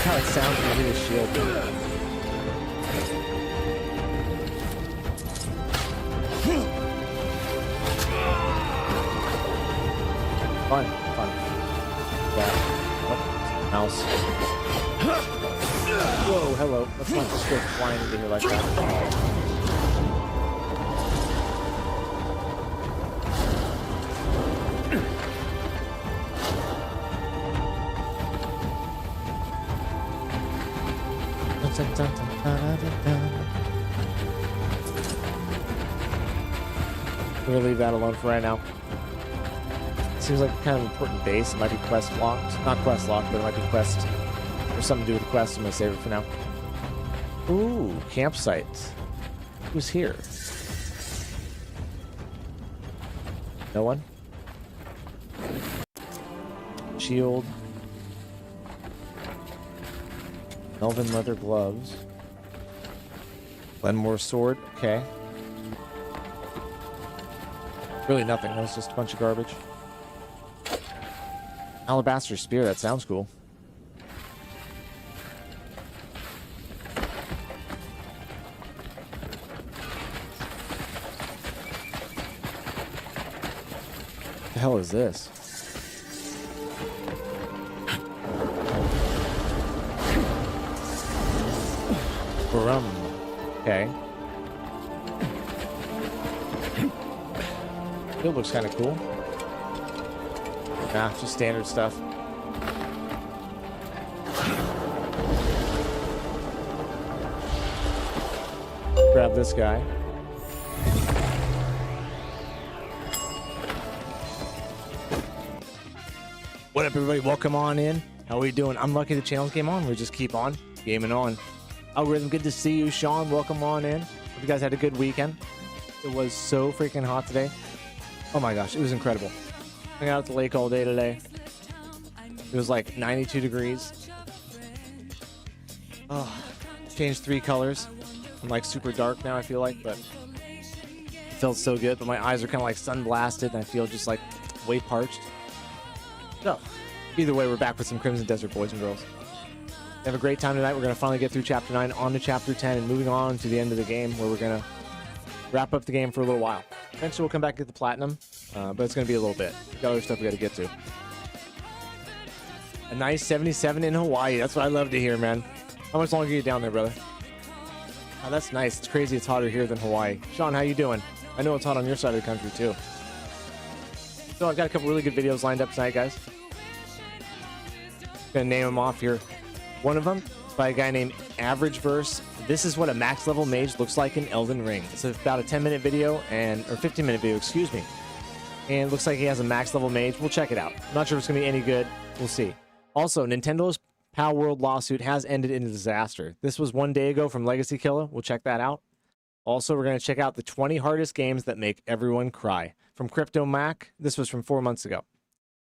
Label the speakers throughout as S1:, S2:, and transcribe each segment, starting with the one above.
S1: how it sounds when you hit a shield. Fun. Yeah. Oh, mouse. Whoa, hello. Let's not just go flying into here like that. We're gonna leave that alone for right now. Seems like kind of an important base. It might be quest locked. Not quest locked, but it might be quest or something to do with the quest. I'm gonna save it for now. Ooh, campsite. Who's here? No one? Shield. Elven leather gloves. Glenmore sword. Okay. Really nothing. That was just a bunch of garbage. Alabaster spear. That sounds cool. What the hell is this? Okay. It looks kind of cool. Nah, just standard stuff. Grab this guy. What up, everybody? Welcome on in. How are we doing? I'm lucky the channel came on. We just keep on gaming on. Algorithm, good to see you. Sean, welcome on in. Hope you guys had a good weekend. It was so freaking hot today. Oh my gosh, it was incredible. Hung out at the lake all day today. It was like 92 degrees. Oh, changed 3 colors. I'm like super dark now, I feel like, but it felt so good. But my eyes are kind of like sun blasted, and I feel just like way parched. So, either way, we're back with some Crimson Desert boys and girls. Have a great time tonight. We're going to finally get through Chapter 9 on to Chapter 10 and moving on to the end of the game where we're going to wrap up the game for a little while. Eventually we'll come back and get the platinum, but it's going to be a little bit. We've got other stuff we got to get to. A nice 77 in Hawaii. That's what I love to hear, man. How much longer are you down there, brother? Oh, that's nice. It's crazy it's hotter here than Hawaii. Sean, how you doing? I know it's hot on your side of the country, too. So I've got a couple really good videos lined up tonight, guys. Going to name them off here. One of them by a guy named Average Verse. This is what a max level mage looks like in Elden Ring. It's about a 10-minute video or 15-minute video, excuse me. And it looks like he has a max level mage. We'll check it out. I'm not sure if it's going to be any good. We'll see. Also, Nintendo's Pal World lawsuit has ended in a disaster. This was 1 day ago from Legacy Killer. We'll check that out. Also, we're going to check out the 20 hardest games that make everyone cry. From Crypto Mac. This was from 4 months ago.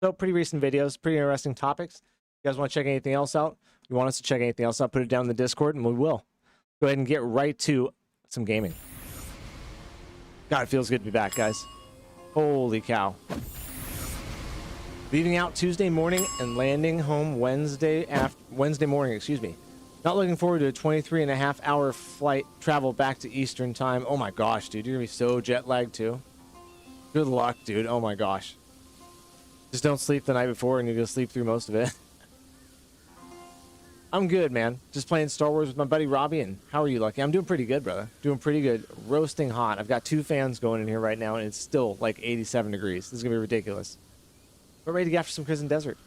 S1: So, pretty recent videos, pretty interesting topics. You guys want to check anything else out? You want us to check anything else out? Put it down in the Discord, and we will. Go ahead and get right to some gaming. God, it feels good to be back, guys. Holy cow. Leaving out Tuesday morning and landing home Wednesday morning, excuse me. Not looking forward to a 23.5-hour flight travel back to Eastern time. Oh my gosh, dude. You're going to be so jet lagged, too. Good luck, dude. Oh my gosh. Just don't sleep the night before, and you're going to sleep through most of it. I'm good, man. Just playing Star Wars with my buddy Robbie. And how are you, Lucky? I'm doing pretty good, brother. Doing pretty good. Roasting hot. I've got 2 fans going in here right now, and it's still like 87 degrees. This is going to be ridiculous. We're ready to get after some Crimson Desert.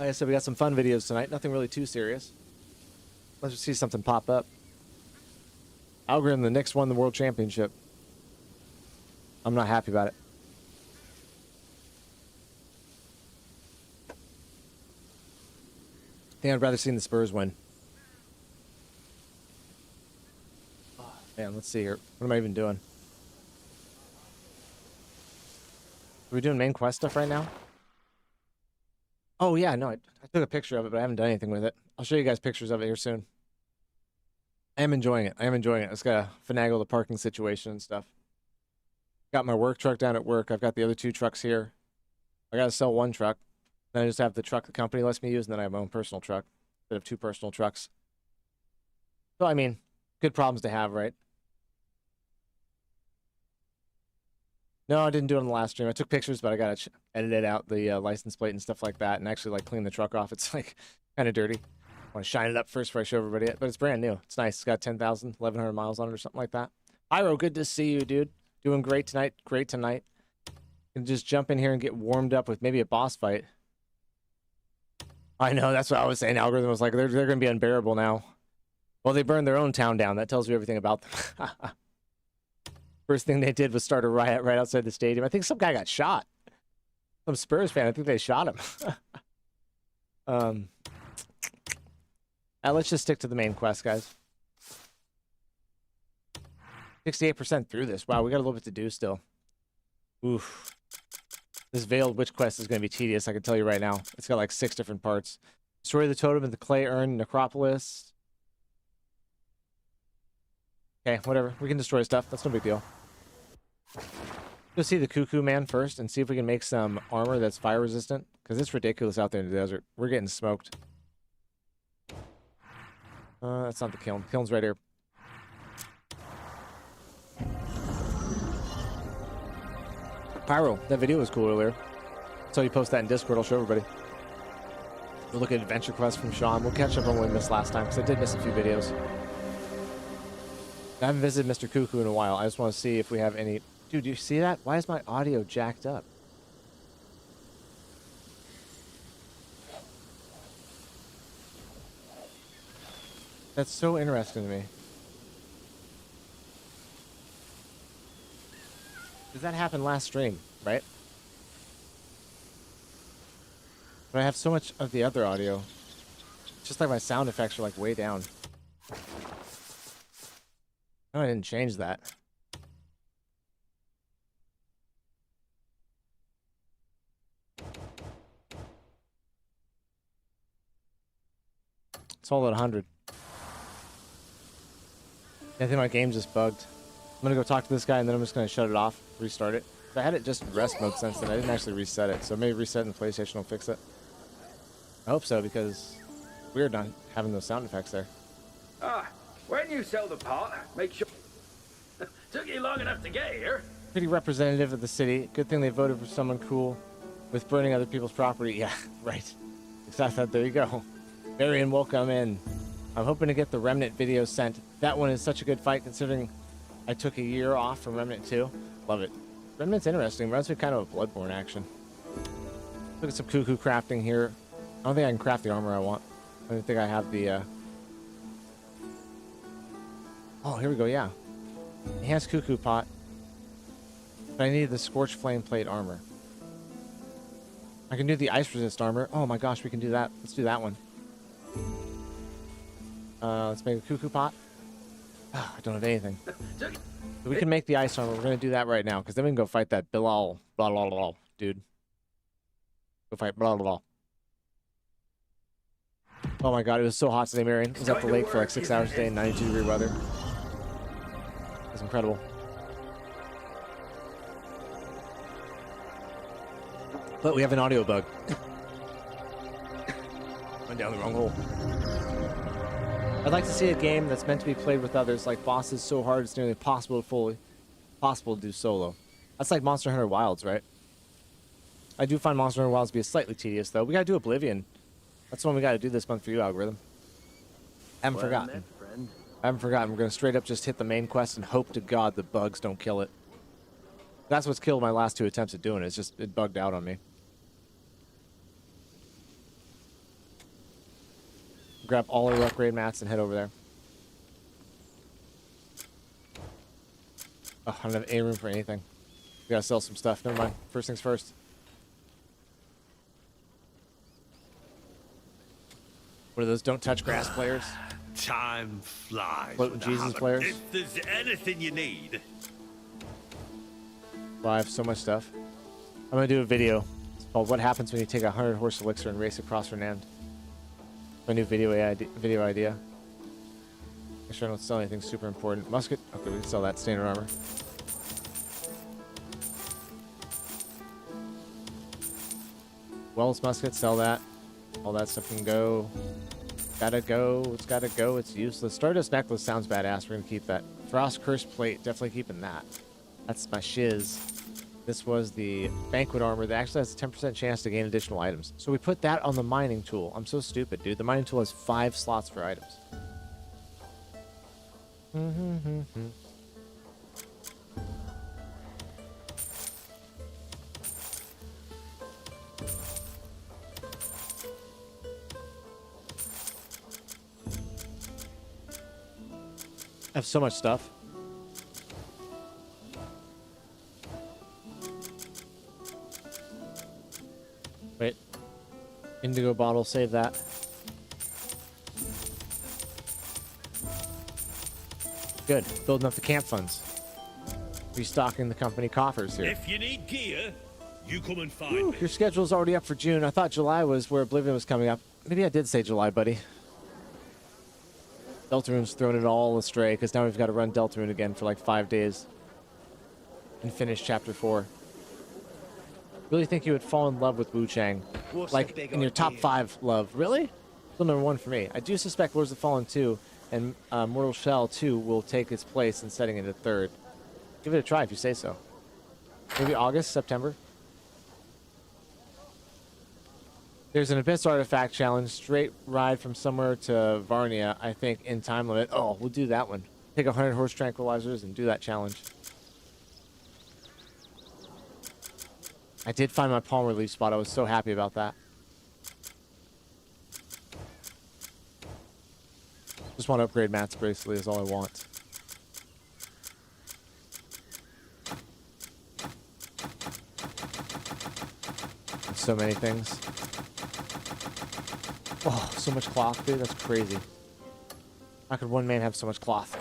S1: Like I said, we got some fun videos tonight. Nothing really too serious. Let's just see something pop up. Algorithm, the Knicks won the World Championship. I'm not happy about it. I think I'd rather see the Spurs win. Oh, man, let's see here. What am I even doing? Are we doing main quest stuff right now? Oh, yeah, no, I took a picture of it, but I haven't done anything with it. I'll show you guys pictures of it here soon. I am enjoying it. I am enjoying it. I just got to finagle the parking situation and stuff. Got my work truck down at work. I've got the other 2 trucks here. I got to sell 1 truck. Then I just have the truck the company lets me use, and then I have my own personal truck instead of 2 personal trucks. So, I mean, good problems to have, right? No, I didn't do it on the last stream. I took pictures, but I got to edit out the license plate and stuff like that and actually, like, clean the truck off. It's, like, kind of dirty. I want to shine it up first before I show everybody it, but it's brand new. It's nice. It's got 10,000, 1,100 miles on it or something like that. Pyro, good to see you, dude. Doing great tonight. Great tonight. You can just jump in here and get warmed up with maybe a boss fight. I know, that's what I was saying. Algorithm was like, they're going to be unbearable now. Well, they burned their own town down. That tells you everything about them. First thing they did was start a riot right outside the stadium. I think some guy got shot. Some Spurs fan. I think they shot him. Let's just stick to the main quest, guys. 68% through this. Wow, we got a little bit to do still. Oof. This Veiled Witch quest is going to be tedious, I can tell you right now. It's got like 6 different parts. Destroy the totem in the clay urn necropolis. Okay, whatever. We can destroy stuff. That's no big deal. Go see the Cuckoo Man first and see if we can make some armor that's fire resistant. Because it's ridiculous out there in the desert. We're getting smoked. That's not the kiln. Kiln's right here. Pyro, that video was cool earlier. So you post that in Discord, I'll show everybody. We'll look at Adventure Quest from Sean. We'll catch up on what we missed last time, because I did miss a few videos. I haven't visited Mr. Cuckoo in a while. I just want to see if we have any... Dude, do you see that? Why is my audio jacked up? That's so interesting to me. Because that happened last stream, right? But I have so much of the other audio. It's just like my sound effects are like way down. No, I didn't change that. It's all at 100. I think my game's just bugged. I'm gonna go talk to this guy and then I'm just gonna shut it off, restart it. I had it just in rest mode since then. I didn't actually reset it, so maybe reset in the PlayStation will fix it. I hope so, because it's weird not having those sound effects there.
S2: When you sell the pot, make sure... Took you long enough to get here.
S1: Pretty representative of the city. Good thing they voted for someone cool with burning other people's property. Yeah, right. Exactly. There you go. Marion, welcome in. I'm hoping to get the Remnant video sent. That one is such a good fight considering I took a year off from Remnant 2. Love it. Remnant's interesting. Reminds me kind of a Bloodborne action. Look at some Cuckoo crafting here. I don't think I can craft the armor I want. I don't think I have the... Oh, here we go, yeah. Enhanced Cuckoo pot. But I need the Scorched Flame Plate armor. I can do the Ice Resist armor. Oh my gosh, we can do that. Let's do that one. Let's make a Cuckoo pot. Oh, I don't have anything. So we can make the ice armor. We're going to do that right now, because then we can go fight that Bilal, blah, blah, blah, dude. Go fight blah, blah, blah. Oh my god, it was so hot today, Marion. I was at the lake for like 6 hours a day in 92-degree weather. It was incredible. But we have an audio bug. Went down the wrong hole. I'd like to see a game that's meant to be played with others, like bosses so hard it's nearly impossible to do solo. That's like Monster Hunter Wilds, right? I do find Monster Hunter Wilds to be slightly tedious, though. We gotta do Oblivion. That's the one we gotta do this month for you, Algorithm. I haven't forgotten. I haven't forgotten. We're gonna straight up just hit the main quest and hope to God the bugs don't kill it. That's what's killed my last 2 attempts at doing it. It's just, it bugged out on me. Grab all our upgrade mats and head over there. Oh, I don't have any room for anything. We gotta sell some stuff. Never mind. First things first. What are those don't touch grass players?
S3: Time flies.
S1: Floating Jesus players?
S3: If there's anything you need.
S1: Well, I have so much stuff. I'm gonna do a video. It's called "What Happens When You Take a 100-horse elixir and Race Across Fernand." My new video idea. Make sure I don't sell anything super important. Musket. Okay, we can sell that. Standard armor. Wells musket, sell that. All that stuff can go. Gotta go. It's gotta go. It's useless. Stardust necklace sounds badass. We're gonna keep that. Frost curse plate. Definitely keeping that. That's my shiz. This was the banquet armor that actually has a 10% chance to gain additional items. So we put that on the mining tool. I'm so stupid, dude. The mining tool has 5 slots for items. I have so much stuff. Wait. Indigo bottle, save that. Good. Building up the camp funds. Restocking the company coffers here.
S3: If you need gear, you come and find
S1: Ooh,
S3: me.
S1: your schedule's already up for June. I thought July was where Oblivion was coming up. Maybe I did say July, buddy. Deltarune's thrown it all astray, because now we've got to run Deltarune again for like 5 days. And finish Chapter 4. Really think you would fall in love with Wu Chang. Like, in your top 5 love. Really? Still number 1 for me. I do suspect Lords of the Fallen 2 and Mortal Shell 2 will take its place in setting it at 3rd. Give it a try if you say so. Maybe August, September? There's an Abyss Artifact challenge, straight ride from somewhere to Varnia, I think, in time limit. Oh, we'll do that one. Take 100 horse tranquilizers and do that challenge. I did find my palm relief spot. I was so happy about that. Just want to upgrade Matt's bracelet is all I want. There's so many things. Oh, so much cloth, dude. That's crazy. How could one man have so much cloth?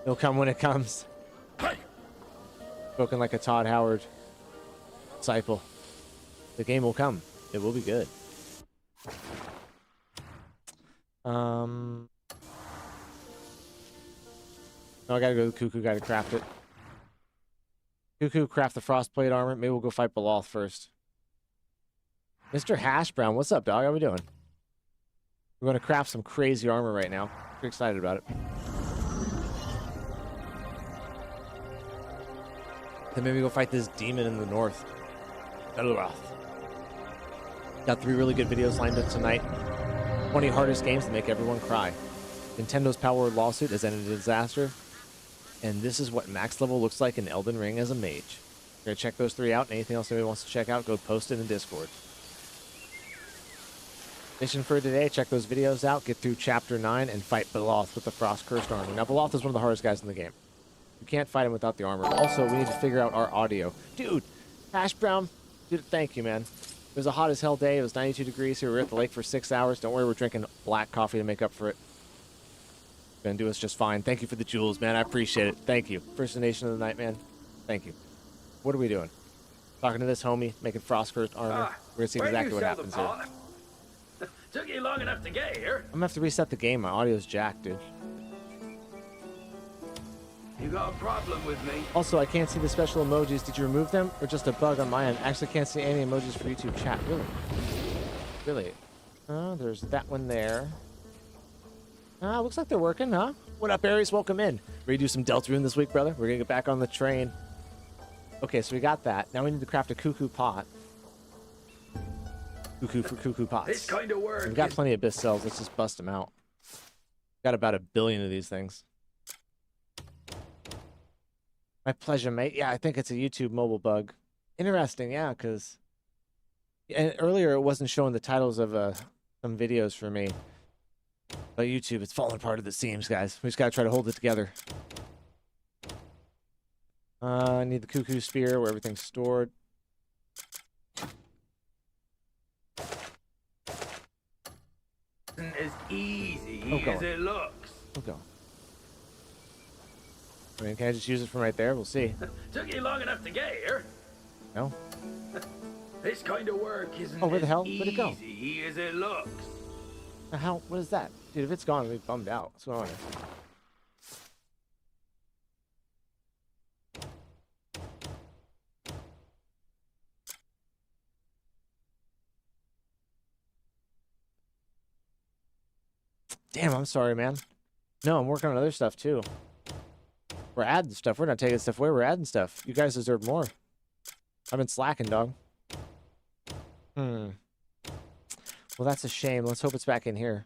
S1: It'll come when it comes. Spoken like a Todd Howard disciple. The game will come. It will be good. No, I gotta go to the Cuckoo guy to craft it. Cuckoo, craft the frostplate armor. Maybe we'll go fight Beloth first. Mr. Hash Brown, what's up, dog? How we doing? We're going to craft some crazy armor right now. Pretty excited about it. Then maybe go fight this demon in the north. Beloth. Got 3 really good videos lined up tonight. 20 hardest games to make everyone cry. Nintendo's Power Word lawsuit has ended in disaster. And this is what max level looks like in Elden Ring as a mage. You're going to check those 3 out, and anything else anybody wants to check out, go post it in Discord. Mission for today, check those videos out, get through Chapter 9, and fight Beloth with the Frost-Cursed armor. Now, Beloth is one of the hardest guys in the game. You can't fight him without the armor. Also, we need to figure out our audio. Dude, Hash Brown, dude, thank you, man. It was a hot as hell day. It was 92 degrees here. We were at the lake for 6 hours. Don't worry, we're drinking black coffee to make up for it. Gonna do us just fine. Thank you for the jewels, man. I appreciate it. Thank you. First Nation of the night, man. Thank you. What are we doing? Talking to this homie, making Frost-Cursed armor. We're gonna see exactly what happens here.
S2: Took you long enough to get here.
S1: I'm gonna have to reset the game. My audio's jacked, dude.
S2: You got a problem with me?
S1: Also, I can't see the special emojis. Did you remove them or just a bug on my end? I actually can't see any emojis for YouTube chat. Really? Really? Oh, there's that one there. Ah, looks like they're working, huh? What up, Aries? Welcome in. Ready to do some Deltarune this week, brother? We're gonna get back on the train. Okay, so we got that. Now we need to craft a cuckoo pot. Cuckoo for cuckoo pots.
S2: This kind of work.
S1: We've got plenty of Abyss cells. Let's just bust them out. Got about 1 billion of these things. My pleasure, mate. Yeah, I think it's a YouTube mobile bug. Interesting, yeah, because earlier it wasn't showing the titles of some videos for me. But YouTube, it's falling apart at the seams, guys. We just got to try to hold it together. I need the cuckoo spear where everything's stored.
S2: As easy
S1: Okay.
S2: as it looks.
S1: Okay. I mean, can I just use it from right there? We'll see.
S2: Took you long enough to get here.
S1: No?
S2: This kind of work isn't
S1: Oh, where the hell?
S2: as
S1: Where'd it go?
S2: easy as it looks.
S1: How? What is that? Dude, if it's gone, we'll be bummed out. What's going on here? Damn, I'm sorry, man. No, I'm working on other stuff too. We're adding stuff. We're not taking stuff away. We're adding stuff. You guys deserve more. I've been slacking, dog. Well, that's a shame. Let's hope it's back in here.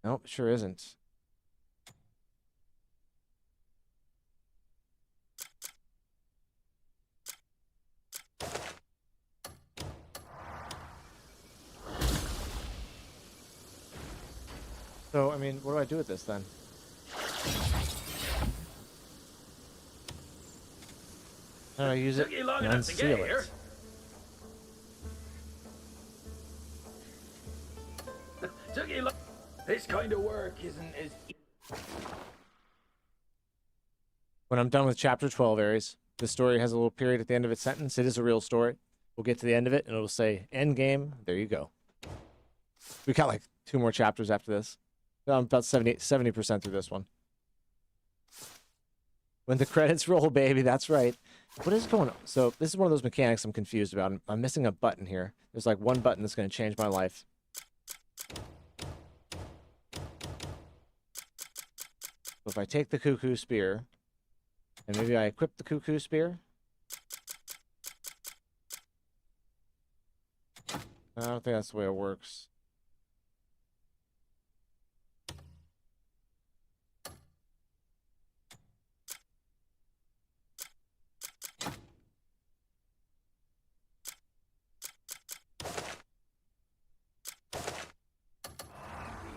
S1: Nope, sure isn't. So, I mean, what do I do with this then? How do I use it?
S2: Took you long enough to get
S1: Unseal
S2: here.
S1: it.
S2: Took you long. This kind of work isn't as.
S1: When I'm done with chapter 12, Aries, the story has a little period at the end of its sentence. It is a real story. We'll get to the end of it, and it'll say, end game. There you go. We got like 2 more chapters after this. I'm about 70% through this one. When the credits roll, baby, that's right. What is going on? So this is one of those mechanics I'm confused about. I'm missing a button here. There's like one button that's going to change my life. So if I take the cuckoo spear, and maybe I equip the cuckoo spear. I don't think that's the way it works.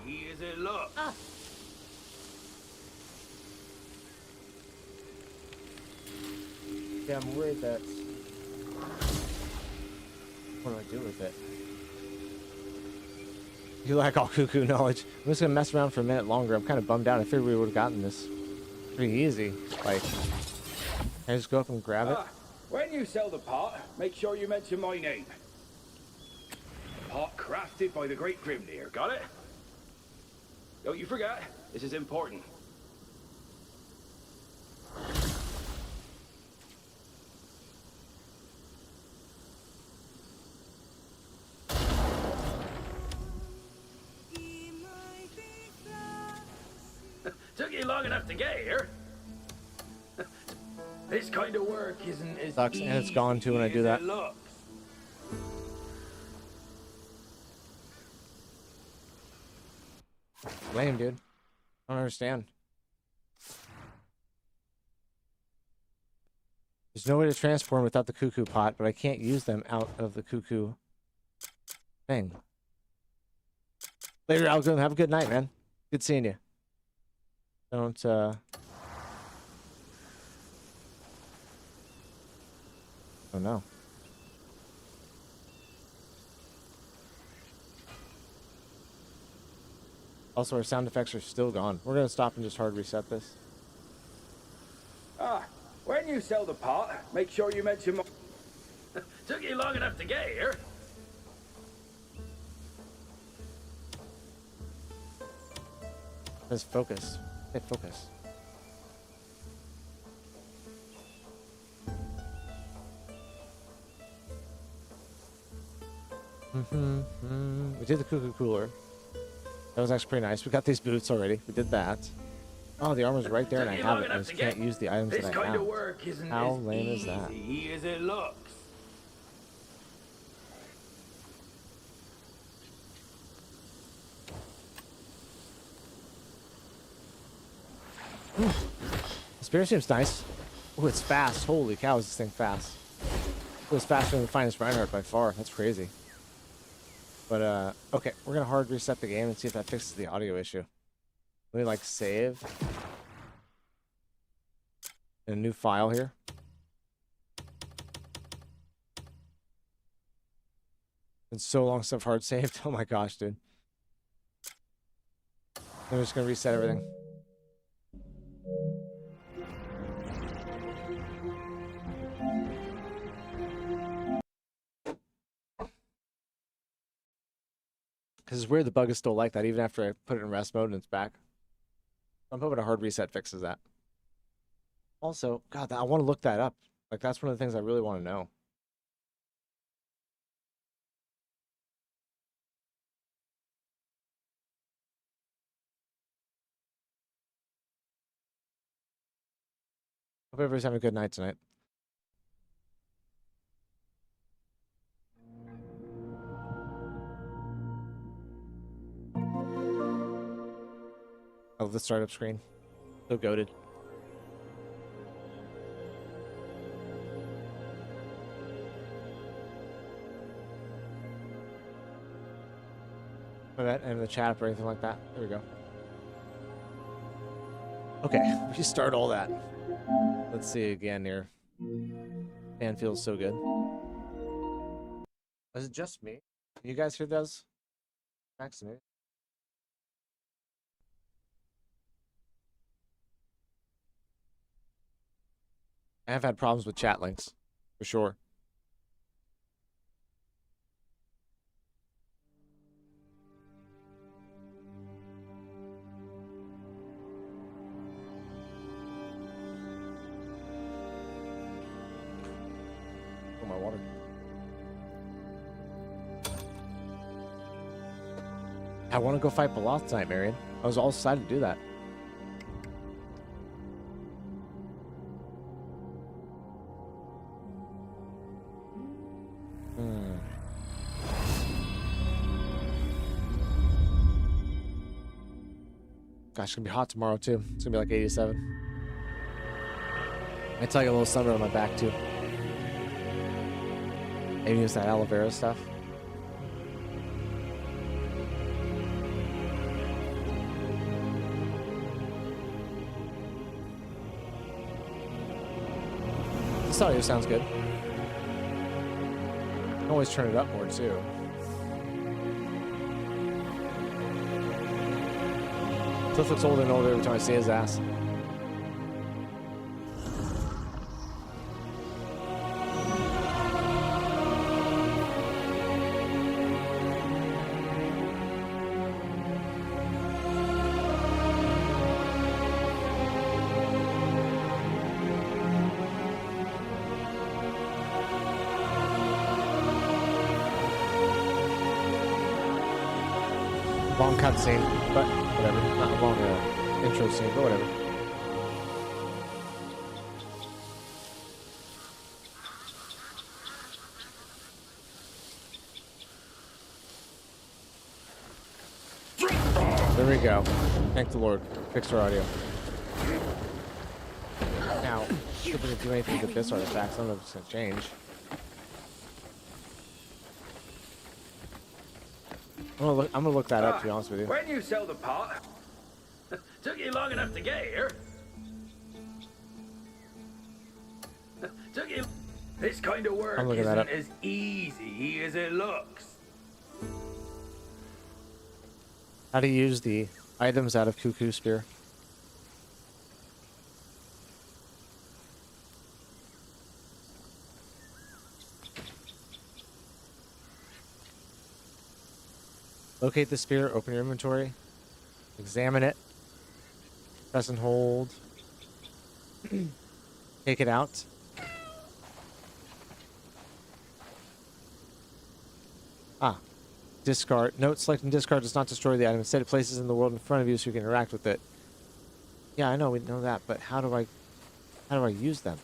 S2: Here's it, look.
S1: Yeah, I'm worried that... What do I do with it? You lack all cuckoo knowledge. I'm just gonna mess around for a minute longer. I'm kind of bummed out. I figured we would have gotten this pretty easy. Like, can I just go up and grab it?
S2: When you sell the pot, make sure you mention my name. Pot crafted by the great Grimnir. Got it? Don't you forget. This is important. Took you long enough to get here. This kind of work isn't as
S1: Sucks, and it's gone too when I do that.
S2: Looks.
S1: Lame, dude. I don't understand. There's no way to transform without the cuckoo pot, but I can't use them out of the cuckoo thing. Later, Algorithm. Have a good night, man. Good seeing you. Don't, Oh no. Also, our sound effects are still gone. We're gonna stop and just hard reset this.
S2: When you sell the pot, make sure you mention my... Took you long enough to get here.
S1: Let's focus. Hit focus. We did the cuckoo cooler. That was actually pretty nice. We got these boots already. We did that. Oh, the armor's right there and I have it. I just can't use the items that I have.
S2: This kind of work isn't
S1: How
S2: as
S1: lame is that?
S2: easy as it looks.
S1: The spear seems nice. Oh, it's fast. Holy cow, is this thing fast. It was faster than the finest Reinhardt by far. That's crazy. But, okay. We're going to hard reset the game and see if that fixes the audio issue. Let me, like, save. In a new file here. It's so long since I've hard saved. Oh my gosh, dude. I'm just going to reset everything. Because it's weird the bug is still like that, even after I put it in rest mode and it's back. I'm hoping a hard reset fixes that. Also, God, I want to look that up. Like, that's one of the things I really want to know. Hope everybody's having a good night tonight. I love the startup screen. So goated. That and the chat or anything like that. There we go. Okay, we start all that. Let's see again here. Man feels so good. Was it just me? Can you guys hear those? Vaccinated. I have had problems with chat links, for sure. Oh, my water. I want to go fight Beloth tonight, Marion. I was all excited to do that. Gosh, it's gonna be hot tomorrow too. It's gonna be like 87. I tell you a little sunburn on my back too. Maybe use that aloe vera stuff. This audio sounds good. I can always turn it up more too. Cliff looks older and older every time I see his ass. Long cutscene, but whatever. Not a long intro scene, but whatever. There we go. Thank the Lord. Fixed our audio. Now, if we can do anything with this artifact, I don't know if it's going to change. I'm gonna look that up, to be honest with you.
S2: When you sell the pot, took you long enough to get here. Took you. This kind of work isn't as easy as it looks.
S1: How to use the items out of Cuckoo Spear. Locate the spear, open your inventory, examine it, press and hold, take it out. Discard. Note, selecting discard does not destroy the item. Instead, it places it in the world in front of you so you can interact with it. Yeah, I know, we know that, but how do I use them?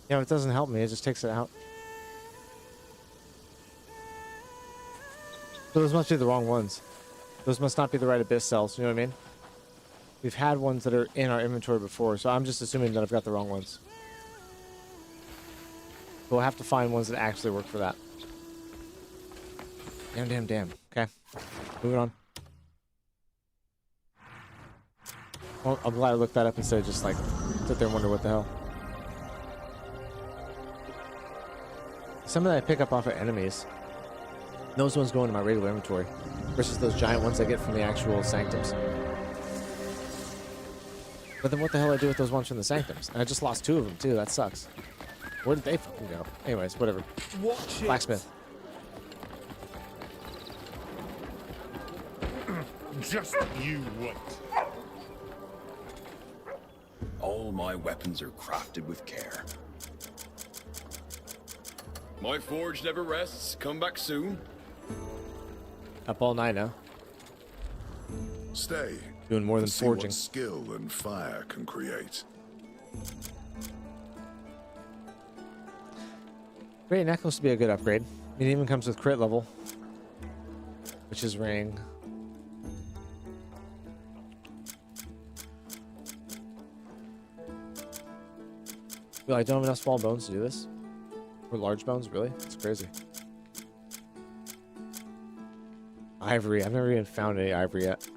S1: You know, it doesn't help me. It just takes it out. So those must be the wrong ones. Those must not be the right Abyss cells. You know what I mean? We've had ones that are in our inventory before, so I'm just assuming that I've got the wrong ones. We'll have to find ones that actually work for that. Damn. Okay. Moving on. Well, I'm glad I looked that up instead of just, like, sit there and wonder what the hell. Some of that I pick up off of enemies. Those ones go into my regular inventory. Versus those giant ones I get from the actual sanctums. But then what the hell did I do with those ones from the Sanctums? And I just lost 2 of them, too. That sucks. Where did they fucking go? Anyways, whatever.
S4: Watch it.
S1: Blacksmith.
S3: Just you wait.
S5: All my weapons are crafted with care. My forge never rests. Come back soon.
S1: Up all night now.
S6: Stay.
S1: Doing more than
S6: to see
S1: forging.
S6: what skill and fire can create.
S1: Great necklace would be a good upgrade. It even comes with crit level, which is ring. Well, I don't have enough small bones to do this. Or large bones, really? It's crazy. Ivory. I've never even found any ivory yet.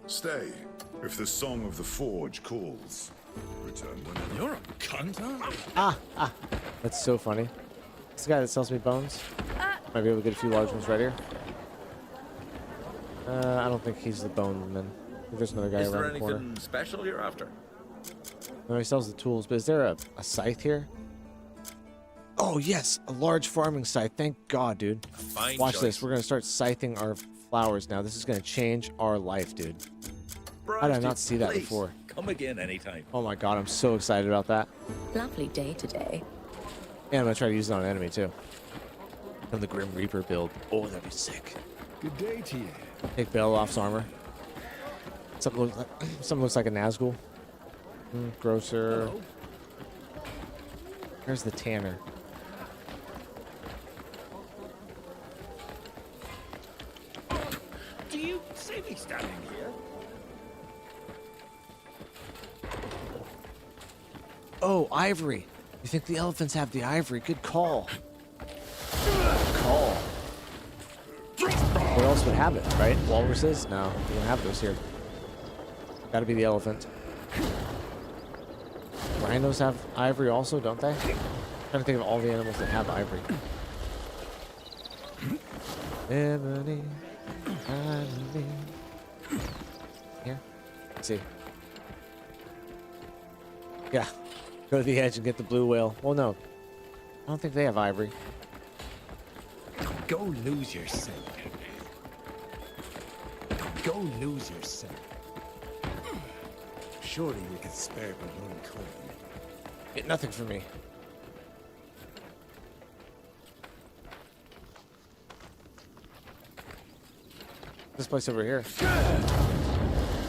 S6: Stay. If the song of the forge calls, return whenever.
S3: You're a cunt, huh?
S1: That's so funny. This guy that sells me bones. Might be able to get a few large ones right here. I don't think he's the bone man. I think there's another guy
S5: Is there
S1: around the corner.
S5: anything special you're after?
S1: No, he sells the tools, but is there a scythe here? Oh, yes, a large farming scythe. Thank God, dude.
S5: Fine
S1: Watch
S5: choice.
S1: this. We're going to start scything our flowers now. This is going to change our life, dude. How did I not see that
S5: Please,
S1: before?
S5: Come again anytime.
S1: Oh my God, I'm so excited about that.
S7: Lovely day today.
S1: And I'm going to try to use it on an enemy, too. From the Grim Reaper build. Oh, that'd be sick.
S3: Good day to you.
S1: Take Beloff's armor. Something looks like a Nazgul. Grocer.
S3: Hello.
S1: Where's the Tanner?
S3: Do you see me standing here?
S1: Oh, ivory. You think the elephants have the ivory? Good call. Good call. What else would have it, right? Walruses? No, we don't have those here. Gotta be the elephant. Rhinos have ivory also, don't they? I'm trying to think of all the animals that have ivory. Ebony, ivory. Here? Let's see. Yeah. Go to the edge and get the blue whale. Well, no. I don't think they have ivory.
S4: Go lose yourself. Go lose yourself. Surely we could spare but one coin.
S1: Get nothing for me. This place over here.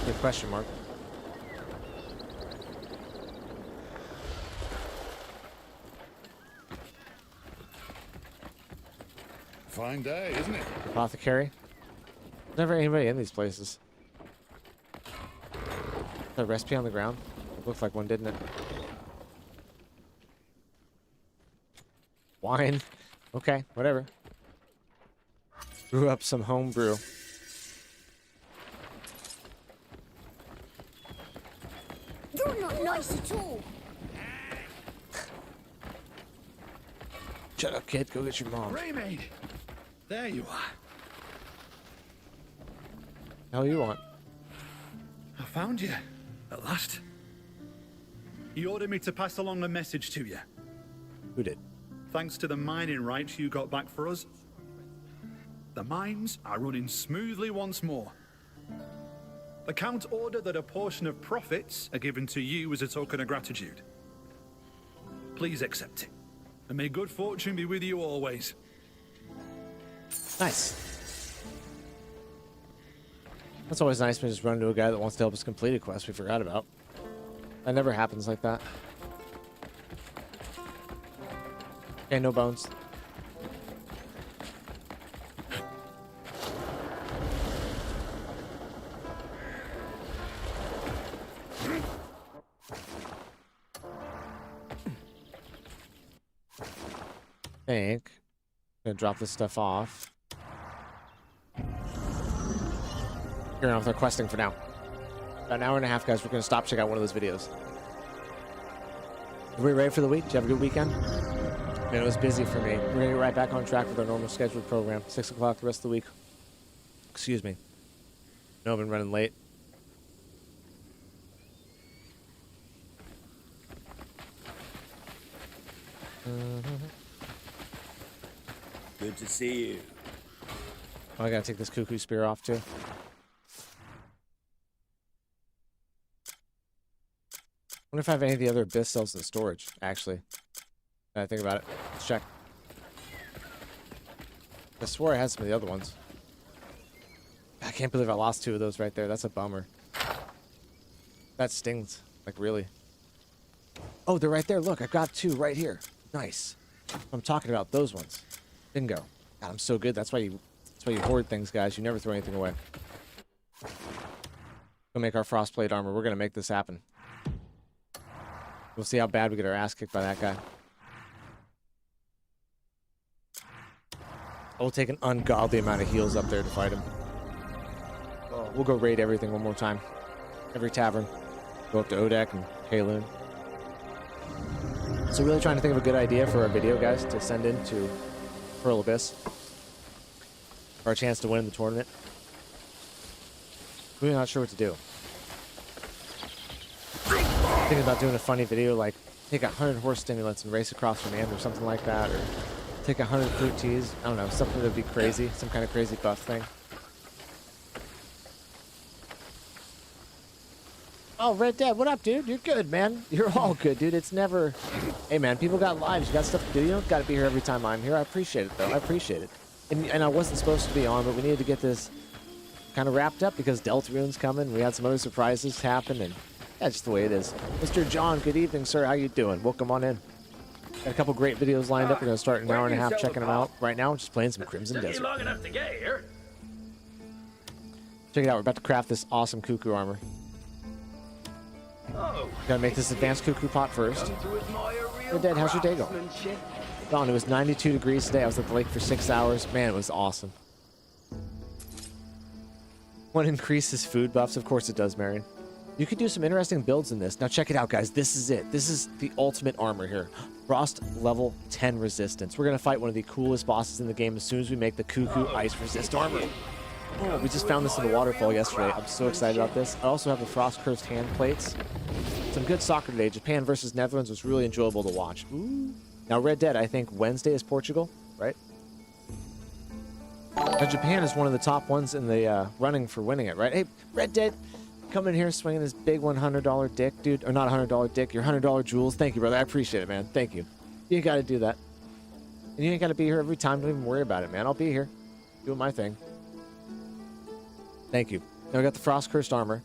S1: Good question mark.
S3: Fine day, isn't it?
S1: Apothecary. Never anybody in these places. A recipe on the ground? It looked like one, didn't it? Wine. Okay, whatever. Brew up some home brew.
S8: You're not nice at all.
S1: Shut up, kid. Go get your mom.
S4: Raymaid! There you are.
S1: The hell you want?
S4: I found you. At last. He ordered me to pass along a message to you.
S1: Who did?
S4: Thanks to the mining rights you got back for us, the mines are running smoothly once more. The Count ordered that a portion of profits are given to you as a token of gratitude. Please accept it, and may good fortune be with you always.
S1: Nice. That's always nice when you just run into a guy that wants to help us complete a quest we forgot about. That never happens like that. Okay, no bones. Think. Gonna drop this stuff off. Here on with our questing for now. About an hour and a half, guys. We're gonna stop, check out one of those videos. Are we ready for the week? Did you have a good weekend? Man, it was busy for me. We're gonna get right back on track with our normal scheduled program. 6 o'clock the rest of the week. Excuse me. No, I've been running late.
S5: Good to see you.
S1: Oh, I gotta take this cuckoo spear off too. Wonder if I have any of the other abyss cells in storage, actually. Now I think about it. Let's check. I swore I had some of the other ones. I can't believe I lost 2 of those right there. That's a bummer. That stings. Like, really. Oh, they're right there. Look, I've got 2 right here. Nice. I'm talking about those ones. Bingo. God, I'm so good. That's why you hoard things, guys. You never throw anything away. We'll make our frostplate armor. We're gonna make this happen. We'll see how bad we get our ass kicked by that guy. We'll take an ungodly amount of heals up there to fight him. We'll go raid everything one more time. Every tavern. Go up to Odek and Kaloon. So really trying to think of a good idea for our video, guys, to send in to Pearl Abyss. For our chance to win the tournament. Really not sure what to do. Thinking about doing a funny video like take 100 horse stimulants and race across from End or something like that, or take 100 fruit teas. I don't know, something that'd be crazy, some kind of crazy buff thing. Oh, Red Dead, what up, dude? You're good, man. You're all good, dude. It's never... Hey, man, people got lives. You got stuff to do. You don't got to be here every time I'm here. I appreciate it, though. I appreciate it. And I wasn't supposed to be on, but we needed to get this kind of wrapped up because Deltarune's coming. We had some other surprises happen, and that's just the way it is. Mr. John, good evening, sir. How you doing? Welcome on in. Got a couple great videos lined up. We're going to start in an hour and a half checking them out. Right now, I'm just playing some Crimson Desert.
S2: Long enough to get here.
S1: Check it out. We're about to craft this awesome cuckoo armor.
S2: Oh,
S1: Gotta make this advanced cuckoo pot first. Red Dead, how's your day going? Don, it was 92 degrees today. I was at the lake for 6 hours. Man, it was awesome. One increases food buffs. Of course it does, Marion. You could do some interesting builds in this. Now check it out, guys. This is it. This is the ultimate armor here. Frost level 10 resistance. We're going to fight one of the coolest bosses in the game as soon as we make the cuckoo ice resist armor. Oh, we just found this in the waterfall yesterday. I'm so excited about this. I also have the frost cursed hand plates. Some good soccer today. Japan versus Netherlands was really enjoyable to watch. Ooh. Now, Red Dead, I think Wednesday is Portugal, right? Now, Japan is one of the top ones in the running for winning it, right? Hey, Red Dead, come in here swinging this big $100 dick, dude. Or not $100 dick, your $100 jewels. Thank you, brother. I appreciate it, man. Thank you. You ain't got to do that. And you ain't got to be here every time. Don't even worry about it, man. I'll be here doing my thing. Thank you. Now we got the frost cursed armor.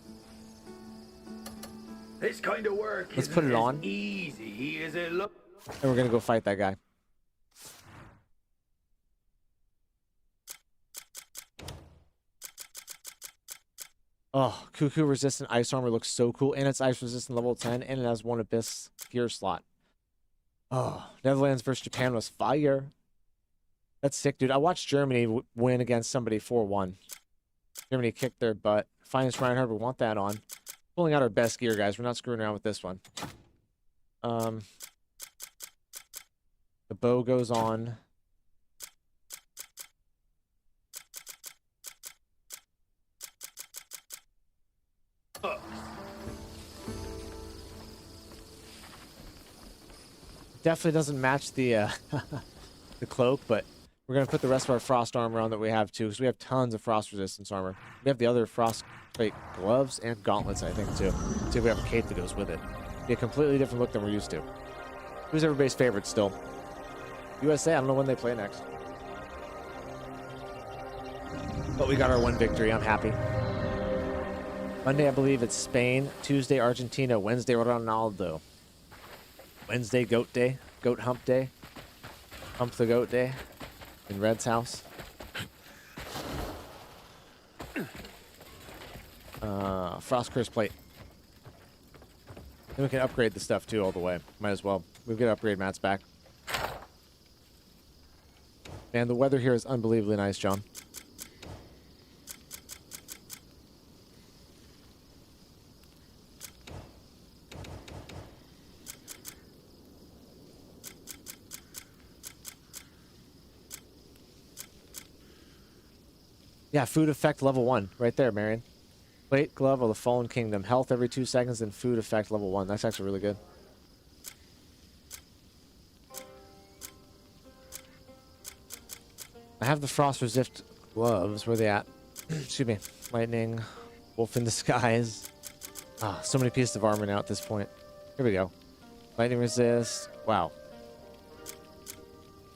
S2: This kind of work
S1: Let's put it on.
S2: Easy as it looks.
S1: And we're going to go fight that guy. Oh, cuckoo resistant ice armor looks so cool. And it's ice resistant level 10. And it has one abyss gear slot. Oh, Netherlands versus Japan was fire. That's sick, dude. I watched Germany win against somebody 4-1. Germany kicked their butt. Finest Reinhardt, we want that on. Pulling out our best gear, guys. We're not screwing around with this one. The bow goes on. Definitely doesn't match the the cloak, but we're going to put the rest of our frost armor on that we have, too, because we have tons of frost resistance armor. We have the other frostplate gloves and gauntlets, I think, too. See if we have a cape that goes with it. Be a completely different look than we're used to. Who's everybody's favorite still? USA, I don't know when they play next. But we got our one victory. I'm happy. Monday, I believe it's Spain. Tuesday, Argentina. Wednesday, Ronaldo. Wednesday, Goat Day. Goat Hump Day. Hump the Goat Day. In Red's house. Frost curse plate. Then we can upgrade the stuff too all the way. Might as well. We've got to upgrade Matt's back. Man, the weather here is unbelievably nice, John. Yeah, food effect level 1. Right there, Marion. Plate, glove, of the Fallen Kingdom. Health every 2 seconds, and food effect level 1. That's actually really good. I have the frost resist gloves. Where are they at? Excuse me. Lightning. Wolf in disguise. Ah, so many pieces of armor now at this point. Here we go. Lightning resist. Wow.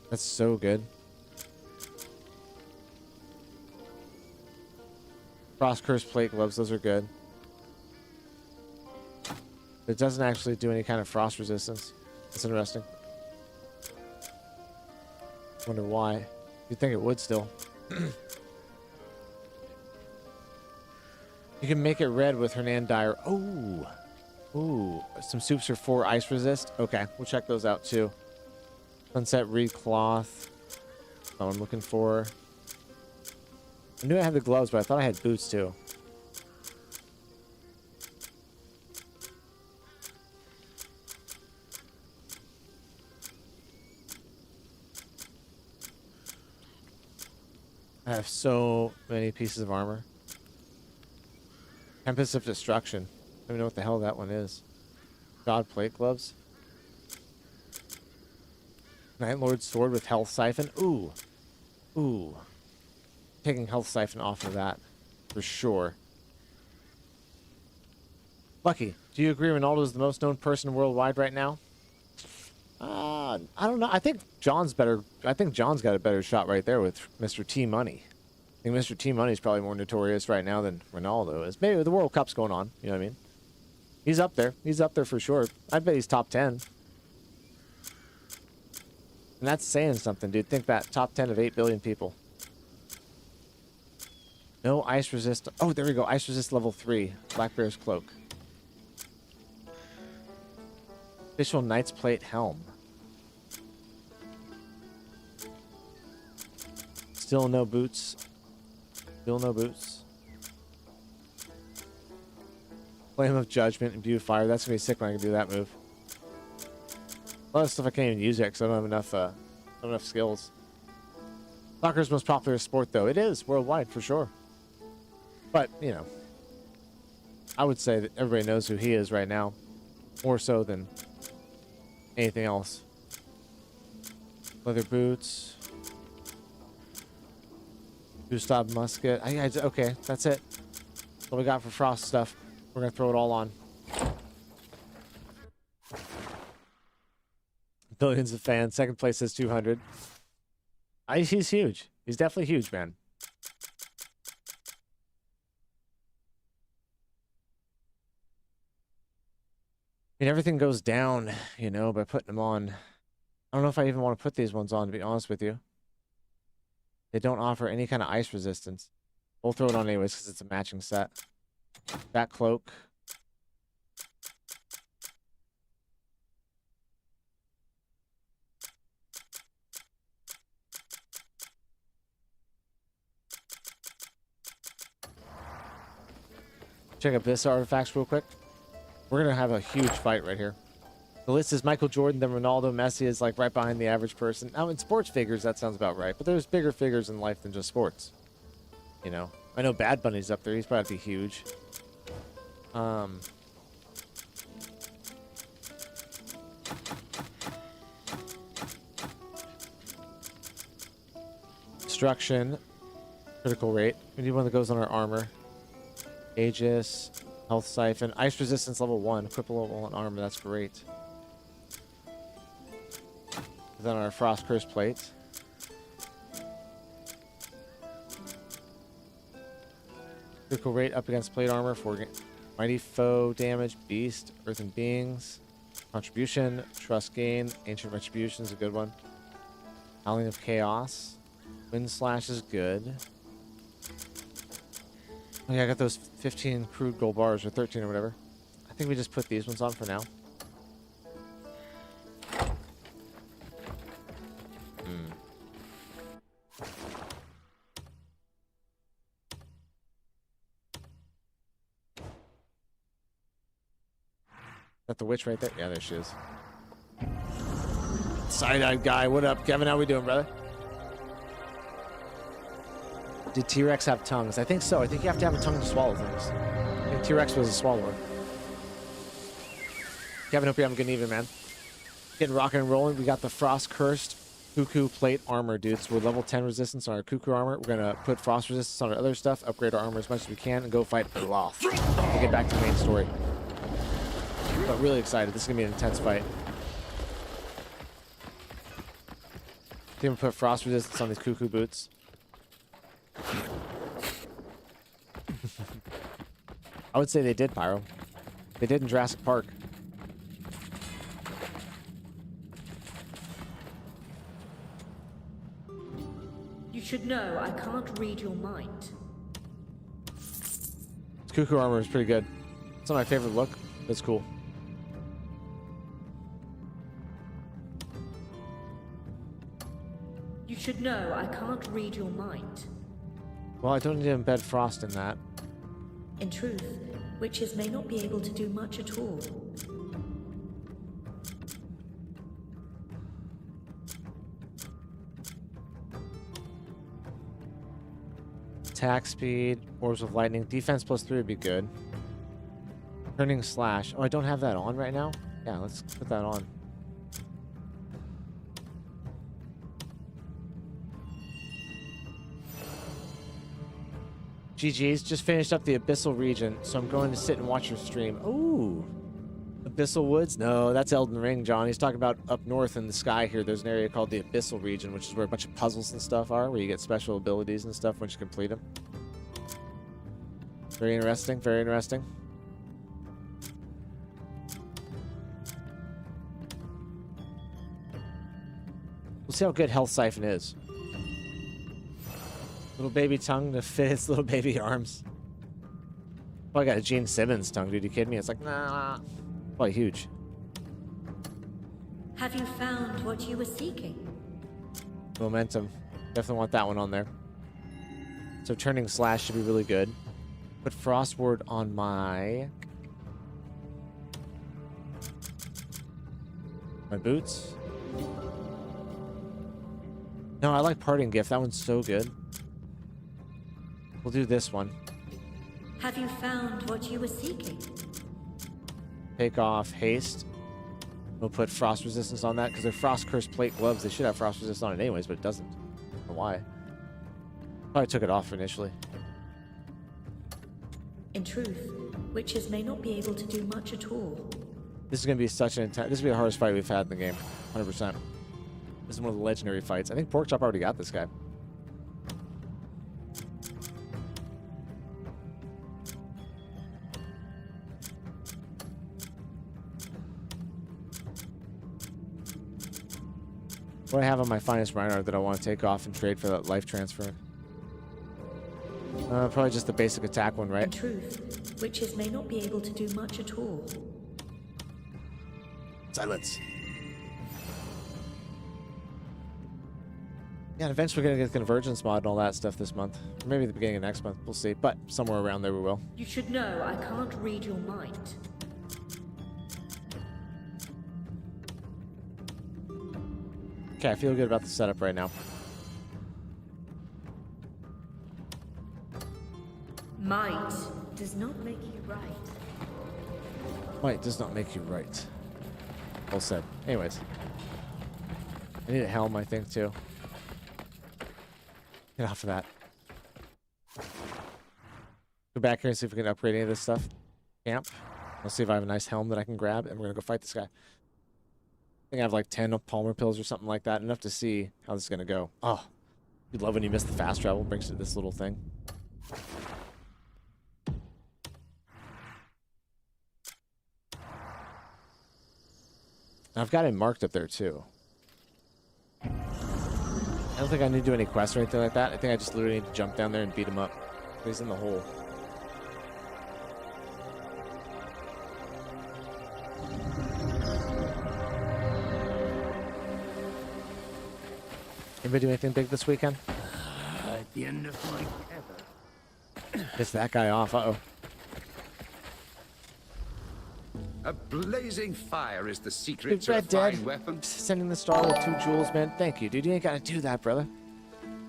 S1: That's so good. Frost curse plate gloves. Those are good. It doesn't actually do any kind of frost resistance. That's interesting. Wonder why. You'd think it would still. You can make it red with Hernan Dyer. Oh. Ooh. Some soups are 4 ice resist. Okay, we'll check those out too. Sunset reed cloth. That's what I'm looking for. I knew I had the gloves, but I thought I had boots too. I have so many pieces of armor. Tempest of Destruction. I don't even know what the hell that one is. God plate gloves. Night Lord sword with health siphon. Ooh. Ooh. Taking health siphon off of that. For sure. Lucky, do you agree Ronaldo is the most known person worldwide right now? I don't know. I think John's better. I think John's got a better shot right there with Mr. T Money. I think Mr. T Money is probably more notorious right now than Ronaldo is. Maybe the World Cup's going on. You know what I mean? He's up there. He's up there for sure. I bet he's top 10. And that's saying something, dude. Think that. Top 10 of 8 billion people. No ice resist. Oh, there we go. Ice resist level 3. Black Bear's cloak. Official Knight's Plate helm. Still no boots. Still no boots. Flame of Judgment, Imbue Fire. That's gonna be sick when I can do that move. A lot of stuff I can't even use yet because I don't have enough skills. Soccer's most popular sport, though. It is worldwide for sure. But you know, I would say that everybody knows who he is right now, more so than anything else. Leather boots. Gustav musket. Okay, that's it. That's what we got for frost stuff. We're gonna throw it all on. Billions of fans. Second place is 200. He's huge. He's definitely huge, man. I mean, everything goes down, you know, by putting them on. I don't know if I even want to put these ones on, to be honest with you. They don't offer any kind of ice resistance. We'll throw it on anyways because it's a matching set. That cloak. Check Abyss artifacts real quick. We're going to have a huge fight right here. The list is Michael Jordan, then Ronaldo. Messi is like right behind the average person. Now in sports figures, that sounds about right. But there's bigger figures in life than just sports. You know, I know Bad Bunny's up there. He's probably huge. Destruction, critical rate. We need one that goes on our armor. Aegis, health siphon, ice resistance level 1, cripple level 1 armor. That's great. Then our frost curse plate. Critical rate up against plate armor for mighty foe damage, beast, earthen beings, contribution, trust gain, ancient retribution is a good one. Howling of chaos, wind slash is good. Oh yeah, I got those 15 crude gold bars or 13 or whatever. I think we just put these ones on for now. That the witch right there? Yeah, there she is. Side-eyed guy. What up, Kevin? How we doing, brother? Did T-Rex have tongues? I think so. I think you have to have a tongue to swallow things. I think T-Rex was a swallower. Kevin, hope you're having a good evening, man. Getting rocking and rolling. We got the Frost Cursed Cuckoo Plate Armor, dudes. We're level 10 resistance on our Cuckoo armor. We're going to put Frost resistance on our other stuff, upgrade our armor as much as we can, and go fight Loth. And get back to the main story. But really excited. This is going to be an intense fight. I think we'll put Frost resistance on these Cuckoo boots. I would say they did, Pyro. They did in Jurassic Park.
S7: You should know I can't read your mind.
S1: Cuckoo armor is pretty good. It's not my favorite look, but it's cool.
S7: You should know I can't read your mind.
S1: Well, I don't need to embed Frost in that.
S7: In truth, witches may not be able to do much at all.
S1: Attack speed, orbs of lightning, defense +3 would be good. Turning slash. Oh, I don't have that on right now? Yeah, let's put that on. GG's, just finished up the Abyssal region, so I'm going to sit and watch your stream. Ooh. Abyssal Woods? No, that's Elden Ring, John. He's talking about up north in the sky here. There's an area called the Abyssal region, which is where a bunch of puzzles and stuff are, where you get special abilities and stuff once you complete them. Very interesting, very interesting. We'll see how good Health Siphon is. Little baby tongue to fit its little baby arms. Oh, I got a Gene Simmons tongue, dude. You kidding me? It's like, nah. Probably huge.
S7: Have you found what you were seeking?
S1: Momentum. Definitely want that one on there. So turning slash should be really good. Put Frostward on my boots. No, I like Parting Gift. That one's so good. We'll do this one.
S7: Have you found what you were seeking?
S1: Take off haste. We'll put frost resistance on that because they're frost cursed plate gloves. They should have frost resistance on it anyways, but it doesn't. I don't know why. Probably took it off initially.
S7: In truth, witches may not be able to do much at all.
S1: This is going to be such an intense. This will be the hardest fight we've had in the game. 100%. This is one of the legendary fights. I think Porkchop already got this guy. What do I have on my finest Reinhardt that I want to take off and trade for that life transfer? Probably just the basic attack one, right?
S7: In truth, witches may not be able to do much at all.
S1: Silence. Yeah, and eventually we're going to get the Convergence mod and all that stuff this month. Or maybe the beginning of next month. We'll see. But somewhere around there we will.
S7: You should know I can't read your mind.
S1: Okay, I feel good about the setup right now.
S7: Might does not make you right.
S1: Might does not make you right. Well said. Anyways. I need a helm, I think, too. Get off of that. Go back here and see if we can upgrade any of this stuff. Camp. Let's see if I have a nice helm that I can grab, and we're going to go fight this guy. I think I have like 10 Palmer pills or something like that. Enough to see how this is going to go. Oh, you'd love when you miss the fast travel. Brings you to this little thing. I've got him marked up there too. I don't think I need to do any quests or anything like that. I think I just literally need to jump down there and beat him up. He's in the hole. Anybody do anything big this weekend?
S2: At the end of my tether.
S1: Piss that guy off. Uh-oh.
S5: A blazing fire is the secret
S1: Dude,
S5: to a
S1: Red Dead.
S5: fine weapon.
S1: Sending the star with 2 jewels, man. Thank you, dude. You ain't got to do that, brother.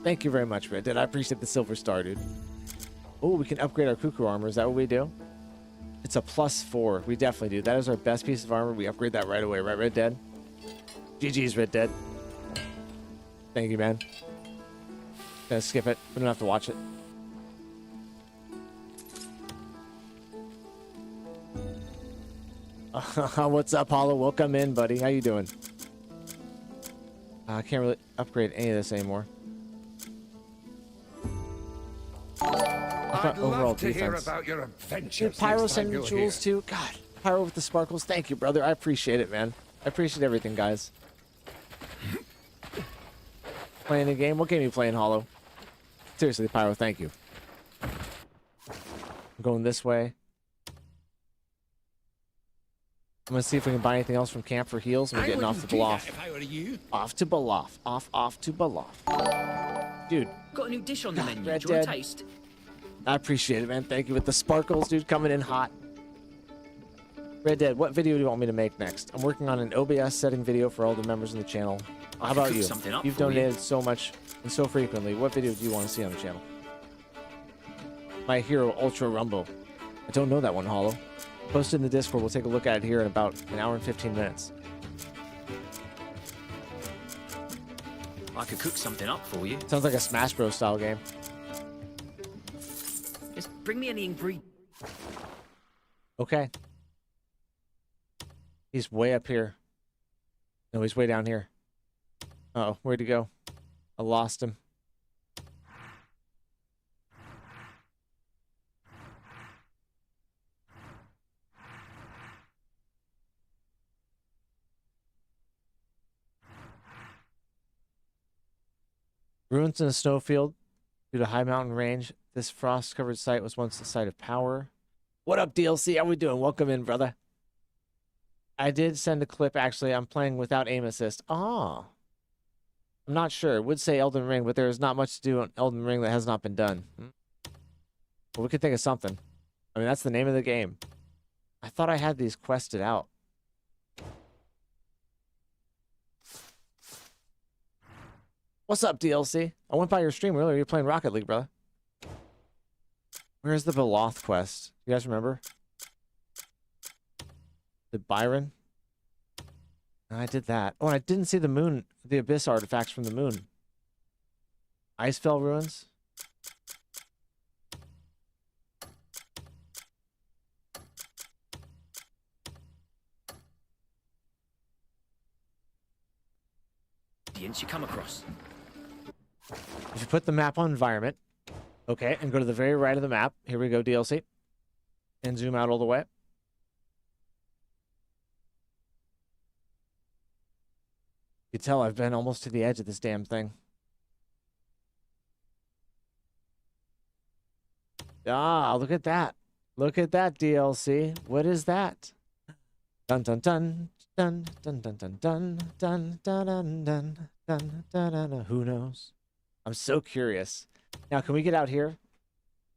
S1: Thank you very much, Red Dead. I appreciate the silver star, dude. Oh, we can upgrade our cuckoo armor. Is that what we do? It's a +4. We definitely do. That is our best piece of armor. We upgrade that right away, right, Red Dead? GG's, Red Dead. Thank you, man. Gonna skip it. We don't have to watch it. What's up, Hollow? Welcome in, buddy. How you doing? I can't really upgrade any of this anymore.
S3: I'd
S1: Overall
S3: love to hear
S1: defense.
S3: about your adventures.
S1: Dude, Pyro
S3: next time
S1: sending
S3: you're
S1: jewels
S3: here.
S1: too. God, Pyro with the sparkles. Thank you, brother. I appreciate it, man. I appreciate everything, guys. Playing the game? What game are you playing, Hollow? Seriously, Pyro, thank you. I'm going this way. I'm gonna see if we can buy anything else from camp for heals, and we're getting off to Beloff.
S3: If I were you.
S1: Off to Beloff. Off to Beloff. Dude,
S9: Got a new dish on the menu.
S1: Red
S9: Do you want a
S1: Dead.
S9: taste?
S1: I appreciate it, man. Thank you with the sparkles, dude, coming in hot. Red Dead, what video do you want me to make next? I'm working on an OBS setting video for all the members in the channel.
S9: I
S1: How
S9: could
S1: about
S9: cook
S1: you?
S9: something up
S1: You've
S9: for you.
S1: donated so much and so frequently. What video do you want to see on the channel? My hero, Ultra Rumble. I don't know that one, Hollow. Post it in the Discord. We'll take a look at it here in about an hour and 15 minutes.
S9: I could cook something up for you.
S1: Sounds like a Smash Bros. Style game.
S9: Just bring me any ingredient.
S1: Okay. He's way up here. No, he's way down here. Uh-oh, where'd he go? I lost him. Ruins in a snowfield due to high mountain range. This frost-covered site was once the site of power. What up, DLC? How we doing? Welcome in, brother. I did send a clip, actually. I'm playing without aim assist. Ah. I'm not sure. It would say Elden Ring, but there is not much to do on Elden Ring that has not been done. Well, we could think of something. I mean, that's the name of the game. I thought I had these quested out. What's up, DLC? I went by your stream earlier. You're playing Rocket League, brother. Where's the Beloth quest? You guys remember? The Byron? I did that. Oh, and I didn't see the moon, the Abyss artifacts from the moon. Icefell ruins?
S9: Ingredients you come across.
S1: If you put the map on environment, okay, and go to the very right of the map, here we go, DLC, and zoom out all the way. You can tell I've been almost to the edge of this damn thing. Ah, look at that. Look at that, DLC. What is that? Dun dun dun dun dun dun dun dun dun dun dun dun dun dun dun. Who knows? I'm so curious. Now, can we get out here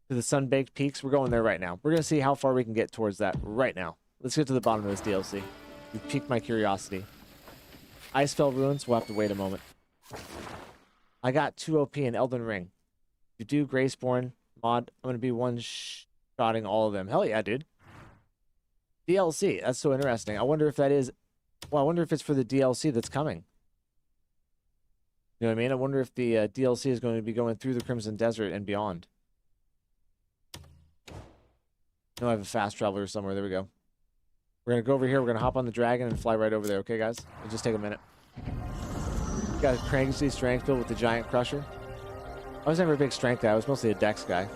S1: to the sun-baked peaks? We're going there right now. We're gonna see how far we can get towards that right now. Let's get to the bottom of this DLC. You piqued my curiosity. Icefell ruins. We'll have to wait a moment. I got 2 OP in Elden Ring. You do Graceborn mod. I'm gonna be one-shotting all of them. Hell yeah, dude. DLC. That's so interesting. I wonder if that is... Well, I wonder if it's for the DLC that's coming. You know what I mean? I wonder if the DLC is going to be going through the Crimson Desert and beyond. No, I have a fast traveler somewhere. There we go. We're going to go over here. We're going to hop on the dragon and fly right over there. Okay, guys? It'll just take a minute. Got a crazy strength build with the giant crusher. I was never a big strength guy. I was mostly a dex guy.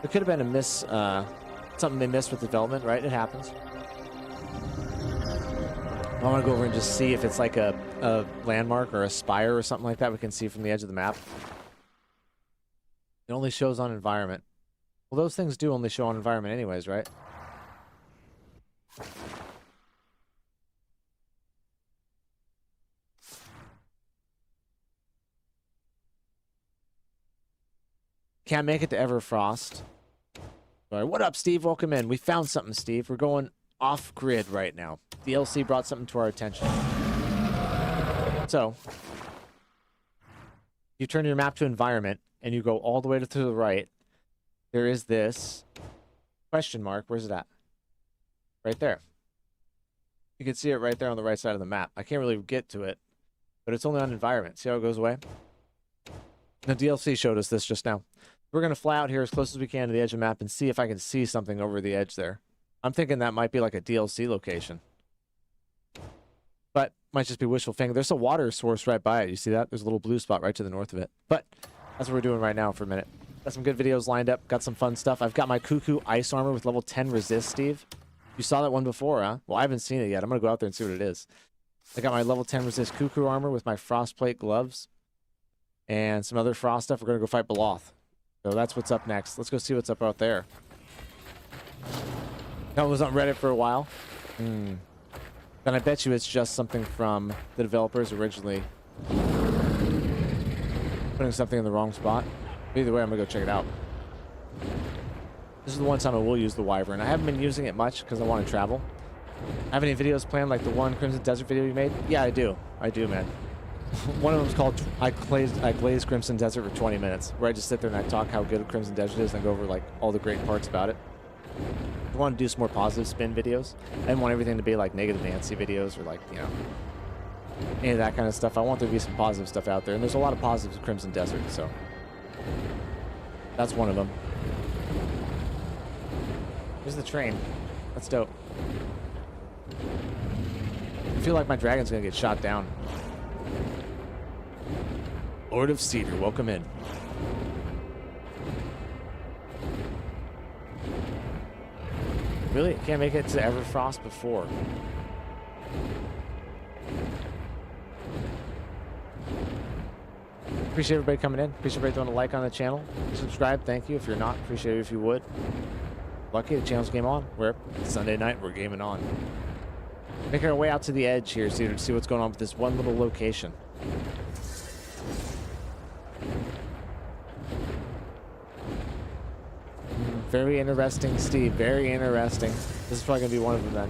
S1: It could have been a miss... something they missed with development, right? It happens. I want to go over and just see if it's like a landmark or a spire or something like that we can see from the edge of the map. It only shows on environment. Well, those things do only show on environment anyways, right? Can't make it to Everfrost. All right, what up, Steve? Welcome in. We found something, Steve. We're going off-grid right now. DLC brought something to our attention. So, You turn your map to environment, and you go all the way to the right. There is this question mark. Where's it at? Right there. You can see it right there on the right side of the map. I can't really get to it, but it's only on environment. See how it goes away? The DLC showed us this just now. We're going to fly out here as close as we can to the edge of the map and see if I can see something over the edge there. I'm thinking that might be like a DLC location. But might just be wishful thinking. There's a water source right by it. You see that? There's a little blue spot right to the north of it. But that's what we're doing right now for a minute. Got some good videos lined up. Got some fun stuff. I've got my Cuckoo ice armor with level 10 resist, Steve. You saw that one before, huh? Well, I haven't seen it yet. I'm going to go out there and see what it is. I got my level 10 resist Cuckoo armor with my frostplate gloves. And some other frost stuff. We're going to go fight Beloth. So that's what's up next. Let's go see what's up out there. That was on Reddit for a while. Then I bet you it's just something from the developers originally putting something in the wrong spot. Either way, I'm gonna go check it out. This is the one time I will use the Wyvern. I haven't been using it much because I want to travel. Have any videos planned like the one Crimson Desert video you made? Yeah, I do. I do, man. One of them's called I glazed Crimson Desert for 20 minutes, where I just sit there and I talk how good Crimson Desert is and I go over like all the great parts about it. I want to do some more positive spin videos. I didn't want everything to be like negative Nancy videos or like, you know, any of that kind of stuff. I want there to be some positive stuff out there. And there's a lot of positives with Crimson Desert, so that's one of them. Here's the train. That's dope. I feel like my dragon's going to get shot down. Lord of Cedar, welcome in. Really? Can't make it to Everfrost before. Appreciate everybody coming in. Appreciate everybody throwing a like on the channel. Subscribe, thank you. If you're not, appreciate it if you would. Lucky the channel's game on. We're Sunday night, we're gaming on. Making our way out to the edge here to see what's going on with this one little location. Very interesting, Steve. Very interesting. This is probably going to be one of them then.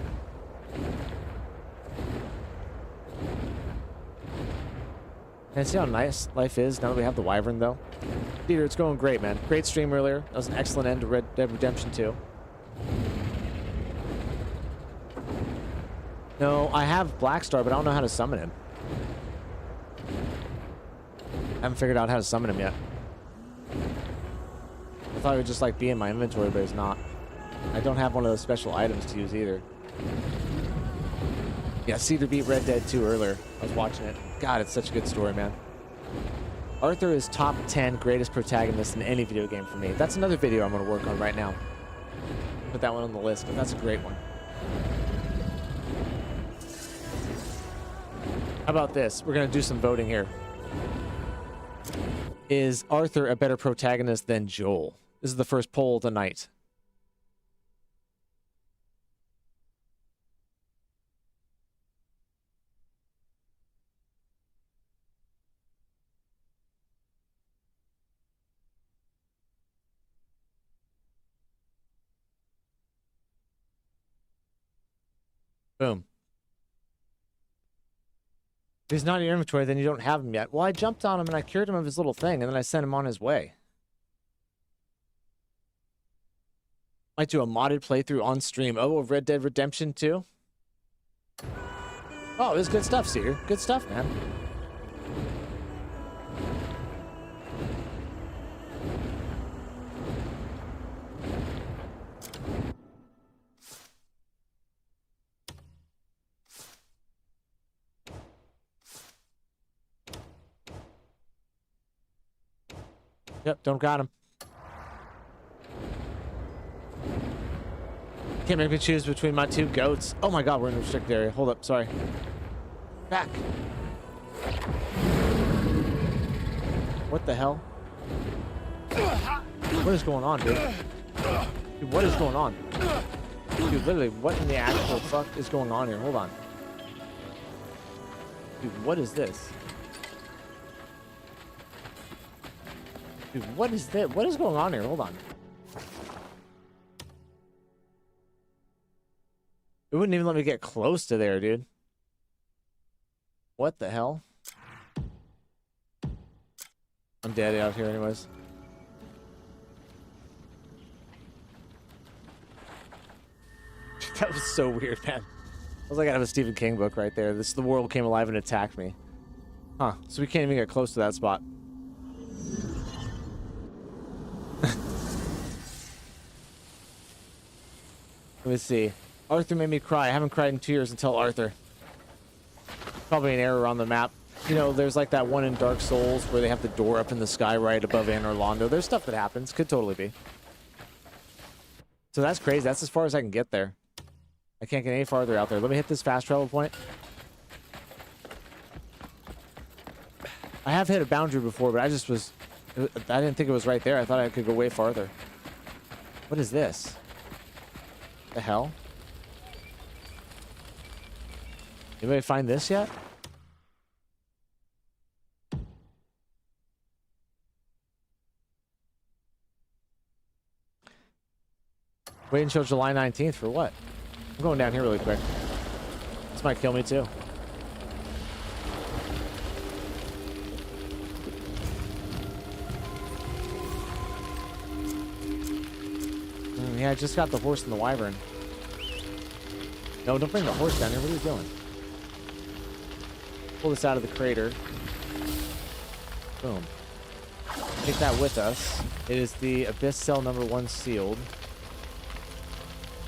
S1: And see how nice life is now that we have the Wyvern, though? Peter, it's going great, man. Great stream earlier. That was an excellent end to Red Dead Redemption 2. No, I have Blackstar, but I don't know how to summon him. I haven't figured out how to summon him yet. I thought it would just like be in my inventory, but it's not. I don't have one of those special items to use either. Yeah, Cedar beat Red Dead 2 earlier. I was watching it. God, it's such a good story, man. Arthur is top 10 greatest protagonist in any video game for me. That's another video I'm going to work on right now. Put that one on the list, but that's a great one. How about this? We're going to do some voting here. Is Arthur a better protagonist than Joel? This is the first poll of the night. Boom. If he's not in your inventory, then you don't have him yet. Well, I jumped on him and I cured him of his little thing, and then I sent him on his way. Might do a modded playthrough on stream. Oh, of Red Dead Redemption 2? Oh, this is good stuff, Cedar. Good stuff, man. Yep, don't got him. Can't make me choose between my two goats. Oh my god, we're in a restricted area. Hold up, sorry. Back. What the hell? What is going on, dude? Dude, what is going on? Dude, literally, what in the actual fuck is going on here? Hold on. Dude, what is this? Dude, what is that? What is going on here? Hold on. It wouldn't even let me get close to there, dude. What the hell? I'm dead out here anyways. That was so weird, man. I was like, I have a Stephen King book right there. The world came alive and attacked me. Huh. So we can't even get close to that spot. Let me see. Arthur made me cry. I haven't cried in 2 years until Arthur. Probably an error on the map. You know, there's like that one in Dark Souls where they have the door up in the sky right above Anor Londo. There's stuff that happens. Could totally be. So that's crazy. That's as far as I can get there. I can't get any farther out there. Let me hit this fast travel point. I have hit a boundary before, but I didn't think it was right there. I thought I could go way farther. What is this? The hell? Anybody find this yet? Wait until July 19th for what? I'm going down here really quick. This might kill me too. Yeah, I just got the horse and the wyvern. No, don't bring the horse down here. What are you doing? Pull this out of the crater. Boom. Take that with us. It is the Abyss Cell number 1 sealed.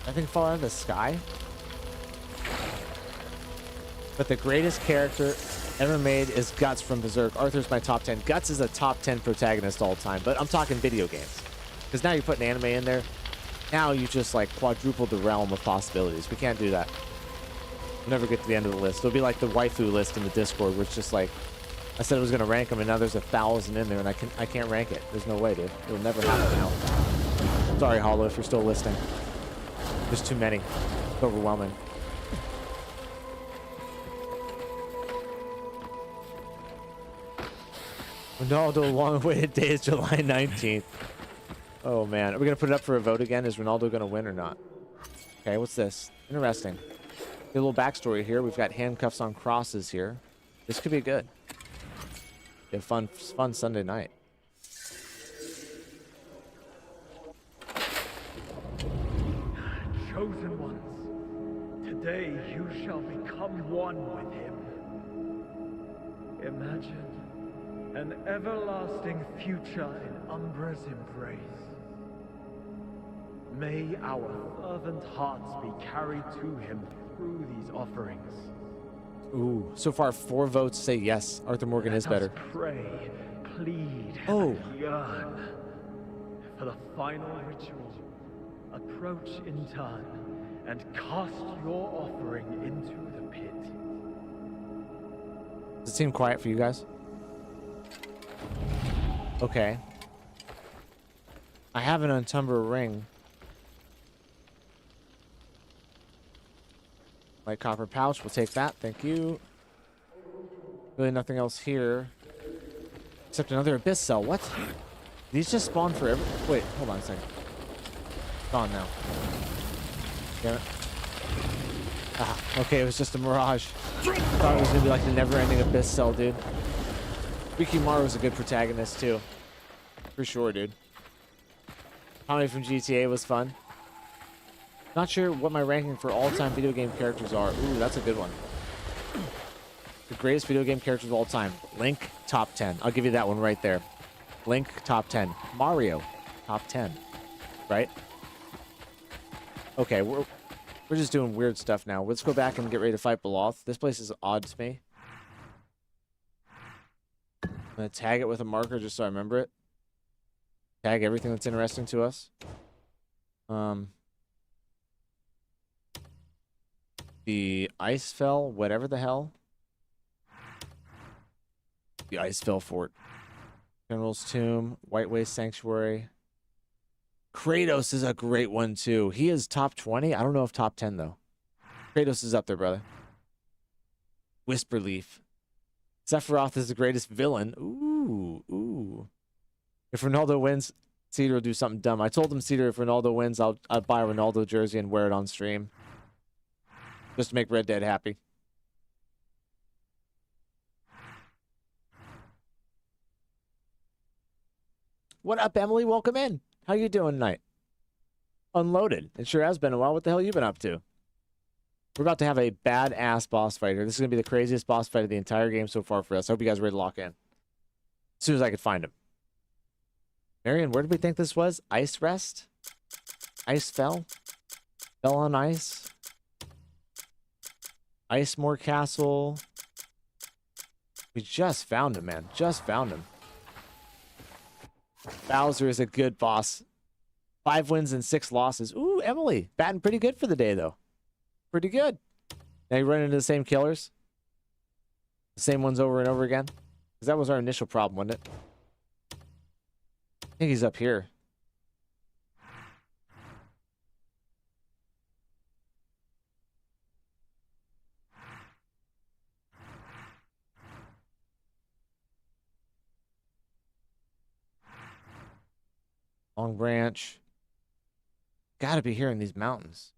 S1: I think fall out of the sky. But the greatest character ever made is Guts from Berserk. Arthur's my top 10. Guts is a top 10 protagonist all time, but I'm talking video games. Because now you're putting anime in there. Now you just like quadrupled the realm of possibilities. We can't do that. We'll never get to the end of the list. It'll be like the waifu list in the Discord, where it's just like, I said I was going to rank them, and now there's 1,000 in there, and I can't rank it. There's no way, dude. It'll never happen now. Sorry, Hollow, if you're still listening. There's too many. It's overwhelming. Ronaldo long-awaited day is July 19th. Oh, man. Are we going to put it up for a vote again? Is Ronaldo going to win or not? Okay, what's this? Interesting. A little backstory here. We've got handcuffs on crosses here. This could be good. Be a fun Sunday night.
S2: Chosen ones, today you shall become one with him. Imagine an everlasting future in Umbra's embrace. May our fervent hearts be carried to him through these offerings.
S1: Ooh, so far 4 votes say yes. Arthur Morgan is better.
S2: Let us pray, plead,
S1: and
S2: yearn for the final ritual. Approach in turn and cast your offering into the pit.
S1: Does it seem quiet for you guys? Okay. I have an Untumber ring. Light copper pouch. We'll take that. Thank you. Really nothing else here. Except another Abyss Cell. What? These just spawn forever? Wait, hold on a second. Gone now. Damn it. Ah, okay, it was just a mirage. Thought it was gonna be like the never-ending Abyss Cell, dude. Rikimaru was a good protagonist too. For sure, dude. Tommy from GTA was fun. Not sure what my ranking for all-time video game characters are. Ooh, that's a good one. The greatest video game characters of all time. Link, top 10. I'll give you that one right there. Link, top 10. Mario, top 10. Right? Okay, we're just doing weird stuff now. Let's go back and get ready to fight Beloth. This place is odd to me. I'm going to tag it with a marker just so I remember it. Tag everything that's interesting to us. The Icefell, whatever the hell. The Icefell Fort. General's Tomb, White Waste Sanctuary. Kratos is a great one too. He is top 20. I don't know if top 10 though. Kratos is up there, brother. Whisperleaf. Sephiroth is the greatest villain. Ooh. If Ronaldo wins, Cedar will do something dumb. I told him, Cedar, if Ronaldo wins, I'll buy a Ronaldo jersey and wear it on stream. Just to make Red Dead happy. What up, Emily? Welcome in. How you doing tonight? Unloaded. It sure has been a while. What the hell you been up to? We're about to have a badass boss fight here. This is going to be the craziest boss fight of the entire game so far for us. I hope you guys are ready to lock in. As soon as I could find him. Marion, where did we think this was? Ice Rest? Ice Fell? Fell on Ice? Icemore Castle? We just found him, man. Just found him. Bowser is a good boss. 5 wins and 6 losses. Ooh, Emily. Batting pretty good for the day, though. Pretty good. Now you run into the same killers? The same ones over and over again? Because that was our initial problem, wasn't it? I think he's up here. Long Branch. Gotta be here in these mountains.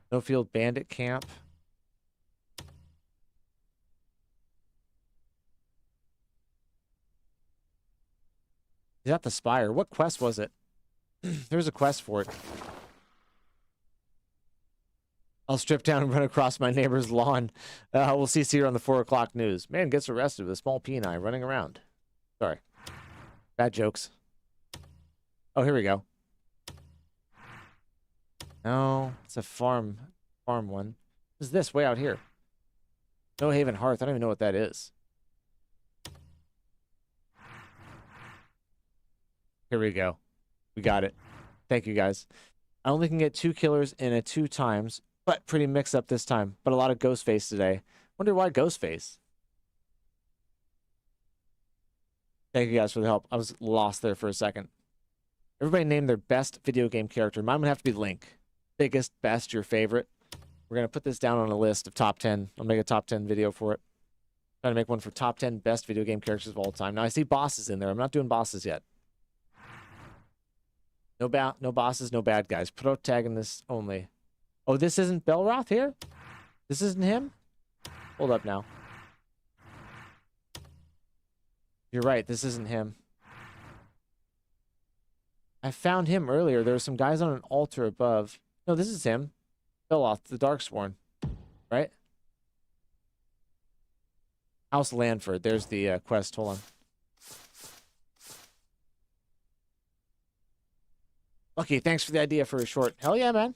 S1: Snowfield Bandit Camp. He's at the Spire. What quest was it? There's a quest for it. I'll strip down and run across my neighbor's lawn. We'll see here on the 4 o'clock news. Man gets arrested with a small peni running around. Sorry. Bad jokes. Oh, here we go. No, it's a farm one. What is this way out here? No Haven Hearth. I don't even know what that is. Here we go. We got it. Thank you, guys. I only can get 2 killers in a 2 times, but pretty mixed up this time. But a lot of Ghostface today. Wonder why Ghostface? Thank you guys for the help. I was lost there for a second. Everybody name their best video game character. Mine would have to be Link. Biggest, best, your favorite. We're going to put this down on a list of top 10. I'll make a top 10 video for it. Trying to make one for top 10 best video game characters of all time. Now, I see bosses in there. I'm not doing bosses yet. No bosses, no bad guys. Protagonists only. Oh, this isn't Belroth here? This isn't him? Hold up now. You're right, this isn't him. I found him earlier. There were some guys on an altar above. No, this is him. Belroth, the Darksworn. Right? House Lanford. There's the quest. Hold on. Lucky, thanks for the idea for a short. Hell yeah, man.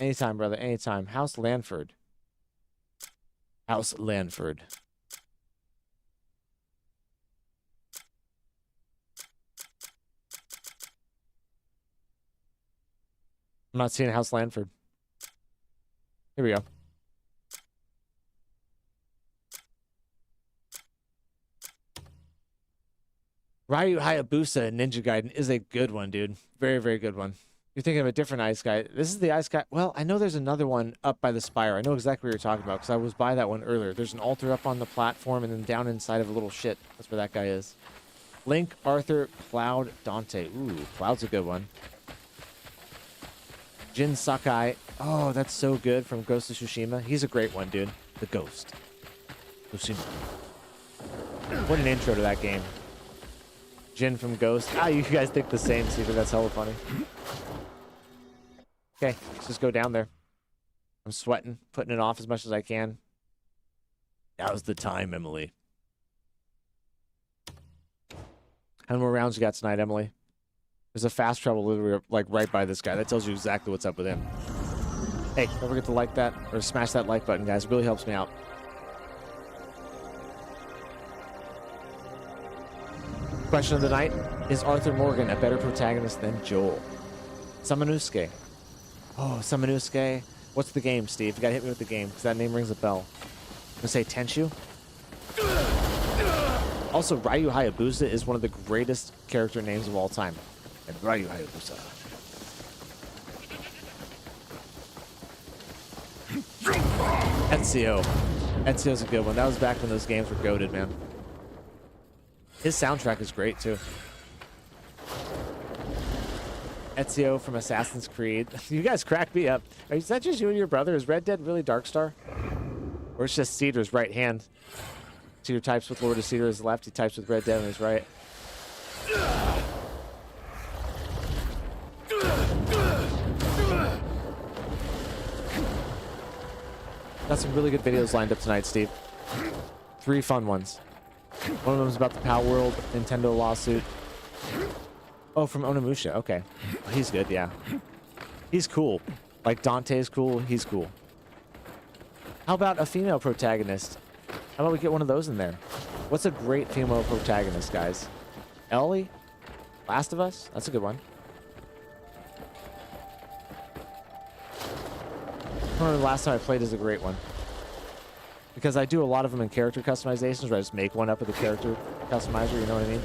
S1: Anytime, brother. Anytime. House Lanford. House Lanford. I'm not seeing House Lanford. Here we go. Ryu Hayabusa in Ninja Gaiden is a good one, dude. Very, very good one. You're thinking of a different ice guy. This is the ice guy. Well, I know there's another one up by the Spire. I know exactly what you're talking about because I was by that one earlier. There's an altar up on the platform and then down inside of a little shit. That's where that guy is. Link, Arthur, Cloud, Dante. Ooh, Cloud's a good one. Jin Sakai. Oh, that's so good from Ghost of Tsushima. He's a great one, dude. The Ghost. Tsushima. What an intro to that game. Jin from Ghost. Ah, you guys think the same, Secret. That's hella funny. Okay, let's just go down there. I'm sweating, putting it off as much as I can. Now's the time, Emily. How many more rounds you got tonight, Emily? There's a fast travel literally like right by this guy. That tells you exactly what's up with him. Hey, don't forget to like that or smash that like button, guys. It really helps me out. Question of the night. Is Arthur Morgan a better protagonist than Joel? Samanusuke. Oh, Samanusuke. What's the game, Steve? You gotta hit me with the game, because that name rings a bell. I'm gonna say Tenshu. Also, Ryu Hayabusa is one of the greatest character names of all time. And Ryu Hayabusa. Ezio. Ezio's a good one. That was back when those games were goated, man. His soundtrack is great, too. Ezio from Assassin's Creed. You guys crack me up. Is that just you and your brother? Is Red Dead really Darkstar? Or it's just Cedar's right hand. Cedar types with Lord of Cedar his left. He types with Red Dead on his right. Got some really good videos lined up tonight, Steve. 3 fun ones. One of them is about the Pywel Nintendo lawsuit. Oh, from Onimusha. Okay. Oh, he's good, yeah. He's cool. Like Dante's cool, he's cool. How about a female protagonist? How about we get one of those in there? What's a great female protagonist, guys? Ellie? Last of Us? That's a good one. I remember the last time I played is a great one. Because I do a lot of them in character customizations where I just make one up with a character customizer, you know what I mean?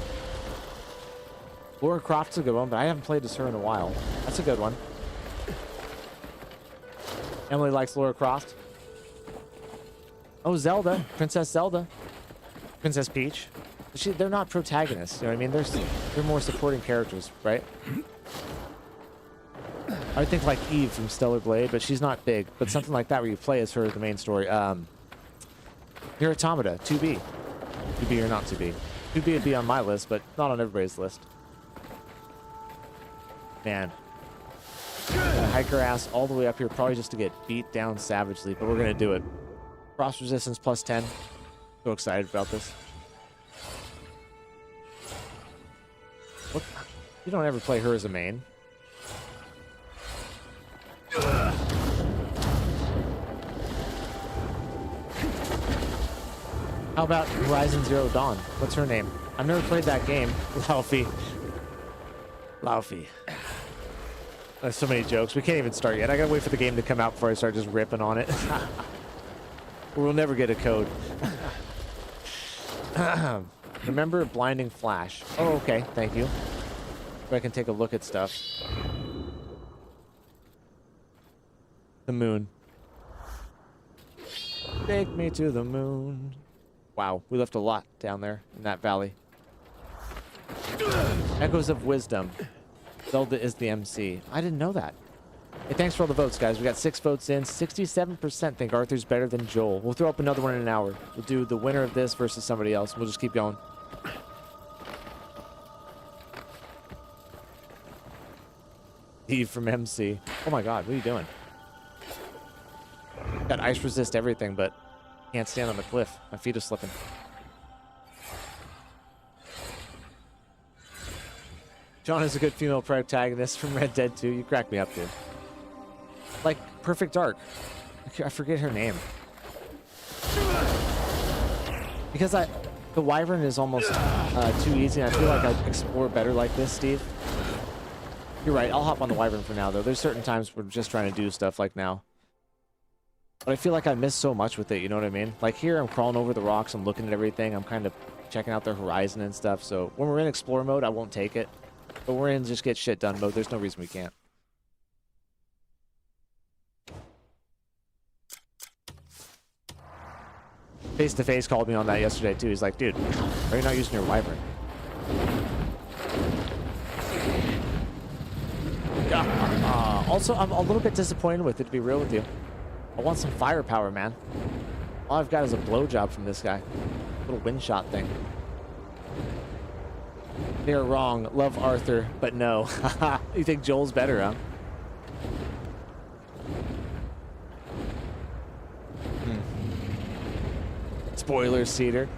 S1: Lara Croft's a good one, but I haven't played as her in a while. That's a good one. Emily likes Lara Croft. Oh, Zelda. Princess Zelda. Princess Peach. They're not protagonists, you know what I mean? They're more supporting characters, right? I would think like Eve from Stellar Blade, but she's not big. But something like that where you play as her the main story. Nier Automata, 2B. 2B or not 2B. 2B would be on my list, but not on everybody's list. Man. Gonna hike our ass all the way up here, probably just to get beat down savagely, but we're gonna do it. Frost resistance plus 10. So excited about this. What? You don't ever play her as a main. How about Horizon Zero Dawn? What's her name? I've never played that game. Laufey. Laufey. There's so many jokes. We can't even start yet. I gotta wait for the game to come out before I start just ripping on it. We'll never get a code. Remember Blinding Flash. Oh, okay. Thank you. So I can take a look at stuff. The moon. Take me to the moon. Wow, we left a lot down there in that valley. Echoes of Wisdom. Zelda is the MC. I didn't know that. Hey, thanks for all the votes, guys. We got 6 votes in. 67% think Arthur's better than Joel. We'll throw up another one in an hour. We'll do the winner of this versus somebody else. We'll just keep going. Eve from MC. Oh my god, what are you doing? Got ice resist everything, but can't stand on the cliff. My feet are slipping. John is a good female protagonist from Red Dead 2. You crack me up, dude. Like Perfect Dark. I forget her name. Because the Wyvern is almost too easy, and I feel like I'd explore better like this, Steve. You're right, I'll hop on the Wyvern for now, though. There's certain times we're just trying to do stuff like now. But I feel like I miss so much with it, you know what I mean? Like here, I'm crawling over the rocks, I'm looking at everything, I'm kind of checking out the horizon and stuff, so when we're in Explore mode, I won't take it. But we're in just get shit done mode, there's no reason we can't. Face to Face called me on that yesterday, too. He's like, dude, why are you not using your Wyvern? Also, I'm a little bit disappointed with it, to be real with you. I want some firepower, man. All I've got is a blowjob from this guy. Little wind shot thing. They are wrong. Love Arthur, but no. You think Joel's better, huh? Spoilers, Cedar.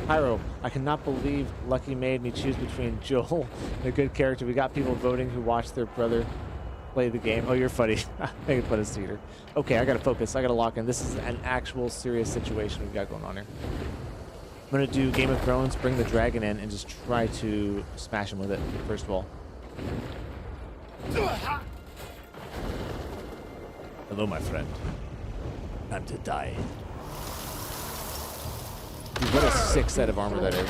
S1: Pyro, I cannot believe Lucky made me choose between Joel and a good character. We got people voting who watched their brother play the game. Oh, you're funny. Make it fun of Cedar. Okay, I gotta focus. I gotta lock in. This is an actual serious situation we've got going on here. I'm gonna do Game of Thrones, bring the dragon in, and just try to smash him with it, first of all. Hello, my friend. Time to die. Dude, what a sick set of armor that is.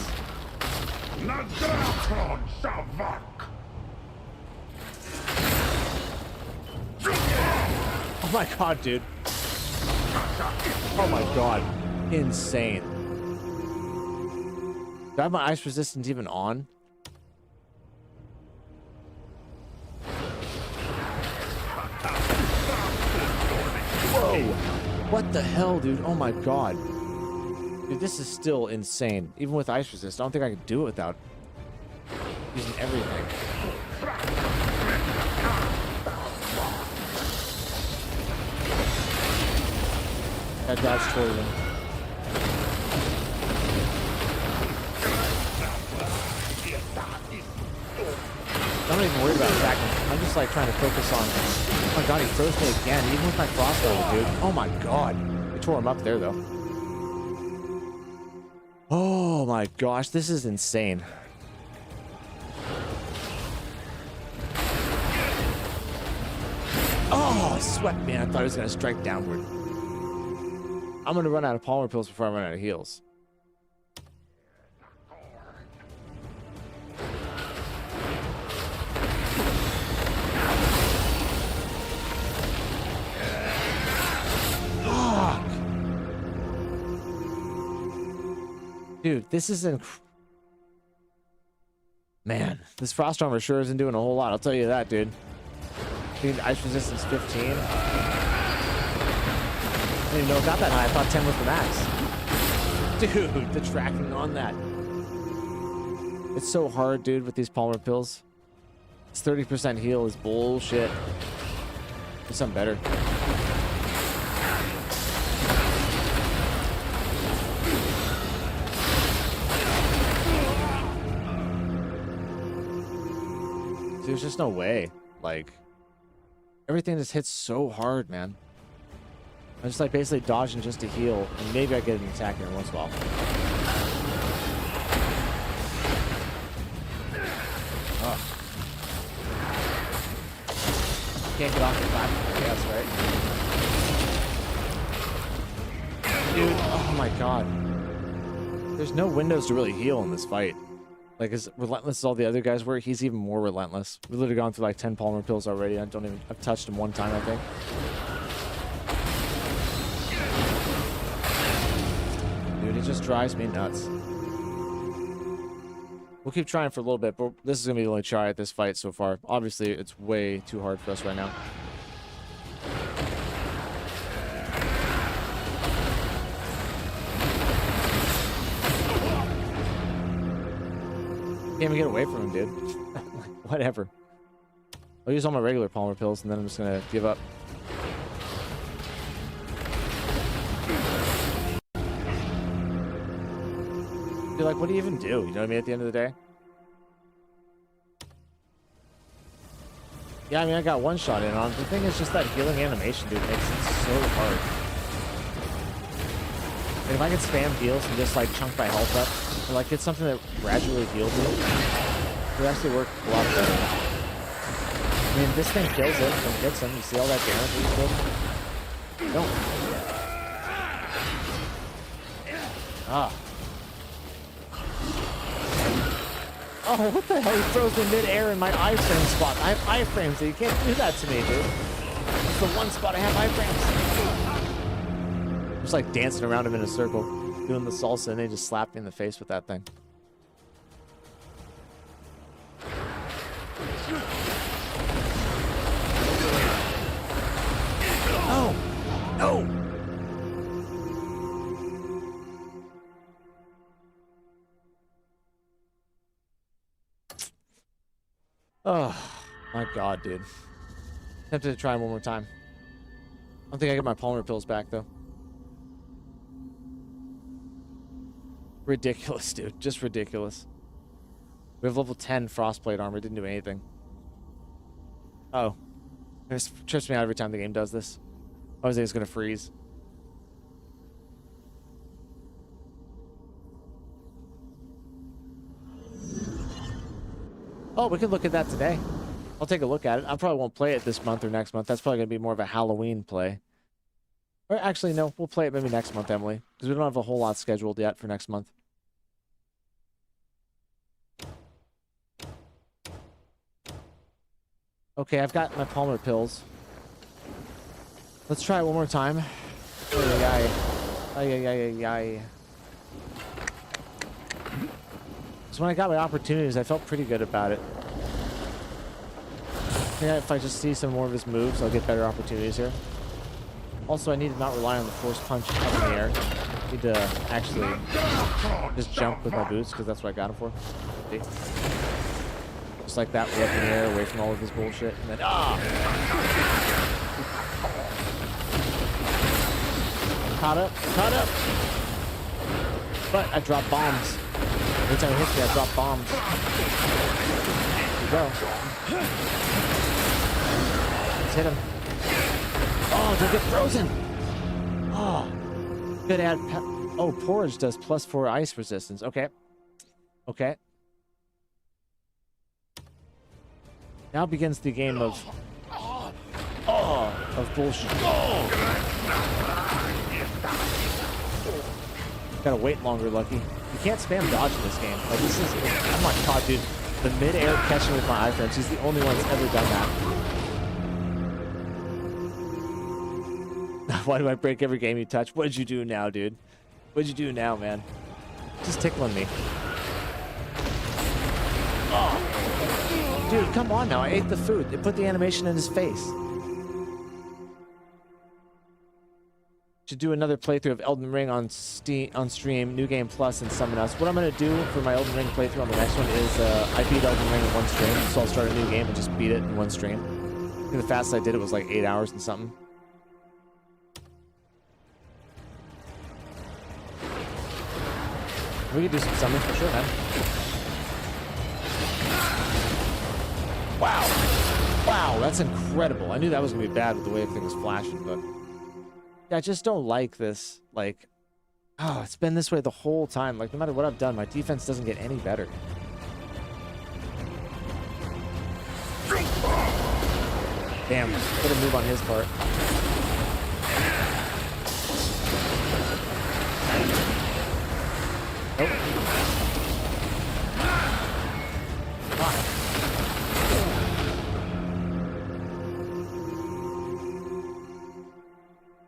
S1: Oh my god, dude. Oh my god. Insane. Do I have my ice resistance even on? Whoa. What the hell, dude? Oh my god. Dude, this is still insane. Even with ice resist, I don't think I could do it without using everything. That dodge toward him. I'm not even worried about attacking. I'm just like trying to focus on. Oh my god, he froze me again, even with my frost level, dude. Oh my god. I tore him up there though. Oh my gosh, this is insane. Oh, sweat me. I thought he was gonna strike downward. I'm gonna run out of polymer pills before I run out of heals. Dude, this is man, this frost armor sure isn't doing a whole lot. I'll tell you that, dude. Dude, ice resistance 15. I didn't even know it got that high. I thought 10 was the max. Dude, the tracking on that. It's so hard, dude, with these polymer pills. This 30% heal is bullshit. Do something better. There's just no way. Like, everything just hits so hard, man. I'm just like basically dodging just to heal, and maybe I get an attack here once in a while. Oh. Can't get off the back. Yes, right? Dude, oh my god. There's no windows to really heal in this fight. Like, as relentless as all the other guys were, he's even more relentless. We've literally gone through like 10 polymer pills already. I've touched him one time, I think. Dude, it just drives me nuts. We'll keep trying for a little bit, but this is going to be the only try at this fight so far. Obviously, it's way too hard for us right now. Can't even get away from him, dude. Like, whatever. I'll use all my regular polymer pills, and then I'm just gonna give up. Dude, like, what do you even do? You know what I mean? At the end of the day. Yeah, I mean, I got one shot in on him. The thing is just that healing animation, dude, makes it so hard. And if I could spam heals and just like chunk my health up, or like get something that gradually heals me, it would actually work a lot better. I mean, this thing kills it and hits him. You see all that damage that he did? Don't. Ah. Oh, what the hell? He throws me mid-air in my iframe spot. I have iframes, so you can't do that to me, dude. That's the one spot I have iframes. Just like dancing around him in a circle, doing the salsa, and they just slapped me in the face with that thing. Oh! No! Oh, my God, dude. Tempted to try one more time. I don't think I get my polymer pills back, though. Ridiculous, dude. Just ridiculous. We have level 10 frostplate armor. Didn't do anything. Oh. It trips me out every time the game does this. I always think it's going to freeze. Oh, we could look at that today. I'll take a look at it. I probably won't play it this month or next month. That's probably going to be more of a Halloween play. Or actually, no. We'll play it maybe next month, Emily. Because we don't have a whole lot scheduled yet for next month. Okay, I've got my polymer pills. Let's try it one more time. So when I got my opportunities, I felt pretty good about it. Yeah, if I just see some more of his moves, I'll get better opportunities here. Also, I need to not rely on the force punch up in the air. I need to actually just jump with my boots, because that's what I got him for. See? Just like that, we're up in the air, away from all of this bullshit, and then, Caught up. But I drop bombs. Every time it hits me, I drop bombs. Here we go. Let's hit him. Oh, don't get frozen. Oh, good add. Oh, porridge does +4 ice resistance. Okay. Now begins the game of bullshit. Gotta wait longer, Lucky. You can't spam dodge in this game. Like, this is... Oh my god, dude. The mid-air catching with my iframes. He's the only one that's ever done that. Why do I break every game you touch? What did you do now, dude? What did you do now, man? Just tickling me. Oh. Dude, come on now. I ate the food. They put the animation in his face. Should do another playthrough of Elden Ring on stream, New Game Plus, and Summon Us. What I'm going to do for my Elden Ring playthrough on the next one is I beat Elden Ring in one stream, so I'll start a new game and just beat it in one stream. I think the fastest I did it was like 8 hours and something. We could do some summons for sure, man. Wow, that's incredible. I knew that was going to be bad with the way everything was flashing, but... I just don't like this. Like, it's been this way the whole time. Like, no matter what I've done, my defense doesn't get any better. Damn, better move on his part. Nope.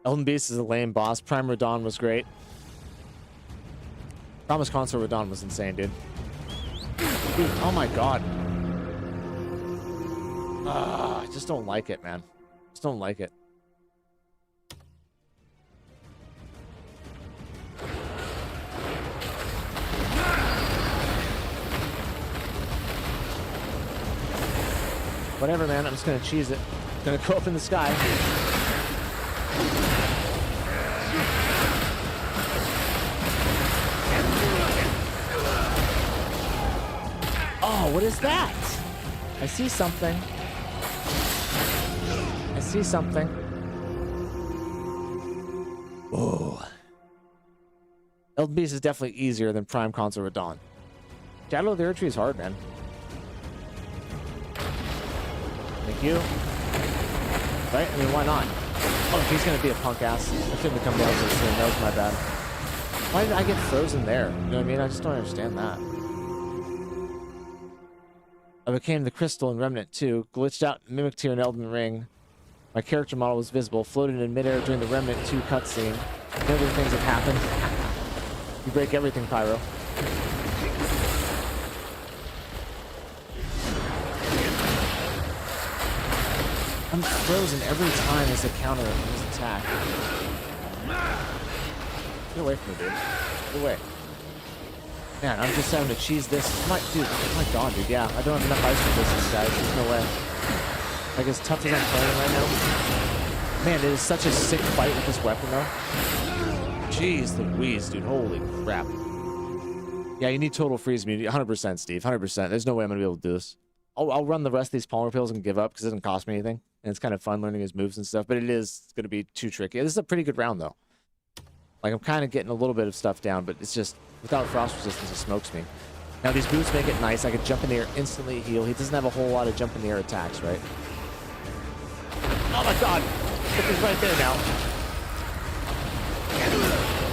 S1: Elden Beast is a lame boss. Prime Radon was great. Promise Console Radon was insane, dude. Dude, oh my god. I just don't like it, man. Just don't like it. Whatever, man. I'm just gonna cheese it. Gonna go up in the sky. Oh, what is that? I see something. I see something. Oh. Elden Beast is definitely easier than Prime Console Radon. Shadow of the Erdtree is hard, man. Thank you. Right? I mean, why not? Oh, he's gonna be a punk ass. I shouldn't have come down so soon. That was my bad. Why did I get frozen there? You know what I mean? I just don't understand that. I became the Crystal in Remnant 2, glitched out, mimicked here in Elden Ring. My character model was visible, floated in midair during the Remnant 2 cutscene. Many other things have happened. You break everything, Pyro. I'm frozen every time as a counter his attack. Get away from me, dude. Get away. Man, I'm just having to cheese this. Dude, oh my god, dude, yeah. I don't have enough ice resistance, guys. There's no way. Like, as tough as I'm playing right now. Man, it is such a sick fight with this weapon, though. Jeez Louise, dude. Holy crap. Yeah, you need total freeze immunity. 100%, Steve. 100%. There's no way I'm going to be able to do this. I'll run the rest of these polymer pills and give up because it doesn't cost me anything. And it's kind of fun learning his moves and stuff, but it is going to be too tricky. This is a pretty good round, though. Like, I'm kind of getting a little bit of stuff down, but it's just... Without frost resistance, it smokes me. Now, these boots make it nice. I can jump in the air, instantly heal. He doesn't have a whole lot of jump in the air attacks, right? Oh my god! He's right there now.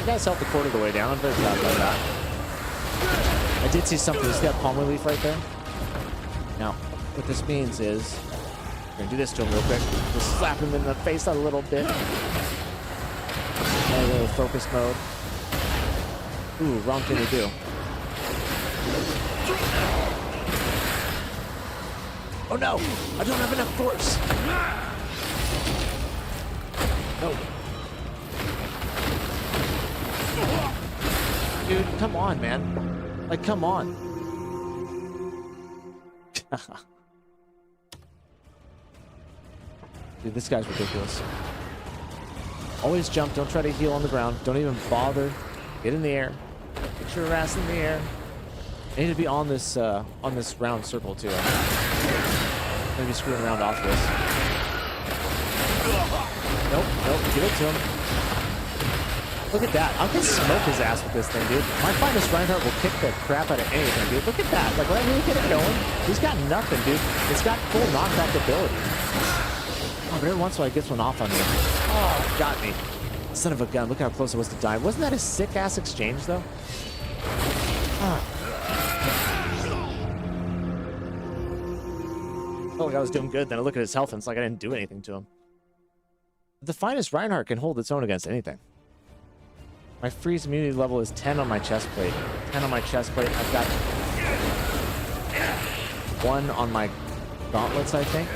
S1: You guys helped the quarter of the way down. I'm very proud about that. I did see something. You see that palm relief right there? Now, what this means is... I'm going to do this to him real quick. Just slap him in the face a little bit. And a little focus mode. Ooh, wrong thing to do. Oh no! I don't have enough force! No. Dude, come on, man. Like, come on. Dude, this guy's ridiculous. Always jump. Don't try to heal on the ground. Don't even bother. Get in the air. Get your ass in the air. I need to be on this round circle too. I'm gonna be screwing around off this. Nope, give it to him. Look at that. I can smoke his ass with this thing, dude. My finest Reinhardt will kick the crap out of anything, dude. Look at that. Like, when I really get it going, he's got nothing, dude. It's got full knockback ability. Oh, but every once in a while it gets one off on me. Oh, got me. Son of a gun. Look how close I was to die. Wasn't that a sick-ass exchange, though? Ah. Felt like I was doing good, then I look at his health and it's like I didn't do anything to him. The finest Reinhardt can hold its own against anything. My freeze immunity level is 10 on my chest plate. 10 on my chest plate. I've got 1 on my gauntlets, I think.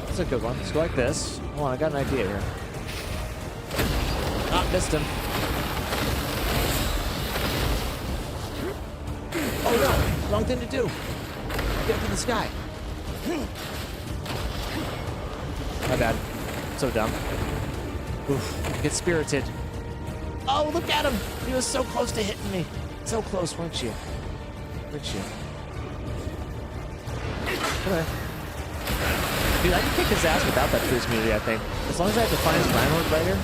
S1: That's a good one. Let's go like this. Hold on, I got an idea here. Ah, missed him. Oh no, wrong thing to do. Get up in the sky. My bad. So dumb. Oof. Get spirited. Oh, look at him. He was so close to hitting me. So close, weren't you? Weren't you? Okay. Dude, I can kick his ass without that freeze immunity, I think. As long as I have to find his Reinhardt right here.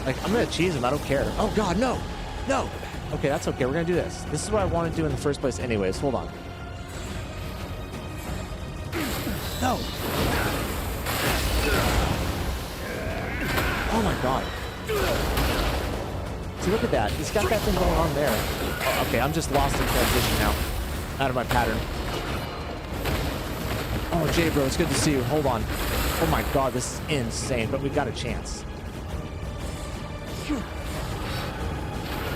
S1: Like, I'm gonna cheese him, I don't care. Oh god, no! No! Okay, that's okay, we're gonna do this. This is what I want to do in the first place anyways, hold on. No! Oh my god. See, look at that. He's got that thing going on there. Oh, okay, I'm just lost in transition now. Out of my pattern. Oh, Jay, bro, it's good to see you. Hold on. Oh my god, this is insane, but we got a chance.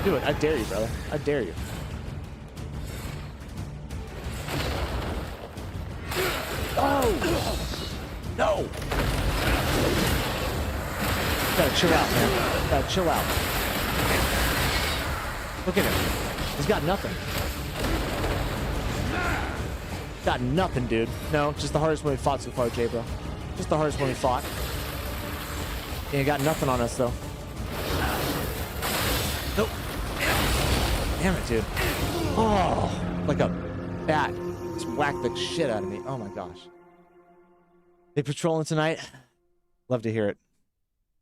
S1: Do it. I dare you, brother. I dare you. Oh! No! Gotta chill out, man. Gotta chill out. Look at him. He's got nothing. Got nothing, dude. No, just the hardest one we fought so far, Jay, bro. Just the hardest one we fought. Yeah, got nothing on us, though. Nope. Damn it, dude. Oh, like a bat. Just whacked the shit out of me. Oh my gosh. They patrolling tonight? Love to hear it.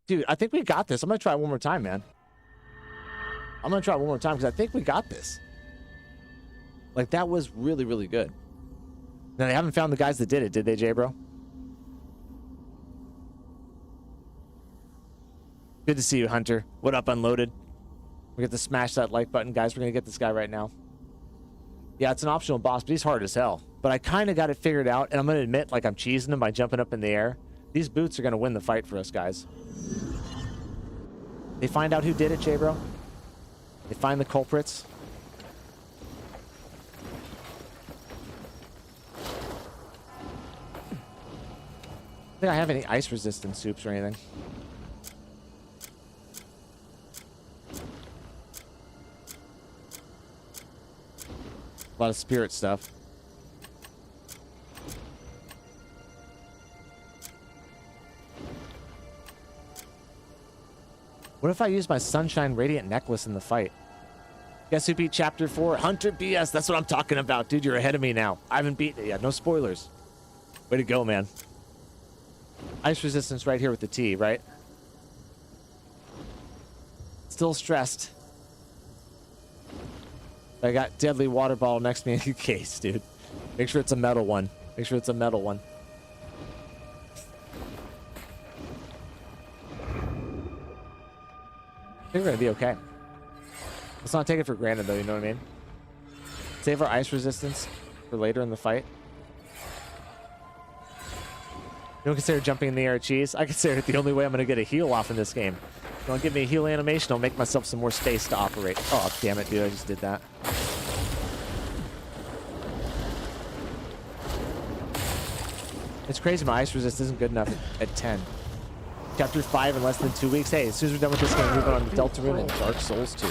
S1: Dude, I think we got this. I'm gonna try it one more time, man. I'm gonna try it one more time because I think we got this. Like, that was really, really good. Now, they haven't found the guys that did it, did they, Jay, bro? Good to see you, Hunter. What up, Unloaded? We get to smash that like button, guys. We're gonna get this guy right now. Yeah, it's an optional boss, but he's hard as hell. But I kind of got it figured out, and I'm gonna admit, like, I'm cheesing him by jumping up in the air. These boots are gonna win the fight for us, guys. They find out who did it, Jay, bro. They find the culprits. I don't think I have any ice resistant soups or anything. A lot of spirit stuff. What if I use my Sunshine Radiant necklace in the fight? Guess who beat Chapter 4? Hunter BS. That's what I'm talking about. Dude, you're ahead of me now. I haven't beaten it yet. No spoilers. Way to go, man. Ice resistance right here with the T, right? Still stressed. I got deadly water bottle next to me in the case, dude. Make sure it's a metal one. Make sure it's a metal one. I think we're gonna be okay. Let's not take it for granted, though. You know what I mean? Save our ice resistance for later in the fight. You don't consider jumping in the air a cheese? I consider it the only way I'm gonna get a heal off in this game. Don't give me a heal animation, I'll make myself some more space to operate. Oh, damn it, dude. I just did that. It's crazy my ice resist isn't good enough at 10. Chapter 5 in less than 2 weeks. Hey, as soon as we're done with this, we're going to move on to Deltarune and Dark Souls 2.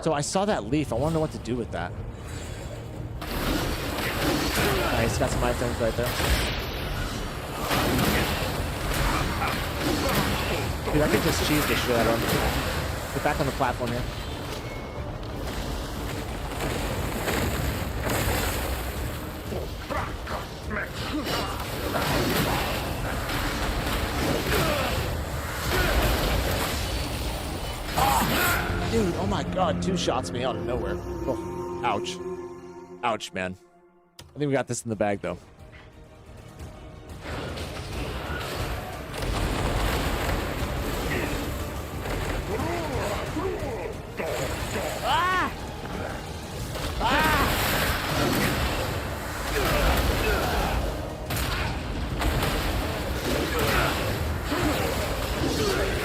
S1: So I saw that leaf. I want to know what to do with that. Nice, got some items right there. Dude, I could just cheese this shit out of him. Get back on the platform here. Dude, oh my god, 2 shots me out of nowhere. Oh, ouch. Ouch, man. I think we got this in the bag, though. Ah! Ah!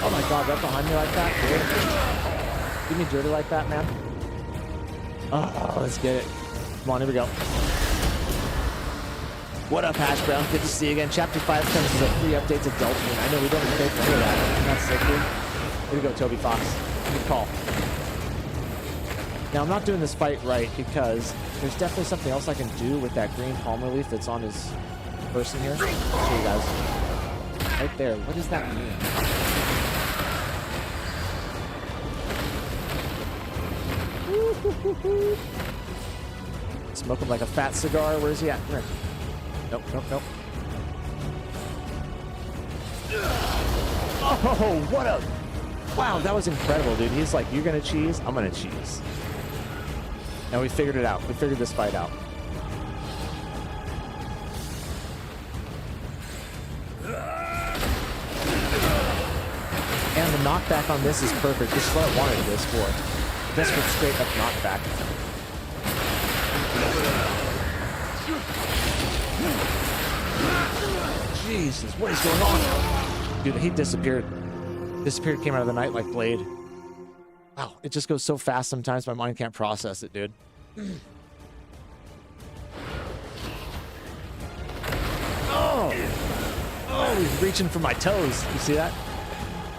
S1: Oh my god, right behind me like that? Dude. Give me dirty like that, man. Oh, let's get it. Come on, here we go. What up, Hash Brown? Good to see you again. Chapter 5 comes as a free update to Deltarune. I know we don't pay for any of that. That's sick, dude. Way to go, Toby Fox. Good call. Now, I'm not doing this fight right because there's definitely something else I can do with that green palm relief that's on his person here. I'll show you guys. Right there. What does that mean? Smoke him like a fat cigar. Where's he at? Here. Nope, nope, nope. Oh, what a... Wow, that was incredible, dude. He's like, you're gonna cheese? I'm gonna cheese. Now we figured it out. We figured this fight out. And the knockback on this is perfect. This is what I wanted this for. This was straight up knockback. Jesus, what is going on? Dude, he disappeared. Disappeared, came out of the night like Blade. Wow, it just goes so fast sometimes my mind can't process it, dude. Oh! Oh, he's reaching for my toes. You see that?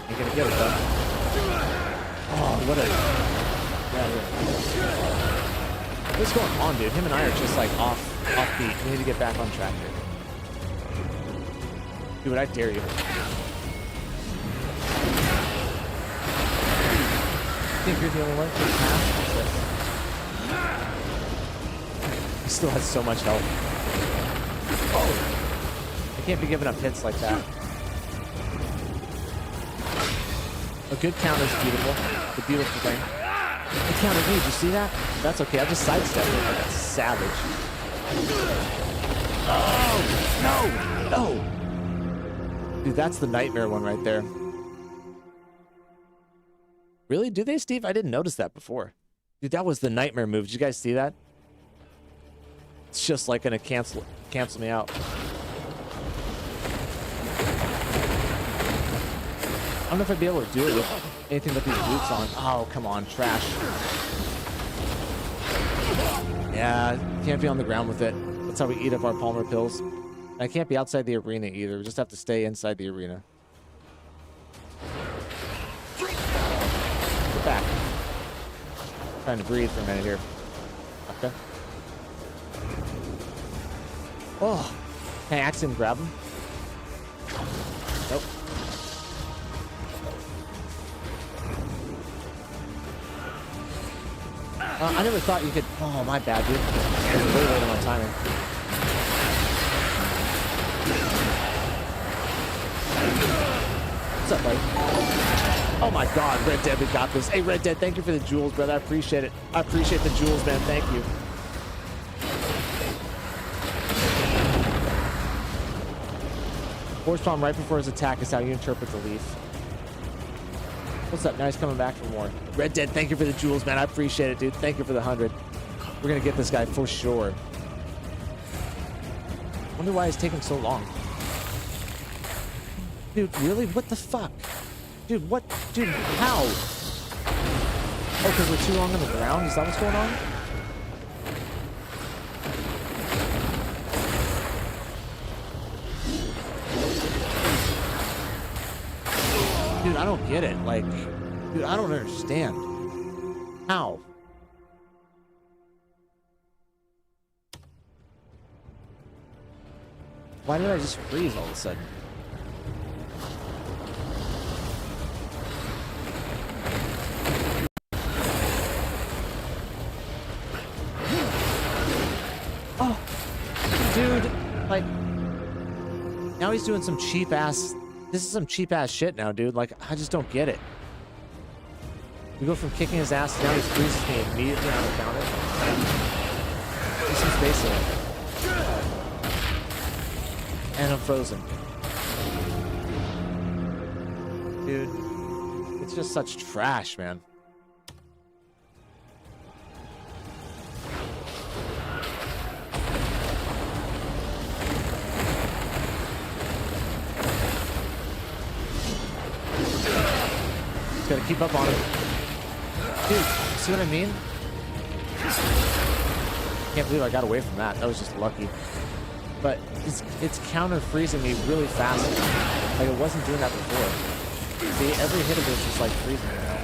S1: Ain't gonna get it, though. Oh, what a... Yeah. What's going on, dude? Him and I are just like off beat. We need to get back on track here. Dude, I dare you. I think you're the only one who can pass. He still has so much health. Oh! I can't be giving up hits like that. A good counter is beautiful. The beautiful thing. It countered me. Did you see that? That's okay. I'll just sidestep it like a savage. Oh! No! No! Dude, that's the nightmare one right there. Really? Do they, Steve? I didn't notice that before. Dude, that was the nightmare move. Did you guys see that? It's just like gonna cancel me out. I don't know if I'd be able to do it with anything but these boots on. Oh, come on, trash. Yeah, can't be on the ground with it. That's how we eat up our Palmer pills. I can't be outside the arena either. We just have to stay inside the arena. Get back. Trying to breathe for a minute here. Okay. Oh, can I accidentally grab him? Nope. I never thought you could... Oh, my bad, dude. I was way late on my timing. What's up, buddy? Oh, my God. Red Dead, we got this. Hey, Red Dead, thank you for the jewels, brother. I appreciate it. I appreciate the jewels, man. Thank you. Force palm right before his attack is how you interpret the leaf. What's up? Now he's coming back for more. Red Dead, thank you for the jewels, man. I appreciate it, dude. Thank you for the 100. We're going to get this guy for sure. Wonder why it's taking so long. Dude, really? What the fuck? Dude, what? Dude, how? Oh, because we're too long on the ground? Is that what's going on? Dude, I don't get it. Like, dude, I don't understand. How? Why did I just freeze all of a sudden? Oh, dude, like, now he's doing some cheap ass. This is some cheap ass shit now, dude. Like, I just don't get it. We go from kicking his ass to now he freezes me immediately on the counter. This is basically. And I'm frozen. Dude, it's just such trash, man. Just gotta keep up on him. Dude, see what I mean? Can't believe I got away from that. That was just lucky. But it's counter freezing me really fast. Like it wasn't doing that before. See, every hit of this is like freezing me now.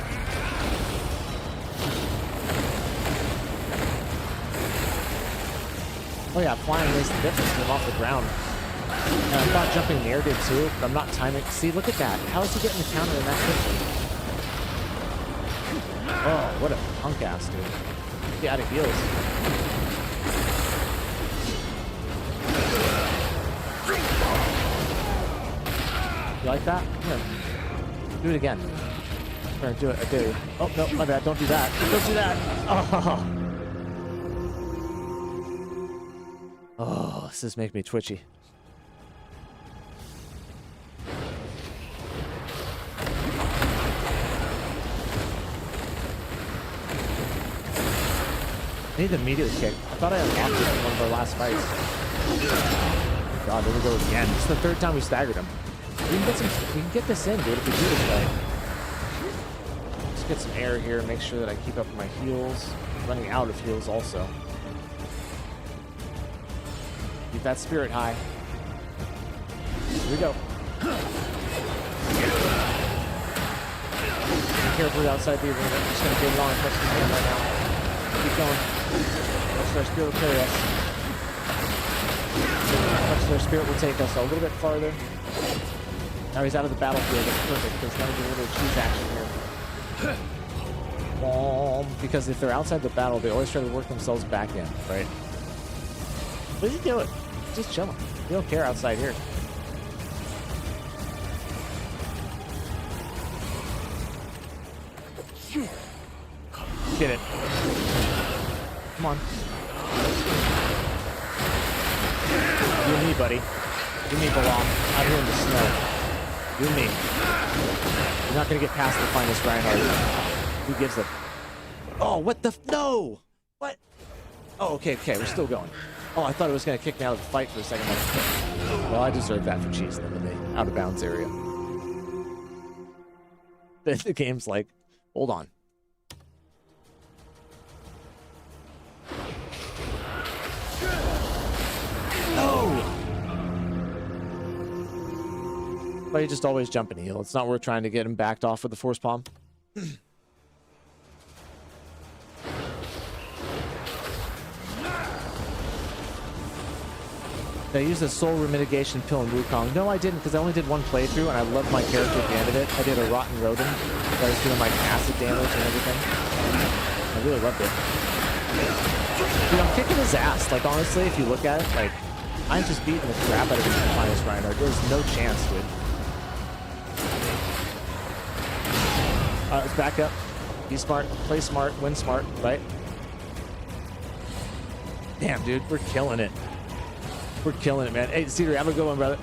S1: Oh yeah, flying makes the difference when I'm off the ground. And I thought jumping in the air did too, but I'm not timing. See, look at that. How is he getting the counter in that quickly? Oh, what a punk ass, dude. Get out of heals. You like that? Here. Do it again. Here, do it. I do. Oh, no, my bad. Don't do that. Don't do that. Oh. Oh, this is making me twitchy. I need the immediate kick. I thought I unlocked it in one of our last fights. Oh God, there we go again. It's the third time we staggered him. We can get this in, dude, if we do this right. Just get some air here, make sure that I keep up with my heals. I'm running out of heals also. Keep that spirit high. Here we go. Be careful outside the arena. I'm just gonna get it on and press the hand right now. Keep going. Watch our spirit will carry us. Watch their spirit will take us a little bit farther. Now he's out of the battlefield. That's perfect, because now we get a little cheese action here. Because if they're outside the battle, they always try to work themselves back in, right? What is he doing? He's just chilling. He don't care outside here. Get it. Come on. You and me, buddy. You and me belong out here in the snow. You and me. You're not gonna get past the finest Reinhardt. Who gives a... Oh, what the... No! What? Oh, okay, we're still going. Oh, I thought it was gonna kick me out of the fight for a second. Well, I deserve that for cheesing them in the out-of-bounds area. The game's like, hold on. No! But you just always jump and heal. It's not worth trying to get him backed off with the force palm. I used a soul remediation pill in Wukong. No, I didn't, because I only did one playthrough, and I loved my character at the end of it. I did a Rotten Rodent, where I was doing like acid damage and everything. I really loved it. Dude, I'm kicking his ass. Like, honestly, if you look at it, like, I'm just beating the crap out of his finest Reinhardt. There's no chance, dude. Let's back up. Be smart, play smart, win smart, right? Damn, dude, we're killing it. We're killing it, man. Hey, Cedar, have a good one, brother.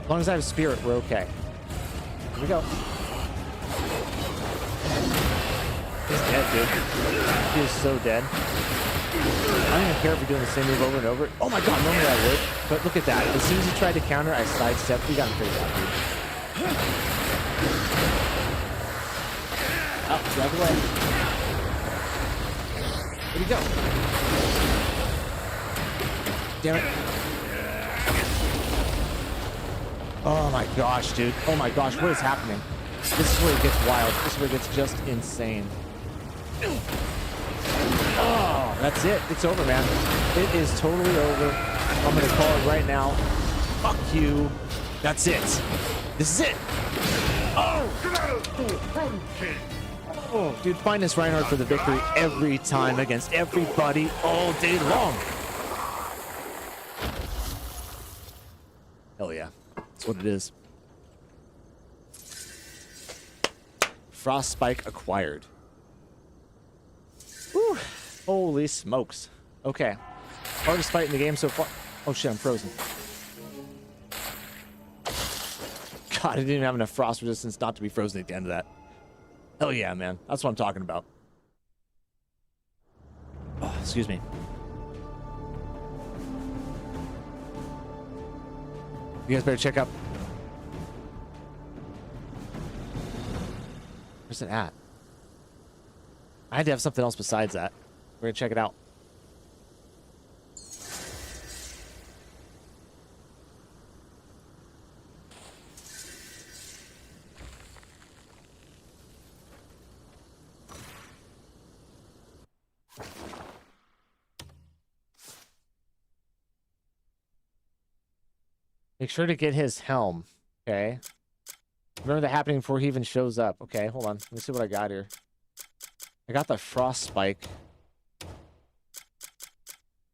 S1: As long as I have spirit, we're okay. Here we go. He's dead, dude. He is so dead. I don't even care if we're doing the same move over and over. Oh my god, normally I would. But look at that. As soon as he tried to counter, I sidestepped. We got him figured out, dude. Oh, drive away. Where'd he go? Damn it. Oh my gosh, dude. Oh my gosh, what is happening? This is where it gets wild. This is where it gets just insane. Oh, that's it. It's over, man. It is totally over. I'm gonna call it right now. Fuck you. That's it. This is it. Oh, dude, find this Reinhardt for the victory every time against everybody all day long. Hell yeah. That's what it is. Frost Spike acquired. Whew. Holy smokes. Okay. Hardest fight in the game so far. Oh shit, I'm frozen. God, I didn't even have enough frost resistance not to be frozen at the end of that. Hell yeah, man. That's what I'm talking about. Oh, excuse me. You guys better check up. Where's it at? I had to have something else besides that. We're gonna check it out. Make sure to get his helm. Okay. Remember that happening before he even shows up. Okay, hold on. Let me see what I got here. I got the frost spike.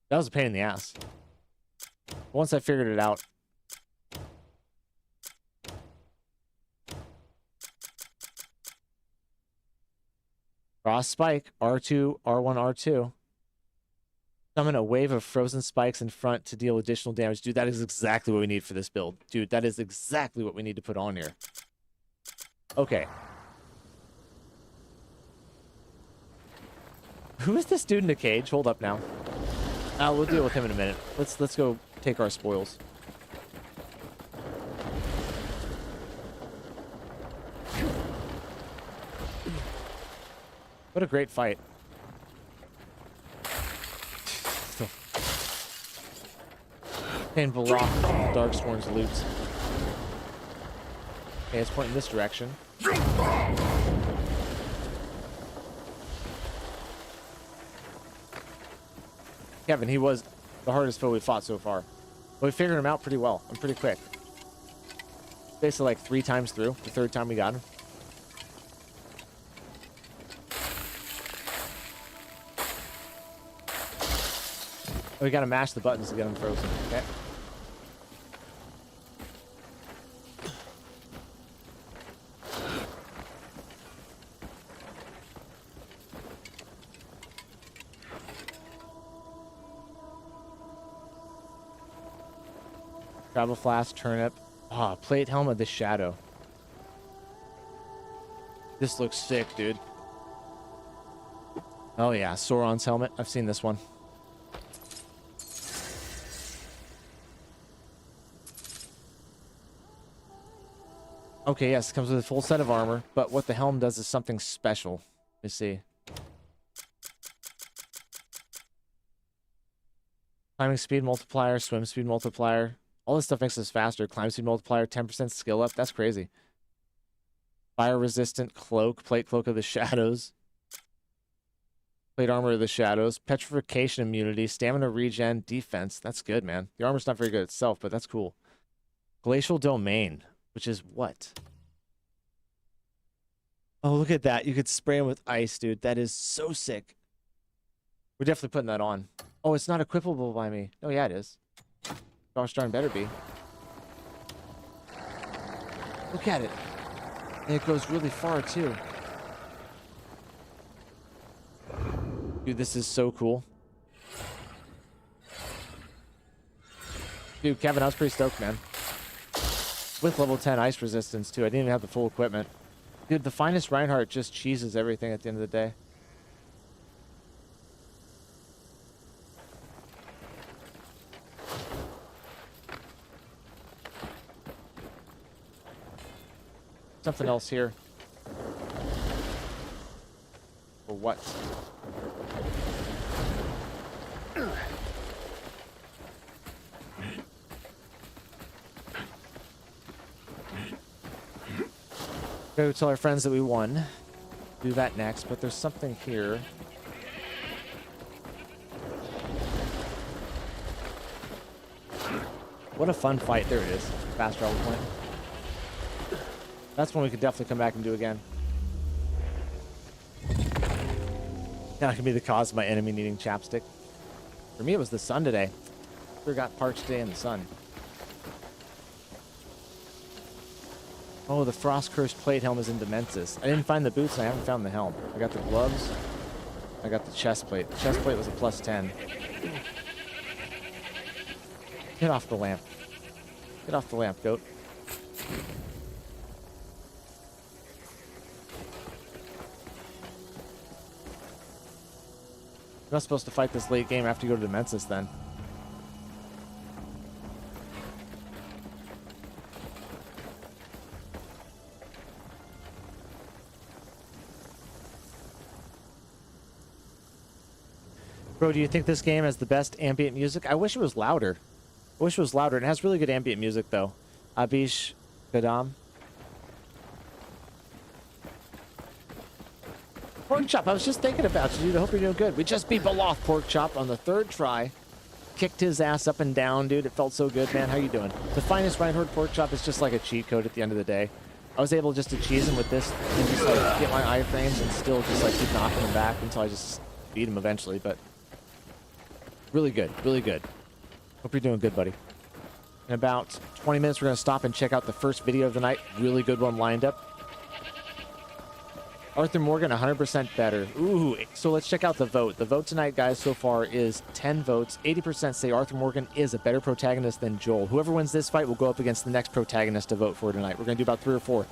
S1: That was a pain in the ass. Once I figured it out. Frost spike. R2, R1, R2. Summon a wave of frozen spikes in front to deal additional damage. Dude, that is exactly what we need for this build. Dude, that is exactly what we need to put on here. Okay. Who is this dude in the cage? Hold up now. We'll deal with him in a minute. Let's go take our spoils. What a great fight. Painful rock, Darksworn's loot. Okay, let's point in this direction. Kevin, he was the hardest foe we fought so far. But we figured him out pretty well. I'm pretty quick. Basically like 3 times through. The 3rd time we got him. Oh, we gotta mash the buttons to get him frozen. Okay. Travel flask, turnip. Ah, plate helmet of the shadow. This looks sick, dude. Oh yeah, Sauron's helmet. I've seen this one. Okay, yes, it comes with a full set of armor, but what the helm does is something special. Let me see. Climbing speed multiplier, swim speed multiplier. All this stuff makes us faster. Climb speed multiplier, 10% skill up. That's crazy. Fire resistant cloak, plate cloak of the shadows. Plate armor of the shadows. Petrification immunity, stamina regen, defense. That's good, man. The armor's not very good itself, but that's cool. Glacial domain. Which is what? Oh, look at that. You could spray him with ice, dude. That is so sick. We're definitely putting that on. Oh, it's not equipable by me. Oh, yeah, it is. Gosh darn better be. Look at it. And it goes really far, too. Dude, this is so cool. Dude, Kevin, I was pretty stoked, man. With level 10 ice resistance, too. I didn't even have the full equipment. Dude, the finest Reinhardt just cheeses everything at the end of the day. Something else here. Or what? Go tell our friends that we won. Do that next, but there's something here. What a fun fight. There it is. Fast travel point. That's one we could definitely come back and do again. That can be the cause of my enemy needing chapstick. For me, it was the sun today. Sure got parched today in the sun. Oh, the frost-cursed plate helm is in Dementis. I didn't find the boots, and I haven't found the helm. I got the gloves. I got the chest plate. The chest plate was a plus 10. Get off the lamp. Get off the lamp, goat. You're not supposed to fight this late game after you go to Demensis, then. Bro, do you think this game has the best ambient music? I wish it was louder. I wish it was louder. It has really good ambient music, though. Abish Gadam. Pork Chop, I was just thinking about you, dude. I hope you're doing good. We just beat Beloth, Pork Chop, on the 3rd try. Kicked his ass up and down, dude. It felt so good, man. How you doing? The finest Reinhardt Pork Chop is just like a cheat code at the end of the day. I was able just to cheese him with this and just like get my iframes and still just like keep knocking him back until I just beat him eventually, but really good, really good. Hope you're doing good, buddy. In about 20 minutes, we're going to stop and check out the first video of the night. Really good one lined up. Arthur Morgan, 100% better. Ooh, so let's check out the vote. The vote tonight, guys, so far is 10 votes. 80% say Arthur Morgan is a better protagonist than Joel. Whoever wins this fight will go up against the next protagonist to vote for tonight. We're going to do about 3 or 4.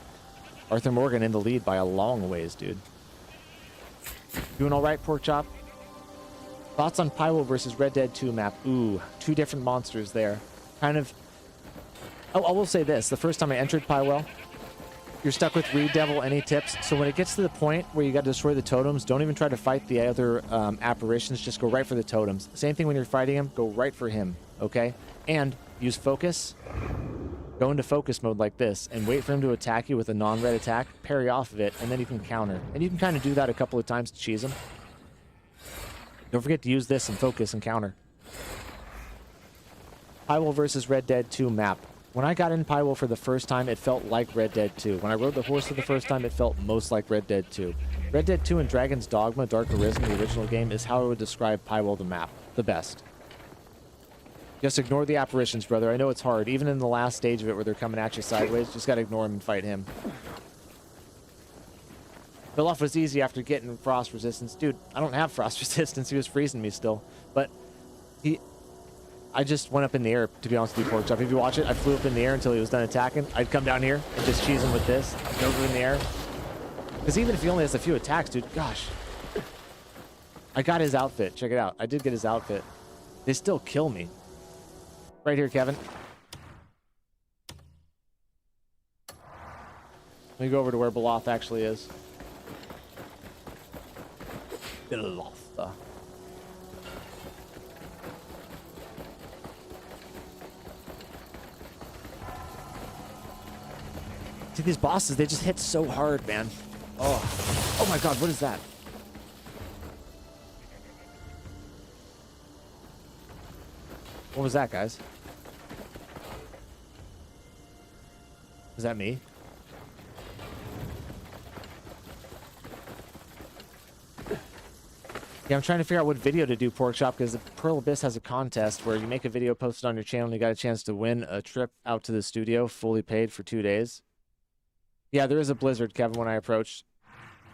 S1: Arthur Morgan in the lead by a long ways, dude. Doing all right, Pork Chop? Thoughts on Pywel versus Red Dead 2 map? Ooh, 2 different monsters there. Kind of... Oh, I will say this. The first time I entered Pywel, you're stuck with Reed Devil. Any tips? So when it gets to the point where you got to destroy the totems, don't even try to fight the other apparitions. Just go right for the totems. Same thing when you're fighting him. Go right for him, okay? And use focus. Go into focus mode like this and wait for him to attack you with a non-red attack. Parry off of it, and then you can counter. And you can kind of do that a couple of times to cheese him. Don't forget to use this and focus and counter. Pywel versus Red Dead 2 map. When I got in Pywel for the first time, it felt like Red Dead 2. When I rode the horse for the first time, it felt most like Red Dead 2. Red Dead 2 and Dragon's Dogma, Dark Arisen, the original game, is how I would describe Pywel the map. The best. Just ignore the apparitions, brother. I know it's hard. Even in the last stage of it where they're coming at you sideways, just gotta ignore him and fight him. Beloth was easy after getting frost resistance. Dude, I don't have frost resistance. He was freezing me still. But I just went up in the air, to be honest with you, Pork Chop. If you watch it, I flew up in the air until he was done attacking. I'd come down here and just cheese him with this. Over in the air. Because even if he only has a few attacks, dude, gosh. I got his outfit. Check it out. I did get his outfit. They still kill me. Right here, Kevin. Let me go over to where Beloth actually is. Beloth. See, these bosses, they just hit so hard, man. Oh my god, what is that? What was that, guys? Is that me? Yeah, I'm trying to figure out what video to do, Pork Chop, because the Pearl Abyss has a contest where you make a video, post it on your channel, and you got a chance to win a trip out to the studio, fully paid for 2 days. Yeah, there is a blizzard, Kevin, when I approached.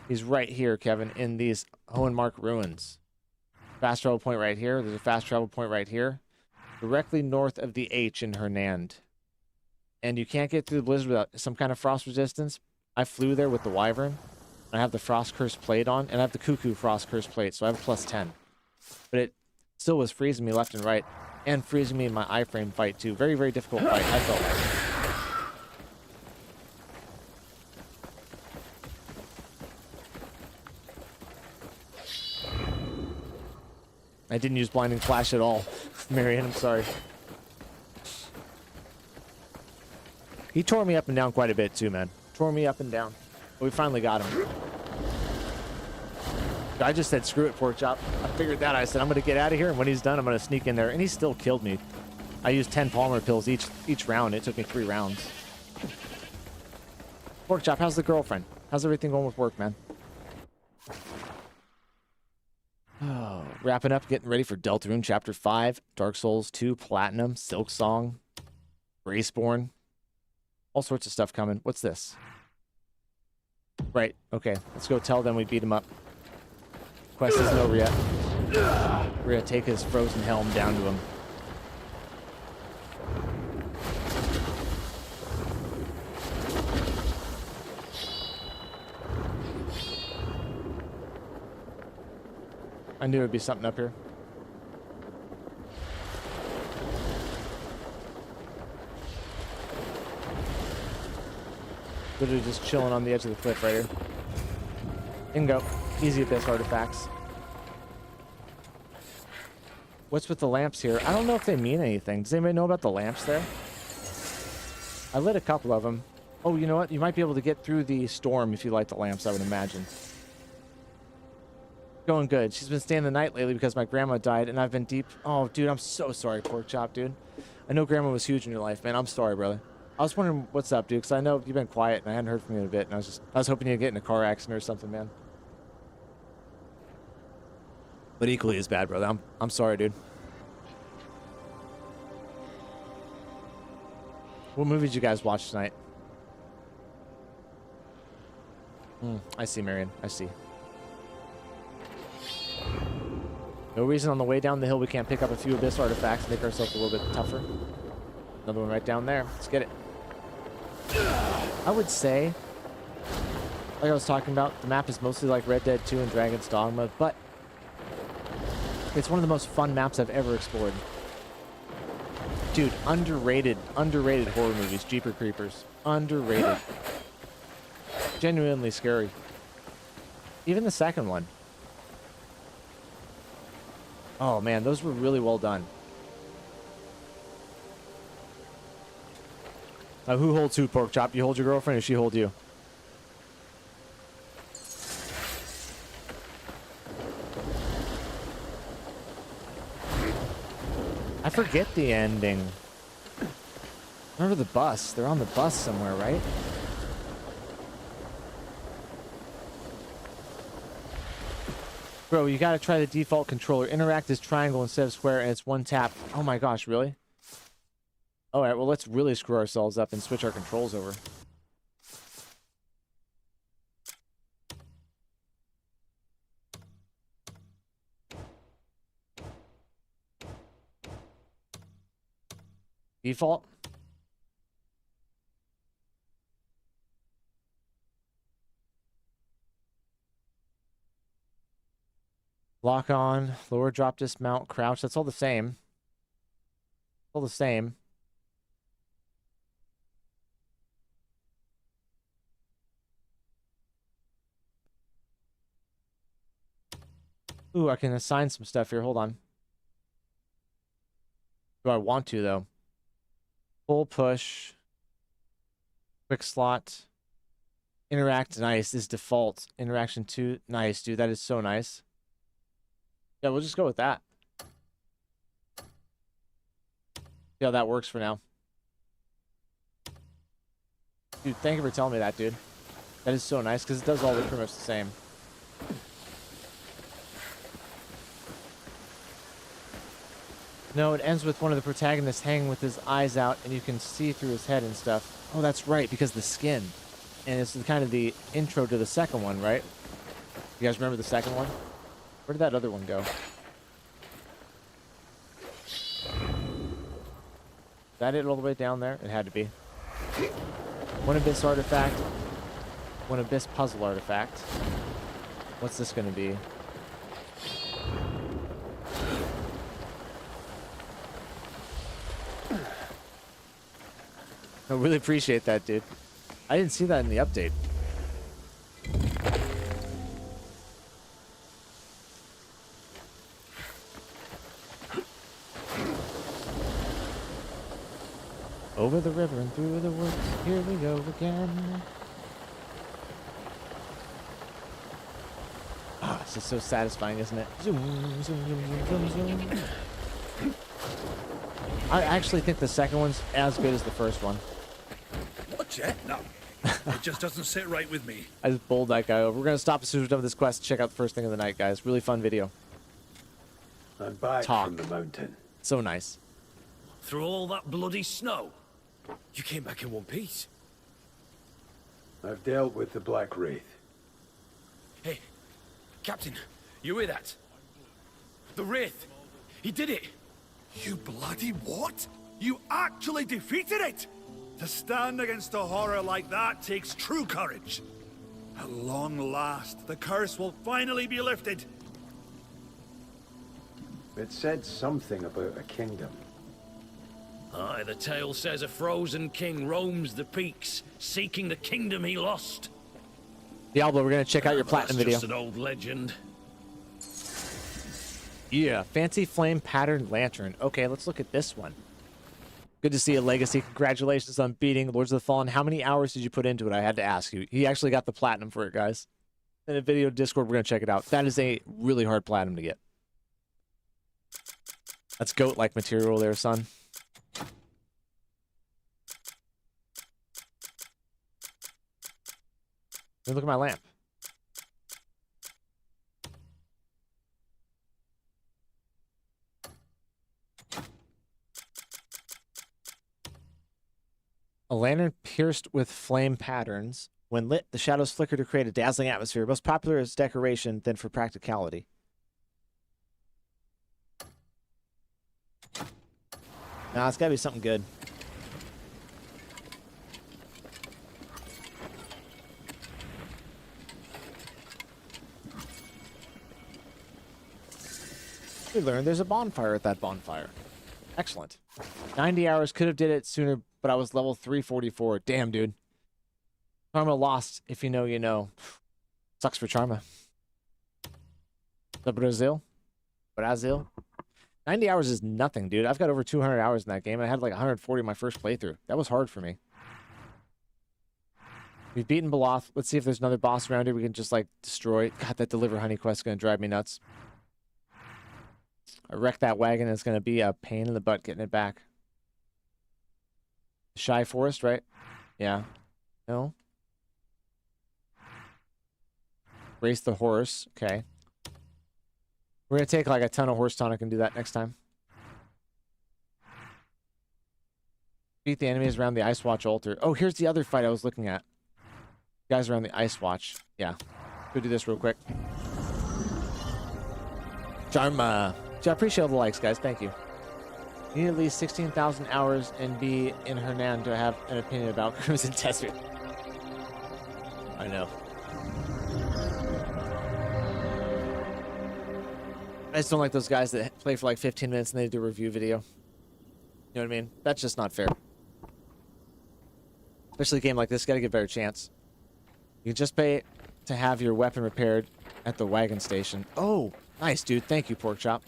S1: He's right here, Kevin, in these Hohenmark ruins. Fast travel point right here. There's a fast travel point right here. Directly north of the H in Hernand. And you can't get through the blizzard without some kind of frost resistance. I flew there with the Wyvern. I have the Frost Curse plate on, and I have the Cuckoo Frost Curse plate, so I have a plus 10. But it still was freezing me left and right, and freezing me in my iframe fight, too. Very, very difficult fight, I felt like. I didn't use blinding flash at all. Marianne, I'm sorry. He tore me up and down quite a bit too, man. Tore me up and down. But we finally got him. I just said, screw it, pork chop. I figured that. I said, I'm going to get out of here, and when he's done, I'm going to sneak in there. And he still killed me. I used 10 Palmer pills each round. It took me 3 rounds. Pork chop, how's the girlfriend? How's everything going with work, man? Oh, wrapping up, getting ready for Deltarune Chapter 5, Dark Souls 2, Platinum, Silk Song, Graceborn. All sorts of stuff coming. What's this? Right, okay. Let's go tell them we beat him up. Quest isn't over yet. We're gonna take his frozen helm down to him. I knew it'd be something up here. Literally just chilling on the edge of the cliff right here. Bingo. Easy abyss artifacts. What's with the lamps here? I don't know if they mean anything. Does anybody know about the lamps there? I lit a couple of them. Oh, you know what? You might be able to get through the storm if you light the lamps, I would imagine. Going good. She's been staying the night lately because my grandma died, and I've been deep. Oh, dude, I'm so sorry, pork chop, dude. I know grandma was huge in your life, man. I'm sorry, brother. I was wondering what's up, dude, because I know you've been quiet, and I hadn't heard from you in a bit, and I was hoping you'd get in a car accident or something, man. But equally as bad, brother. I'm sorry, dude. What movie did you guys watch tonight? I see, Marion. I see. No reason on the way down the hill we can't pick up a few abyss artifacts, make ourselves a little bit tougher. Another one right down there. Let's get it. I would say, like I was talking about, the map is mostly like Red Dead 2 and Dragon's Dogma, but it's one of the most fun maps I've ever explored. Dude, underrated horror movies, Jeepers Creepers. Underrated. Genuinely scary. Even the second one. Oh man, those were really well done. Now who holds who, pork chop? You hold your girlfriend or she hold you? I forget the ending. Remember the bus? They're on the bus somewhere, right? Bro, you gotta try the default controller. Interact as triangle instead of square, and it's one tap. Oh my gosh, really? Alright, well, let's really screw ourselves up and switch our controls over. Default? Lock on, lower, drop, dismount, crouch. That's all the same. All the same. Ooh, I can assign some stuff here. Hold on. Do I want to, though? Full push. Quick slot. Interact, nice, is default. Interaction 2, nice, dude. That is so nice. Yeah, we'll just go with that. See how that works for now. Dude, thank you for telling me that, dude. That is so nice, because it does all look pretty much the same. No, it ends with one of the protagonists hanging with his eyes out, and you can see through his head and stuff. Oh, that's right, because the skin. And it's kind of the intro to the second one, right? You guys remember the second one? Where did that other one go? Is that it all the way down there? It had to be. One abyss artifact. One abyss puzzle artifact. What's this going to be? I really appreciate that, dude. I didn't see that in the update. Over the river and through the woods, here we go again. Ah, this is so satisfying, isn't it? Zoom, zoom, zoom, zoom, zoom, zoom. I actually think the second one's as good as the first one.
S4: Watch it? No. It just doesn't sit right with me.
S1: I just bowled that guy over. We're going to stop as soon as we're done with this quest. Check out the first thing of the night, guys. Really fun video.
S10: I'm back
S1: Talk.
S10: from the mountain.
S1: So nice.
S9: Through all that bloody snow? You came back in one piece.
S10: I've dealt with the Black Wraith.
S9: Hey, Captain, you hear that? The Wraith! He did it!
S4: You bloody what? You actually defeated it? To stand against a horror like that takes true courage. At long last, the curse will finally be lifted.
S10: It said something about a kingdom.
S9: Aye, the tale says a frozen king roams the peaks, seeking the kingdom he lost.
S1: Diablo, we're going to check out your platinum
S9: That's
S1: video.
S9: just an old legend.
S1: Yeah, fancy flame patterned lantern. Okay, let's look at this one. Good to see a legacy. Congratulations on beating Lords of the Fallen. How many hours did you put into it? I had to ask you. He actually got the platinum for it, guys. In a video Discord, we're going to check it out. That is a really hard platinum to get. That's goat-like material there, son. Look at my lamp. A lantern pierced with flame patterns. When lit, the shadows flicker to create a dazzling atmosphere. Most popular as decoration than for practicality. Nah, it's gotta be something good. We learned there's a bonfire at that bonfire. Excellent. 90 hours, could have did it sooner, but I was level 344. Damn, dude. Charma lost. If you know, you know. Sucks for Charma. The Brazil. 90 hours is nothing, dude. I've got over 200 hours in that game. I had like 140 in my first playthrough. That was hard for me. We've beaten Beloth. Let's see if there's another boss around here we can just like destroy. God, that deliver honey quest is going to drive me nuts. I wrecked that wagon. It's going to be a pain in the butt getting it back. Shy Forest, right? Yeah. No. Race the horse. Okay. We're going to take like a ton of horse tonic and do that next time. Beat the enemies around the Ice Watch altar. Oh, here's the other fight I was looking at. Guys around the Ice Watch. Yeah. Go do this real quick. Charma. I appreciate all the likes, guys. Thank you. You need at least 16,000 hours and be in Hernan to have an opinion about Crimson Desert. I know. I just don't like those guys that play for like 15 minutes and they do a review video. You know what I mean? That's just not fair. Especially a game like this, you gotta get a better chance. You can just pay to have your weapon repaired at the wagon station. Oh, nice, dude. Thank you, Pork Chop.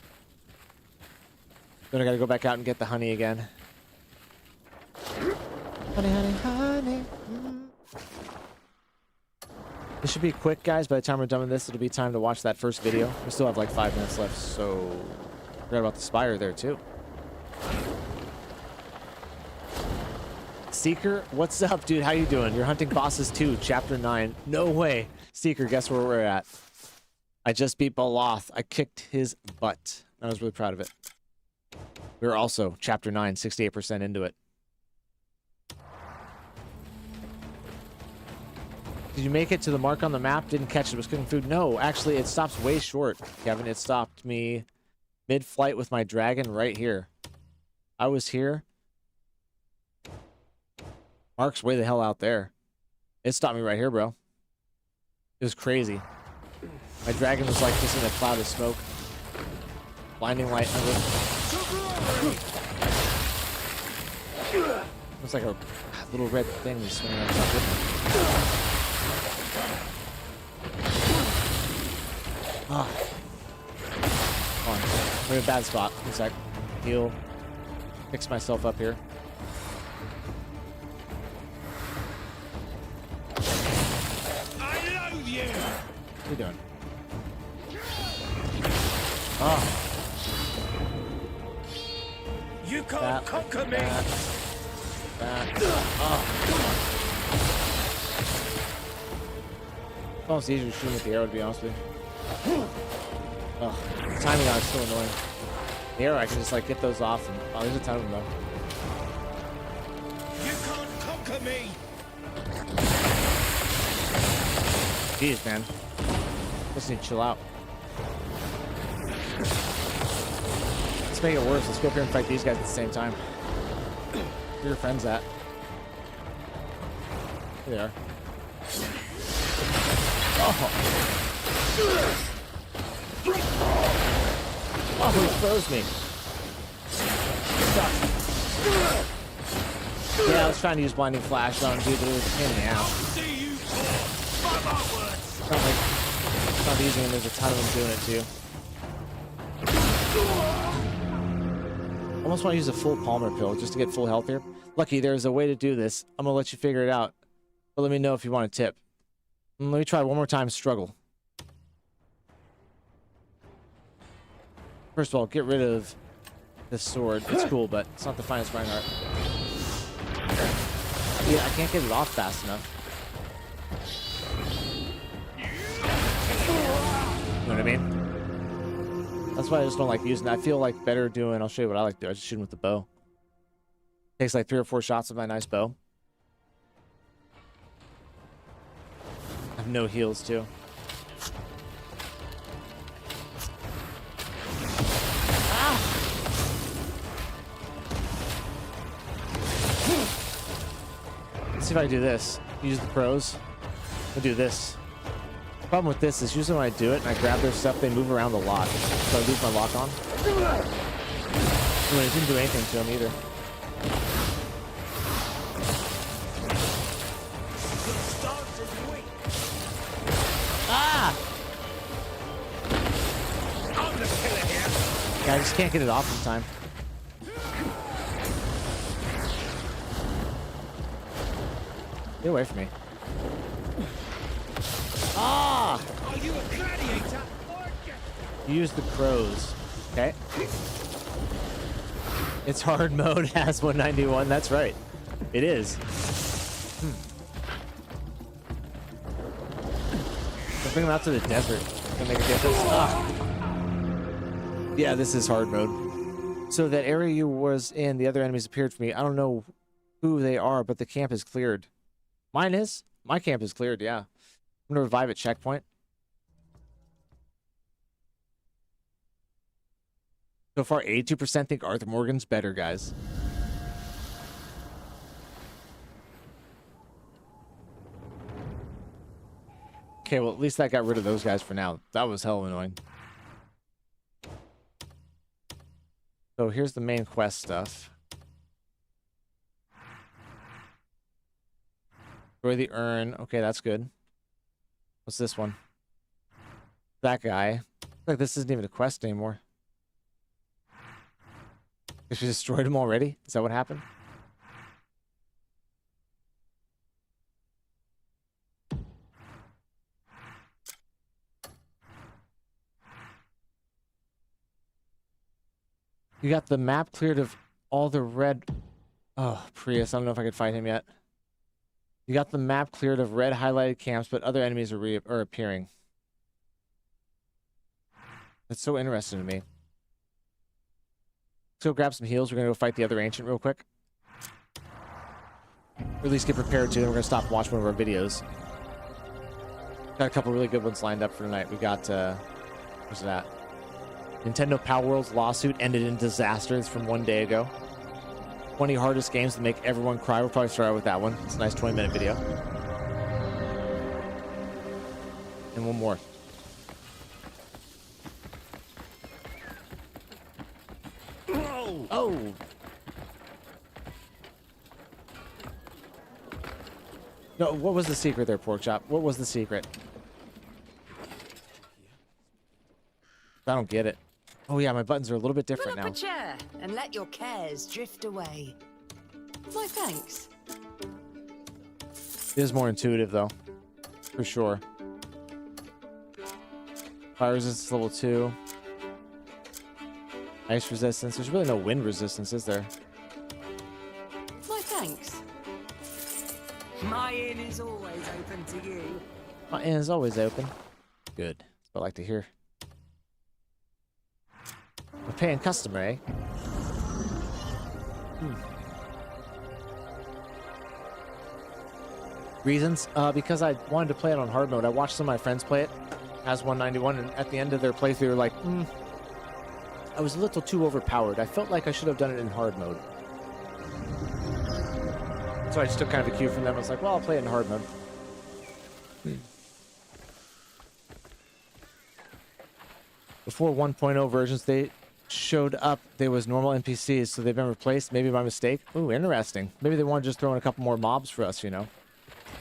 S1: Then I gotta go back out and get the honey again. Honey, honey, honey. This should be quick, guys. By the time we're done with this, it'll be time to watch that first video. We still have like 5 minutes left, so... Forgot about the spire there, too. Seeker, what's up, dude? How you doing? You're hunting bosses too, chapter 9. No way. Seeker, guess where we're at? I just beat Beloth. I kicked his butt. I was really proud of it. We're also, chapter 9, 68% into it. Did you make it to the mark on the map? Didn't catch it. Was cooking food? No, actually, it stops way short, Kevin. It stopped me mid-flight with my dragon right here. I was here. Mark's way the hell out there. It stopped me right here, bro. It was crazy. My dragon was like just in a cloud of smoke. Blinding light under it. Looks like a little red thing was swinging on top of it. Ah. Come on. I'm in a bad spot. One sec. Heal. Fix myself up here.
S9: you.
S1: What are you doing? Oh.
S9: You can't conquer me.
S1: It's almost easier shooting with the arrow, to be honest with you. Oh, the timing on it's so annoying. The arrow, I can just like get those off. And, oh, there's a ton of them though.
S9: You can't conquer me.
S1: Jeez, man. Just need to chill out. Let's make it worse. Let's go up here and fight these guys at the same time. Where are your friends at? Here they are. Oh! Oh, he froze me. Yeah, I was trying to use blinding flash on him, dude, but it was a pain in the ass. It's not easy, and there's a ton of them doing it too. Almost want to use a full Palmer pill just to get full health here. Lucky, there's a way to do this. I'm gonna let you figure it out, but let me know if you want a tip. Let me try one more time. Struggle. First of all, get rid of this sword. It's cool, but it's not the finest Reinhardt. Yeah, I can't get it off fast enough. You know what I mean? That's why I just don't like using it. I feel like better doing, I'll show you what I like to do. I just shoot him with the bow. Takes like 3 or 4 shots with my nice bow. I have no heals too. Let's see if I do this. Use the pros. I'll do this. The problem with this is usually when I do it and I grab their stuff, they move around a lot. So I lose my lock on. It didn't do anything to him either. Ah!
S9: I'm the killer here.
S1: Yeah, I just can't get it off in time. Get away from me. Ah!
S9: Are you a gladiator?
S1: Use the crows. Okay. It's hard mode has 191. That's right. It is. Let's bring them out to the desert. Gonna make a difference. Ah. Yeah, this is hard mode. So that area you was in, the other enemies appeared for me. I don't know who they are, but the camp is cleared. Mine is. My camp is cleared, yeah. I'm gonna revive at checkpoint. So far, 82% think Arthur Morgan's better, guys. Okay, well, at least that got rid of those guys for now. That was hell annoying. So here's the main quest stuff. Destroy the urn. Okay, that's good. What's this one? That guy. Looks like this isn't even a quest anymore. If you destroyed him already? Is that what happened? You got the map cleared of all the red... Oh, Prius. I don't know if I could fight him yet. You got the map cleared of red highlighted camps, but other enemies are appearing. That's so interesting to me. Let's go grab some heals. We're going to go fight the other ancient real quick. Or at least get prepared to, and we're going to stop and watch one of our videos. Got a couple really good ones lined up for tonight. We got, where's that? Nintendo Pywel's lawsuit ended in disaster. It's from 1 day ago. 20 hardest games to make everyone cry. We'll probably start out with that one. It's a nice 20-minute video. And one more. Oh! No, what was the secret there, Porkchop? What was the secret? I don't get it. Oh yeah, my buttons are a little bit different now.
S11: Pull up a chair and let your cares drift away. My thanks.
S1: It is more intuitive though, for sure. Fire resistance level 2. Ice resistance. There's really no wind resistance, is there?
S11: My thanks. My inn is always open to you.
S1: My inn is always open. Good. That's what I like to hear. A paying customer, eh? Reasons? Because I wanted to play it on hard mode. I watched some of my friends play it as 191, and at the end of their playthrough, they were like, I was a little too overpowered. I felt like I should have done it in hard mode. So I just took kind of a cue from them. I was like, well, I'll play it in hard mode. Before 1.0 versions, they showed up. There was normal NPCs, so they've been replaced. Maybe by mistake. Ooh, interesting. Maybe they want to just throw in a couple more mobs for us, you know?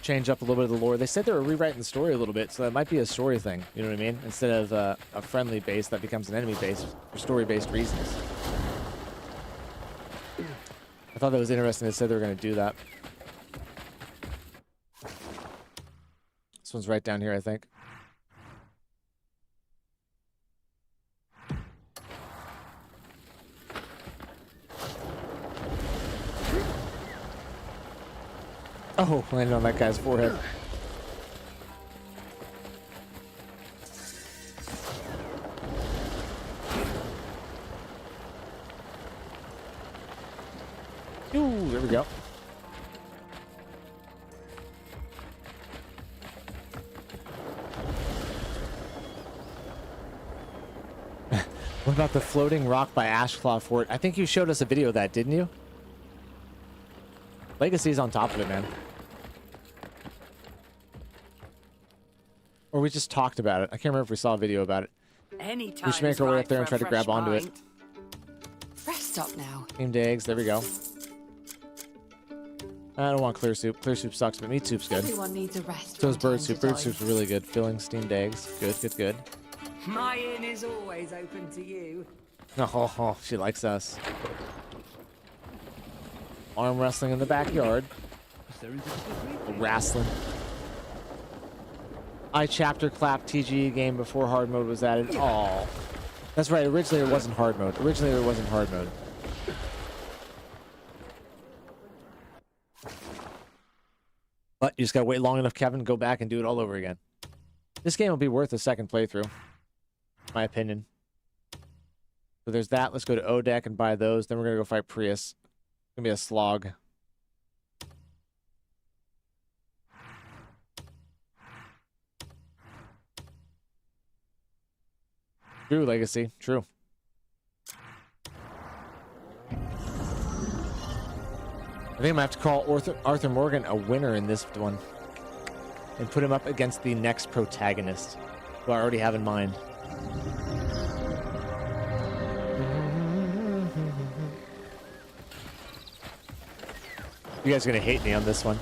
S1: Change up a little bit of the lore. They said they were rewriting the story a little bit, so that might be a story thing. You know what I mean? Instead of a friendly base that becomes an enemy base for story-based reasons. I thought that was interesting. They said they were going to do that. This one's right down here, I think. Oh, landed on that guy's forehead. Ooh, there we go. What about the floating rock by Ashclaw Fort? I think you showed us a video of that, didn't you? Legacy's on top of it, man. Or we just talked about it. I can't remember if we saw a video about it.
S11: Anytime
S1: We should make our way up there and try to grab onto it.
S11: Rest up now.
S1: Steamed eggs. There we go. I don't want clear soup. Clear soup sucks, but meat soup's good.
S11: Everyone needs a rest.
S1: So is
S11: from
S1: bird
S11: time
S1: soup.
S11: to
S1: Bird
S11: time.
S1: soup's really good. Filling steamed eggs. Good, good, good.
S11: My inn is always open to you.
S1: Oh, she likes us. Arm wrestling in the backyard. Wrestling. I chapter clap TGE game before hard mode was added. Oh, that's right. Originally it wasn't hard mode. But you just gotta wait long enough, Kevin. Go back and do it all over again. This game will be worth a second playthrough, my opinion. So there's that. Let's go to O deck and buy those. Then we're gonna go fight Prius. It's gonna be a slog. True, Legacy. True. I think I'm gonna have to call Arthur Morgan a winner in this one. And put him up against the next protagonist, who I already have in mind. You guys are gonna hate me on this one.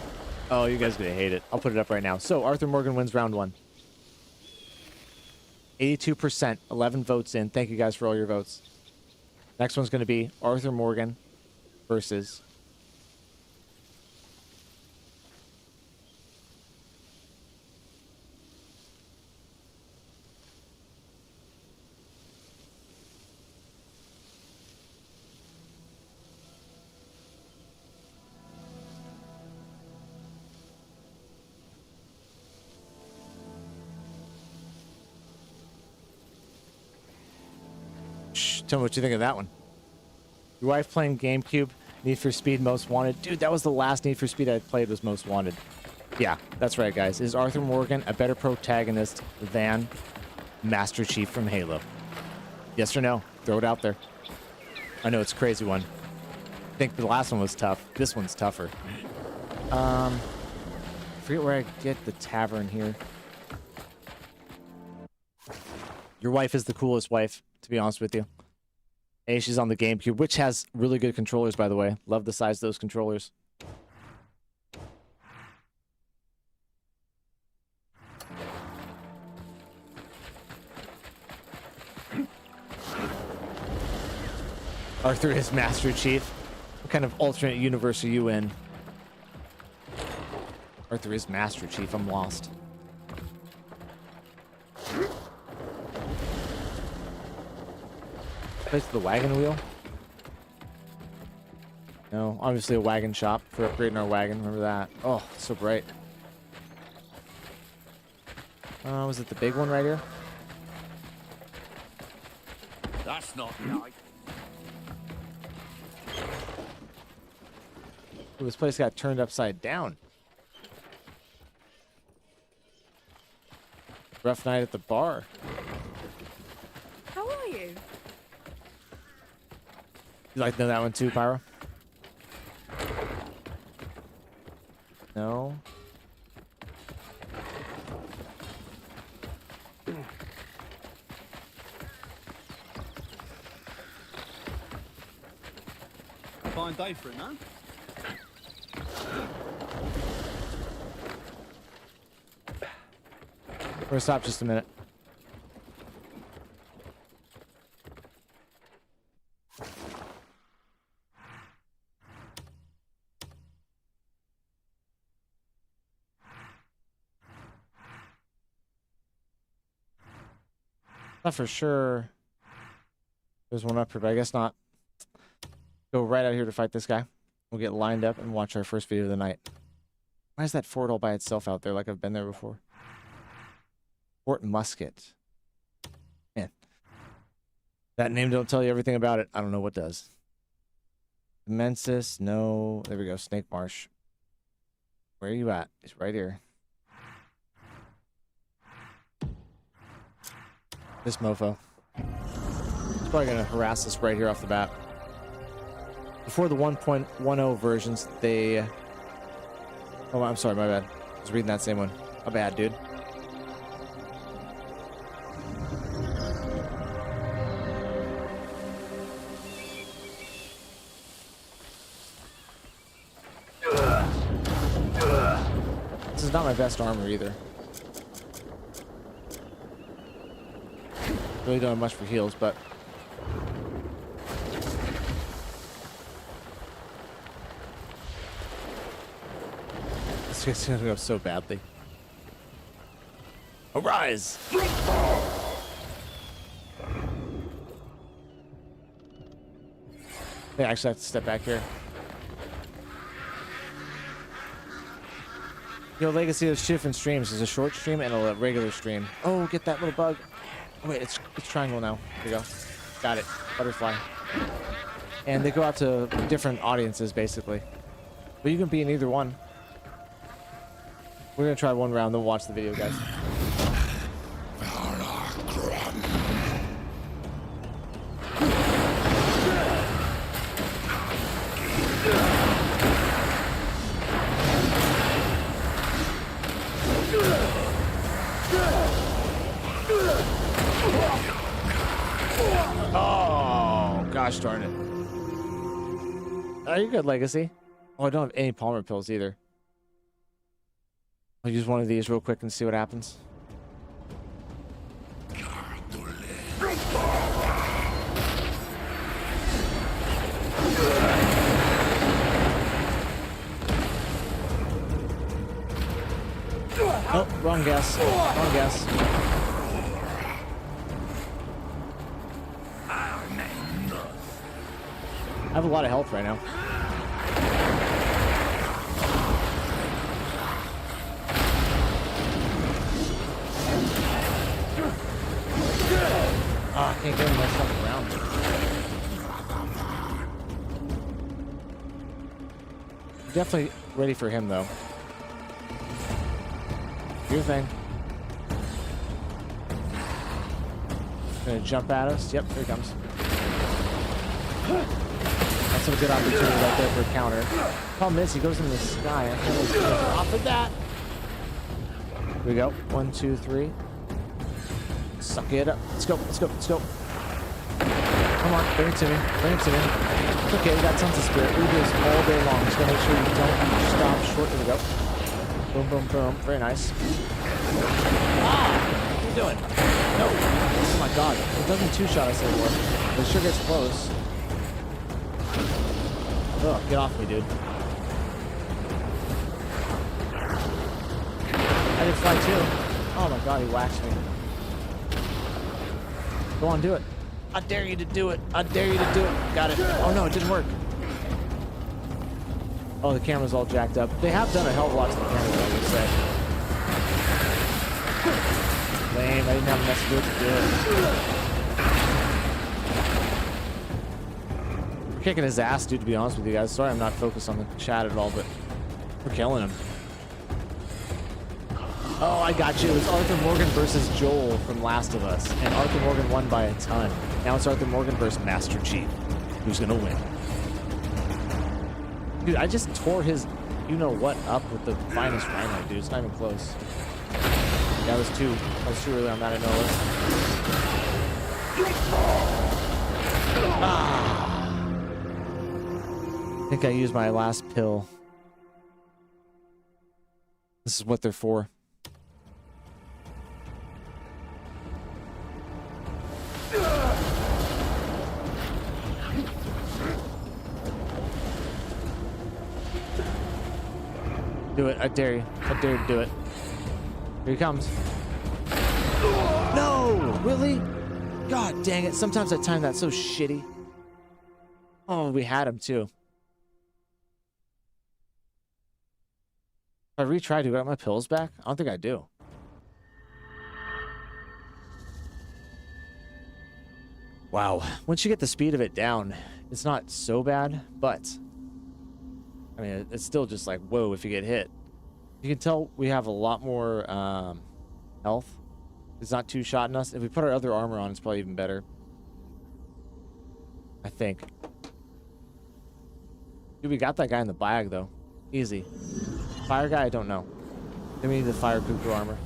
S1: Oh, you guys are gonna hate it. I'll put it up right now. So, Arthur Morgan wins round 1. 82%, 11 votes in. Thank you guys for all your votes. Next one's gonna be Arthur Morgan versus... Tell me what you think of that one. Your wife playing GameCube, Need for Speed Most Wanted. Dude, that was the last Need for Speed I played was Most Wanted. Yeah, that's right, guys. Is Arthur Morgan a better protagonist than Master Chief from Halo? Yes or no? Throw it out there. I know it's a crazy one. I think the last one was tough. This one's tougher. I forget where I get the tavern here. Your wife is the coolest wife, to be honest with you. Hey, she's on the GameCube, which has really good controllers, by the way. Love the size of those controllers. Arthur is Master Chief. What kind of alternate universe are you in? Arthur is Master Chief. I'm lost. Place the wagon wheel. No, obviously a wagon shop for upgrading our wagon. Remember that? Oh, it's so bright. Was it the big one right here?
S9: That's not right.
S1: Ooh, this place got turned upside down. Rough night at the bar.
S8: How are you?
S1: You like to know that one too, Pyro? No.
S4: Fine day for it, no?
S1: We're gonna stop just a minute. Not for sure. There's one up here, but I guess not. Go right out here to fight this guy. We'll get lined up and watch our first video of the night. Why is that fort all by itself out there like I've been there before? Fort Musket. Man. That name don't tell you everything about it. I don't know what does. Mensis, no. There we go. Snake Marsh. Where are you at? It's right here. This mofo. He's probably going to harass us right here off the bat. Before the 1.10 versions, they... Oh, I'm sorry, my bad. I was reading that same one. My bad, dude. This is not my best armor either. Really don't have much for heals, but... This is gonna go so badly. Arise! I actually have to step back here. Yo, Legacy, there's two different streams. There's a short stream and a regular stream. Oh, get that little bug. Oh, wait, it's triangle now. Here we go. Got it. Butterfly. And they go out to different audiences, basically. But you can be in either one. We're going to try one round, then we'll watch the video, guys. Oh, gosh darn it. Oh, you're good, Legacy. Oh, I don't have any Palmer pills either. I'll use one of these real quick and see what happens. Oh, wrong guess. Wrong guess. I have a lot of health right now. I can't get myself around. Definitely ready for him, though. Do your thing. Gonna jump at us. Yep, here he comes. That's a good opportunity right there for a counter. Problem is, he goes in the sky. I can't really get off of that. Here we go. 1, 2, 3. Suck it up. Let's go. Let's go. Let's go. Come on. Bring it to me. Bring it to me. It's okay. We got tons of spirit. We do this all day long. Just gotta make sure you don't stop short. There we go. Boom, boom, boom. Very nice. Ah! What are you doing? No. Oh my god. It doesn't two-shot us anymore. It sure gets close. Oh, get off me, dude. I did fly too. Oh my god, he whacked me. Go on, do it. I dare you to do it. I dare you to do it. Got it. Oh no, it didn't work. Oh, the camera's all jacked up. They have done a hell of a lot to the camera, I would say. Lame. I didn't have enough to do it. We're kicking his ass, dude, to be honest with you guys. Sorry I'm not focused on the chat at all, but we're killing him. Oh, I got you. It was Arthur Morgan versus Joel from Last of Us. And Arthur Morgan won by a ton. Now it's Arthur Morgan versus Master Chief. Who's gonna win? Dude, I just tore his you-know-what up with the finest rhino, dude. It's not even close. Yeah, I was too early on that, I know. I think I used my last pill. This is what they're for. Do it. I dare you. I dare you to do it. Here he comes. No! Really? God dang it. Sometimes I time that so shitty. Oh, we had him too. If I retry, do I get my pills back? I don't think I do. Wow. Once you get the speed of it down, it's not so bad, but I mean, it's still just like, whoa, if you get hit. You can tell we have a lot more health. It's not two-shotting us. If we put our other armor on, it's probably even better. I think. Dude, we got that guy in the bag, though. Easy. Fire guy, I don't know. Then we need the fire cooper armor.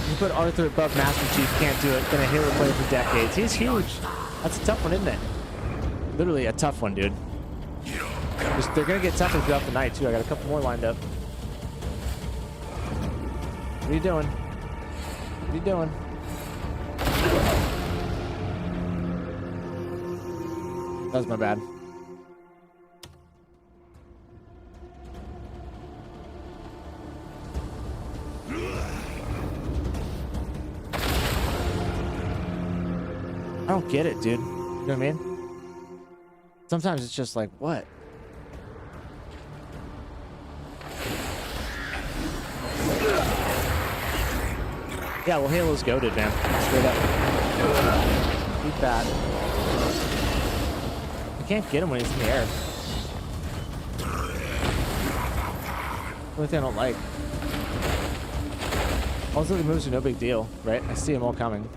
S1: You put Arthur above Master Chief, can't do it. Been a Halo player for decades. He's huge. That's a tough one, isn't it? Literally a tough one, dude. They're gonna get tougher throughout the night, too. I got a couple more lined up. What are you doing? What are you doing? That was my bad. I don't get it, dude. You know what I mean? Sometimes it's just like, what? Yeah, well, Halo's goated, man. Straight up. Beat that. I can't get him when he's in the air. Only thing I don't like. All those other moves are no big deal, right? I see them all coming.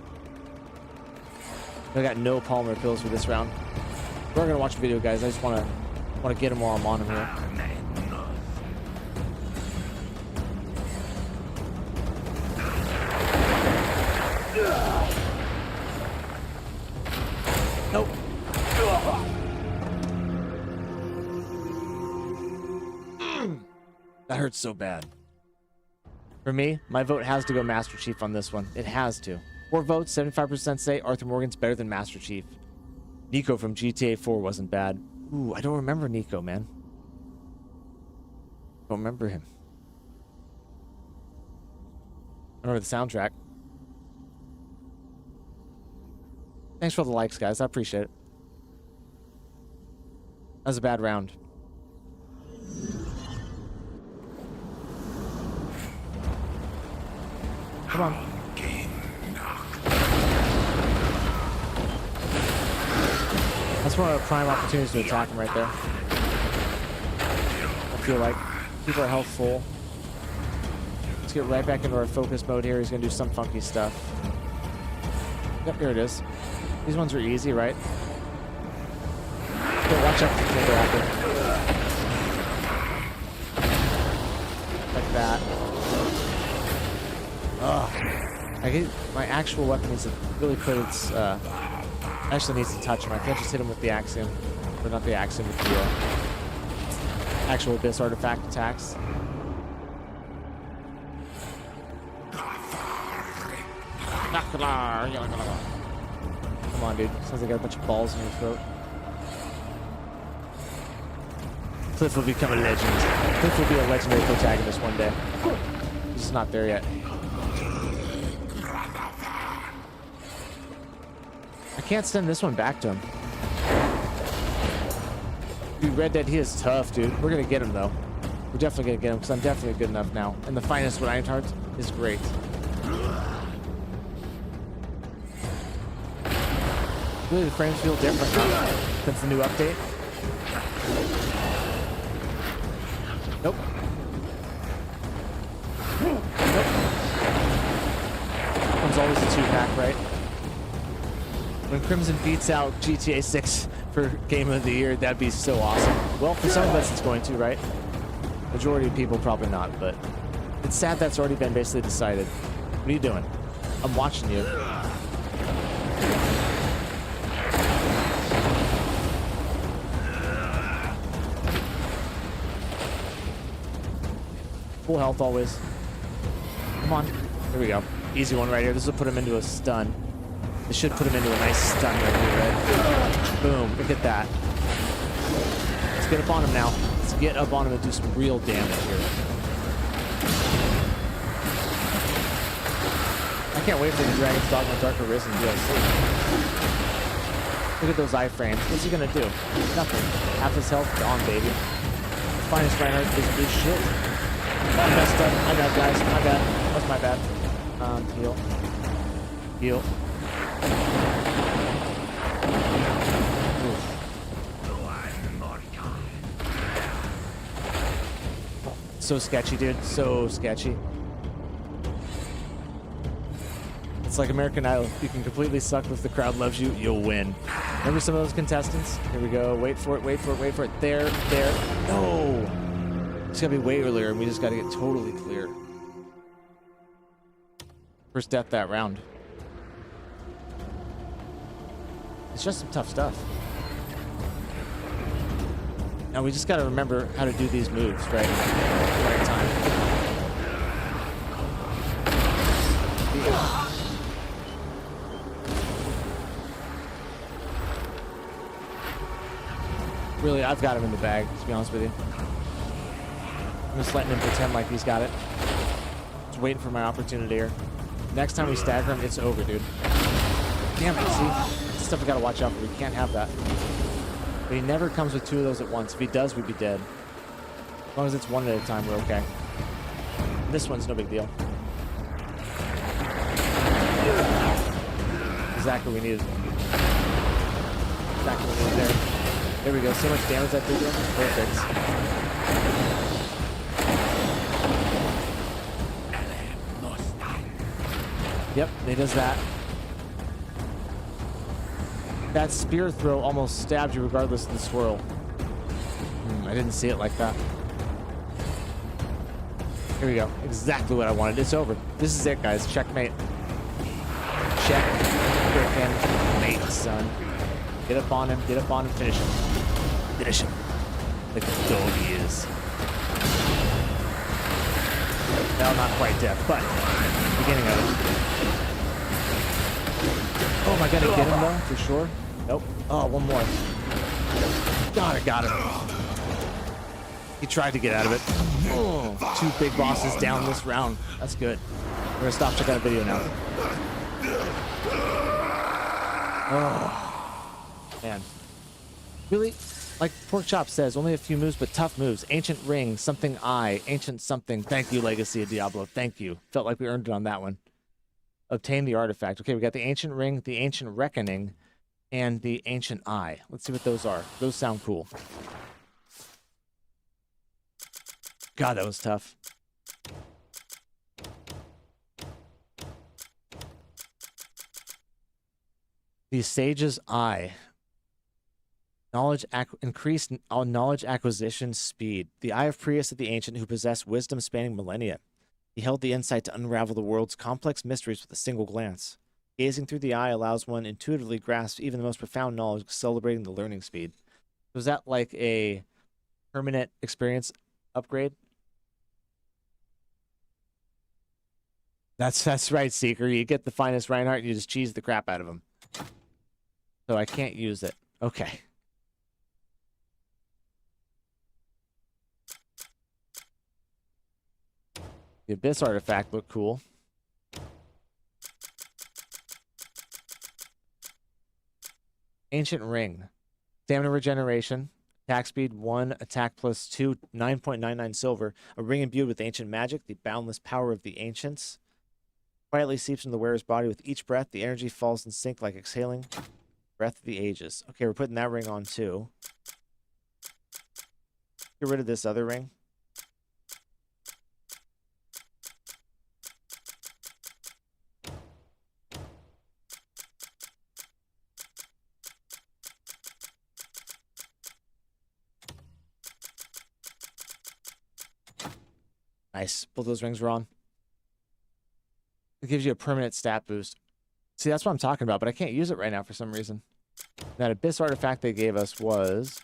S1: I got no Palmer pills for this round. We're gonna watch a video, guys. I just wanna get him while I'm on him here. Nope. That hurts so bad. For me, my vote has to go Master Chief on this one. It has to. 4 votes, 75% say Arthur Morgan's better than Master Chief. Nico from GTA 4 wasn't bad. Ooh, I don't remember Nico, man. Don't remember him. I remember the soundtrack. Thanks for the likes, guys. I appreciate it. That was a bad round. Come on. That's one of the prime opportunities to attack him right there. I feel like. Keep our health full. Let's get right back into our focus mode here. He's going to do some funky stuff. Yep, here it is. These ones are easy, right? Okay, watch out for the trigger after. Like that. Ugh. I get my actual weapon needs to really put its actually needs to touch him. I can't just hit him with the Axiom. Or not the Axiom, with the actual Abyss artifact attacks. Come on, dude. Sounds like I got a bunch of balls in your throat. Cliff will become a legend. Cliff will be a legendary protagonist one day. He's just not there yet. can't send this one back to him. Dude, Red Dead, he is tough, dude. We're gonna get him, though. We're definitely gonna get him, because I'm definitely good enough now. And the finest with Iron Heart is great. Really, the frames feel different now since the new update. Nope. Nope. One's always a 2-pack, right? When Crimson beats out GTA 6 for Game of the Year, that'd be so awesome. Well, for some of us, it's going to, right? Majority of people, probably not, but it's sad that's already been basically decided. What are you doing? I'm watching you. Full health always. Come on. Here we go. Easy one right here. This will put him into a stun. This should put him into a nice stun right here, right? Boom. Look at that. Let's get up on him now. Let's get up on him and do some real damage here. I can't wait for the Dragon's Dogma Dark Arisen DLC. Look at those iframes. What's he gonna do? Nothing. Half his health gone, baby. Finest Reinhardt is good shit. I messed up. My bad, guys. My bad. That's my bad. Heal. Heal. Oof. So sketchy, dude. So sketchy. It's like American Idol. You can completely suck, but if the crowd loves you, you'll win. Remember some of those contestants? Here we go. Wait for it, wait for it, wait for it. There, there. No! It's gotta be way earlier, and we just gotta get totally clear. First death that round. It's just some tough stuff. Now we just gotta remember how to do these moves, right? At the right time. Really, I've got him in the bag, to be honest with you. I'm just letting him pretend like he's got it. Just waiting for my opportunity here. Next time we stagger him, it's over, dude. Damn it, see? That's stuff we gotta watch out for. We can't have that. But he never comes with two of those at once. If he does, we'd be dead. As long as it's one at a time, we're okay. This one's no big deal. Exactly what we needed. Exactly what we needed there. There we go. So much damage that did to him. Perfect. Yep, he does that. That spear throw almost stabbed you regardless of the swirl. I didn't see it like that. Here we go. Exactly what I wanted. It's over. This is it, guys. Checkmate. Check. Frickin' mate, son. Get up on him. Get up on him. Finish him. Finish him. Like the dog he is. Well, not quite death, but beginning of it. Oh, am I gonna get him though? For sure? Nope. Oh, one more. God, I got him. He tried to get out of it. Oh, 2 big bosses down this round. That's good. We're gonna stop, check out a video now. Oh, man. Really? Like Pork Chop says, only a few moves, but tough moves. Ancient Ring, something ancient something. Thank you, Legacy of Diablo. Thank you. Felt like we earned it on that one. Obtain the artifact. Okay, we got the Ancient Ring, the Ancient Reckoning, and the Ancient Eye. Let's see what those are. Those sound cool. God, that was tough. The Sage's Eye. Increased knowledge acquisition speed. The Eye of Prius of the Ancient, who possessed wisdom spanning millennia. He held the insight to unravel the world's complex mysteries with a single glance. Gazing through the eye allows one intuitively grasp even the most profound knowledge, celebrating the learning speed. Was that like a permanent experience upgrade? That's right, Seeker. You get the finest Reinhardt and you just cheese the crap out of him. So I can't use it. Okay. The Abyss artifact looked cool. Ancient ring. Stamina regeneration. Attack speed 1, attack plus 2, 9.99 silver. A ring imbued with ancient magic, the boundless power of the ancients. Quietly seeps into the wearer's body with each breath. The energy falls in sync like exhaling breath of the ages. Okay, we're putting that ring on too. Get rid of this other ring. Nice. Both those rings were on. It gives you a permanent stat boost. See, that's what I'm talking about, but I can't use it right now for some reason. That Abyss artifact they gave us was...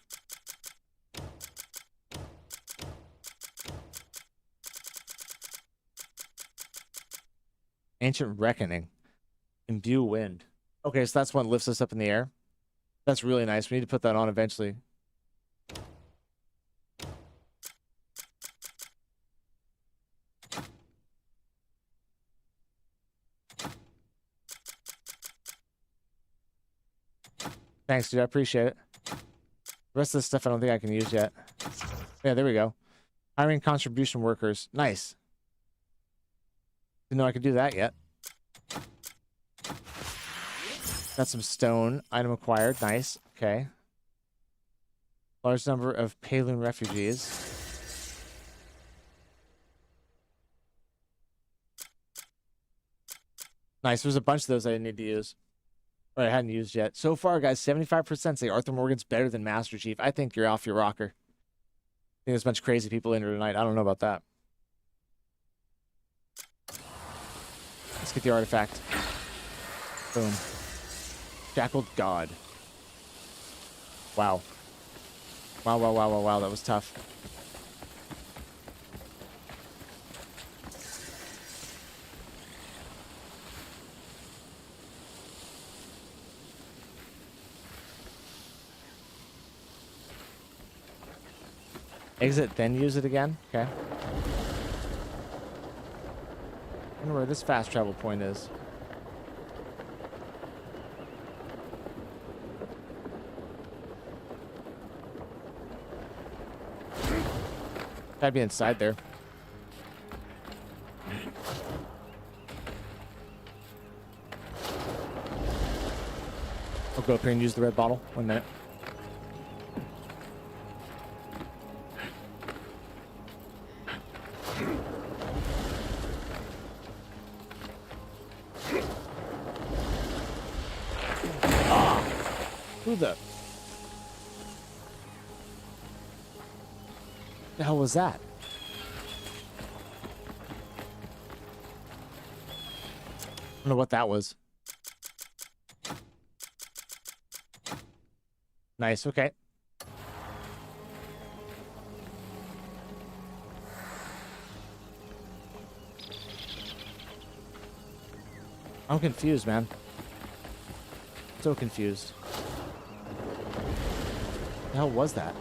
S1: Ancient Reckoning. Imbue Wind. Okay, so that's one that lifts us up in the air. That's really nice. We need to put that on eventually. Thanks, dude. I appreciate it. The rest of this stuff I don't think I can use yet. Yeah, there we go. Hiring contribution workers. Nice. Didn't know I could do that yet. Got some stone. Item acquired. Nice. Okay. Large number of Paloon refugees. Nice. There's a bunch of those I didn't need to use. Or I hadn't used yet. So far, guys, 75% say Arthur Morgan's better than Master Chief. I think you're off your rocker. I think there's a bunch of crazy people in here tonight. I don't know about that. Let's get the artifact. Boom. Shackled God. Wow. Wow, wow, wow, wow, wow. That was tough. Exit, then use it again? Okay. I wonder where this fast travel point is. Gotta be inside there. I'll go up here and use the red bottle. 1 minute. Who the hell was that? I don't know what that was. Nice, okay. I'm confused, man. So confused. What the hell was that?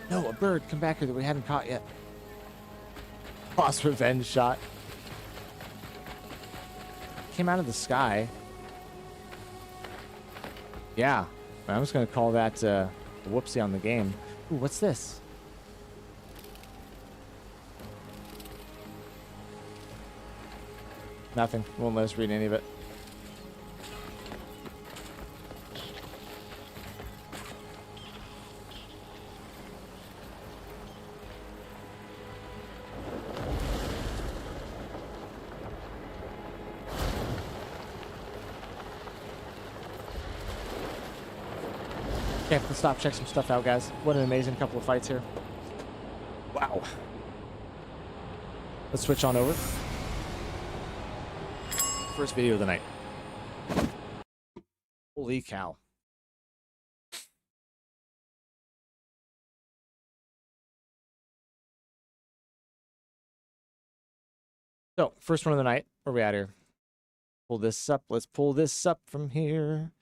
S1: No, a bird. Come back here that we hadn't caught yet. Boss revenge shot. Came out of the sky. Yeah. I'm just going to call that a whoopsie on the game. Ooh, what's this? Nothing. Won't let us read any of it. Okay, let's stop, check some stuff out, guys. What an amazing couple of fights here. Wow. Let's switch on over. First video of the night. Holy cow. So, first one of the night. Where are we at here? Pull this up. Let's pull this up from here.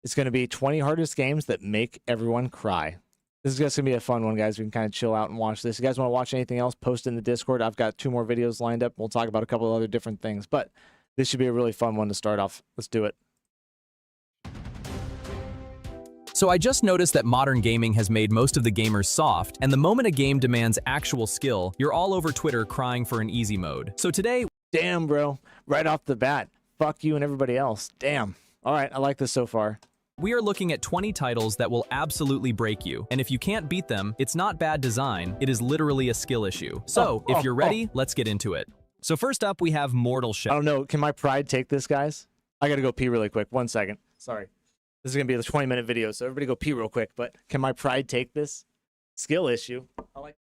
S1: It's going to be 20 hardest games that make everyone cry. This is just going to be a fun one, guys. We can kind of chill out and watch this. If you guys want to watch anything else, post in the Discord. I've got 2 more videos lined up. We'll talk about a couple of other different things. But This should be a really fun one to start off. Let's do it.
S12: So I just noticed that modern gaming has made most of the gamers soft, and the moment a game demands actual skill, you're all over Twitter crying for an easy mode. So today...
S1: Damn, bro. Right off the bat. Fuck you and everybody else. Damn. All right, I like this so far.
S12: We are looking at 20 titles that will absolutely break you, and if you can't beat them, it's not bad design, it is literally a skill issue. So, if you're ready, let's get into it. So first up, we have Mortal Shell.
S1: I don't know, can my pride take this, guys? I gotta go pee really quick. 1 second. Sorry. This is gonna be a 20-minute video, so everybody go pee real quick, but can my pride take this? Skill issue. I like.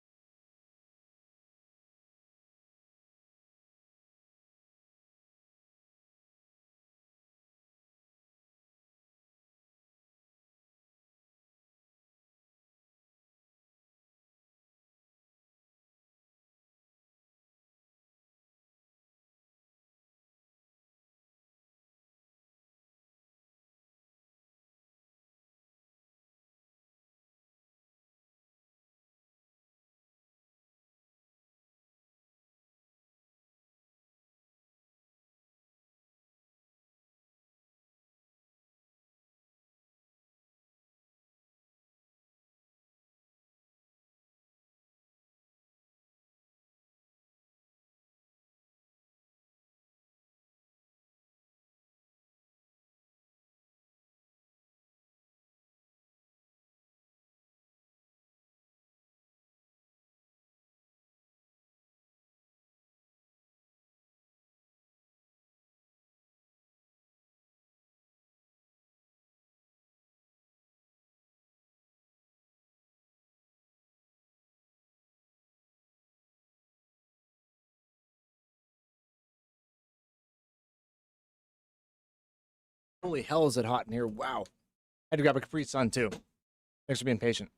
S1: Holy hell, is it hot in here? Wow. I had to grab a Capri Sun, too. Thanks for being patient.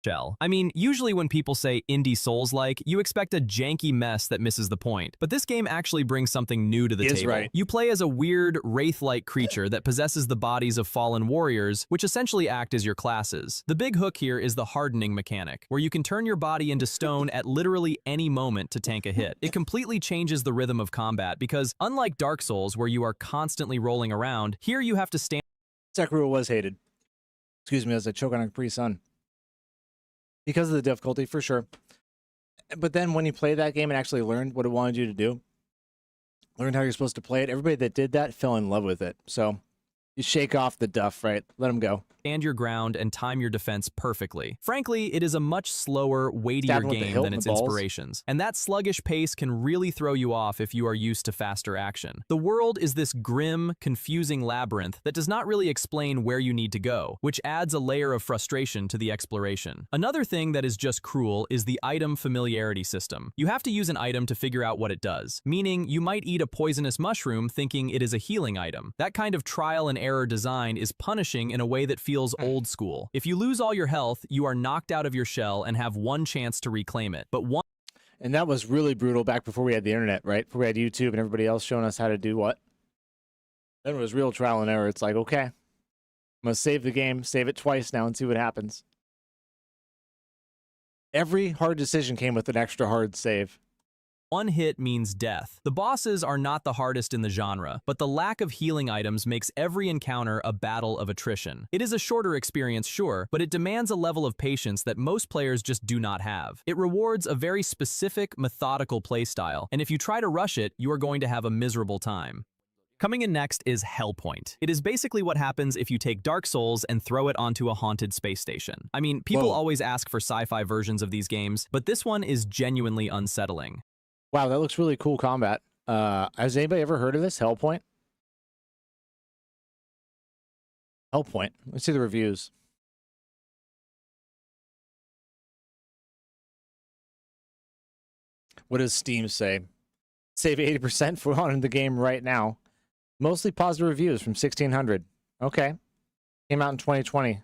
S12: Shell. I mean, usually when people say indie Souls-like, you expect a janky mess that misses the point. But this game actually brings something new to the table.
S1: Right.
S12: You play as a weird, wraith-like creature that possesses the bodies of fallen warriors, which essentially act as your classes. The big hook here is the hardening mechanic, where you can turn your body into stone at literally any moment to tank a hit. It completely changes the rhythm of combat because, unlike Dark Souls, where you are constantly rolling around, here you have to stand...
S1: Sekiro was hated. Excuse me, as I choke on a Capri Sun. Because of the difficulty, for sure. But then when you play that game and actually learned what it wanted you to do, learned how you're supposed to play it, everybody that did that fell in love with it. So you shake off the duff, right? Let them go.
S12: Stand your ground and time your defense perfectly. Frankly, it is a much slower, weightier game than its inspirations. And that sluggish pace can really throw you off if you are used to faster action. The world is this grim, confusing labyrinth that does not really explain where you need to go, which adds a layer of frustration to the exploration. Another thing that is just cruel is the item familiarity system. You have to use an item to figure out what it does, meaning you might eat a poisonous mushroom thinking it is a healing item. That kind of trial and error design is punishing in a way that feels old school. If you lose all your health, you are knocked out of your shell and have one chance to reclaim it. But one...
S1: And that was really brutal back before we had the internet, right? Before we had YouTube and everybody else showing us how to do what? Then it was real trial and error. It's like, okay, I'm going to save the game, save it twice now and see what happens. Every hard decision came with an extra hard save.
S12: One hit means death. The bosses are not the hardest in the genre, but the lack of healing items makes every encounter a battle of attrition. It is a shorter experience, sure, but it demands a level of patience that most players just do not have. It rewards a very specific, methodical playstyle, and if you try to rush it, you are going to have a miserable time. Coming in next is Hellpoint. It is basically what happens if you take Dark Souls and throw it onto a haunted space station. I mean, people always ask for sci-fi versions of these games, but this one is genuinely unsettling.
S1: Wow, that looks really cool combat. Has anybody ever heard of this? Hellpoint? Hellpoint. Let's see the reviews. What does Steam say? Save 80% for on the game right now. Mostly positive reviews from 1,600. Okay. Came out in 2020.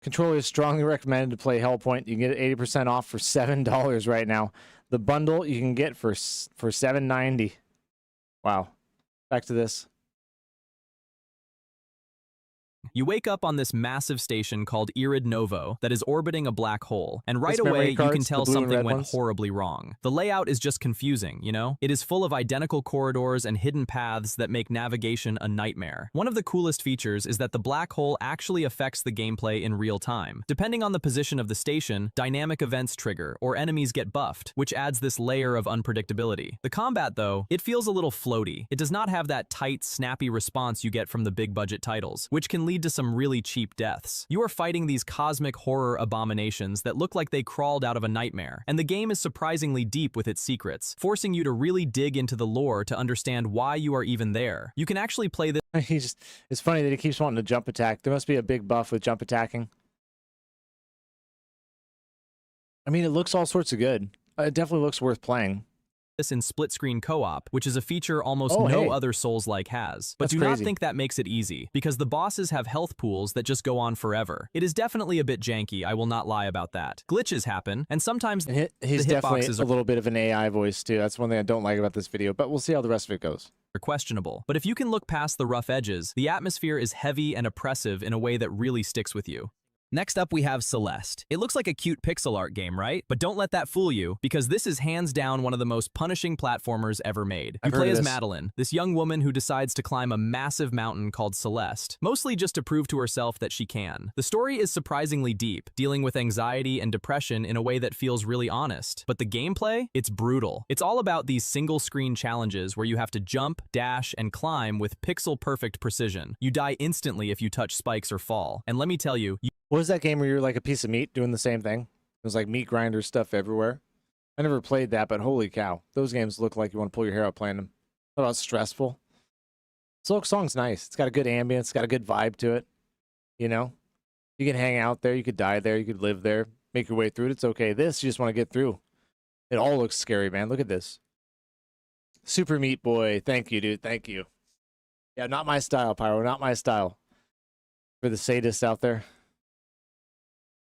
S1: Controllers strongly recommended to play Hellpoint. You can get it 80% off for $7 right now. The bundle you can get for $7.90. Wow. Back to this.
S12: You wake up on this massive station called Irid Novo that is orbiting a black hole, and right
S1: Those memory
S12: away you can
S1: cards,
S12: tell
S1: the blue and
S12: something
S1: red
S12: went
S1: ones?
S12: horribly wrong. The layout is just confusing, you know? It is full of identical corridors and hidden paths that make navigation a nightmare. One of the coolest features is that the black hole actually affects the gameplay in real time. Depending on the position of the station, dynamic events trigger, or enemies get buffed, which adds this layer of unpredictability. The combat, though, it feels a little floaty. It does not have that tight, snappy response you get from the big-budget titles, which can lead to some really cheap deaths. You are fighting these cosmic horror abominations that look like they crawled out of a nightmare, and the game is surprisingly deep with its secrets, forcing you to really dig into the lore to understand why you are even there. You can actually play this.
S1: It's funny that he keeps wanting to jump attack. There must be a big buff with jump attacking. I mean, it looks all sorts of good. It definitely looks worth playing.
S12: In split-screen co-op, which is a feature almost no other Souls-like has. But
S1: That's
S12: do
S1: crazy.
S12: not think that makes it easy, because the bosses have health pools that just go on forever. It is definitely a bit janky, I will not lie about that. Glitches happen, and sometimes
S1: He's
S12: the
S1: definitely
S12: hitboxes
S1: a little bit of an AI voice, too. That's one thing I don't like about this video, but we'll see how the rest of it goes.
S12: are questionable. But if you can look past the rough edges, the atmosphere is heavy and oppressive in a way that really sticks with you. Next up, we have Celeste. It looks like a cute pixel art game, right? But don't let that fool you, because this is hands down one of the most punishing platformers ever made. You play as Madeline, this young woman who decides to climb a massive mountain called Celeste, mostly just to prove to herself that she can. The story is surprisingly deep, dealing with anxiety and depression in a way that feels really honest. But the gameplay? It's brutal. It's all about these single-screen challenges where you have to jump, dash, and climb with pixel-perfect precision. You die instantly if you touch spikes or fall. And let me tell you,
S1: what was that game where you're like a piece of meat doing the same thing? It was like meat grinder stuff everywhere. I never played that, but holy cow. Those games look like you want to pull your hair out playing them. What about stressful? Silk Song's nice. It's got a good ambience. It's got a good vibe to it. You know? You can hang out there. You could die there. You could live there. Make your way through it. It's okay. This, you just want to get through. It all looks scary, man. Look at this. Super Meat Boy. Thank you, dude. Thank you. Yeah, not my style, Pyro. Not my style. For the sadists out there.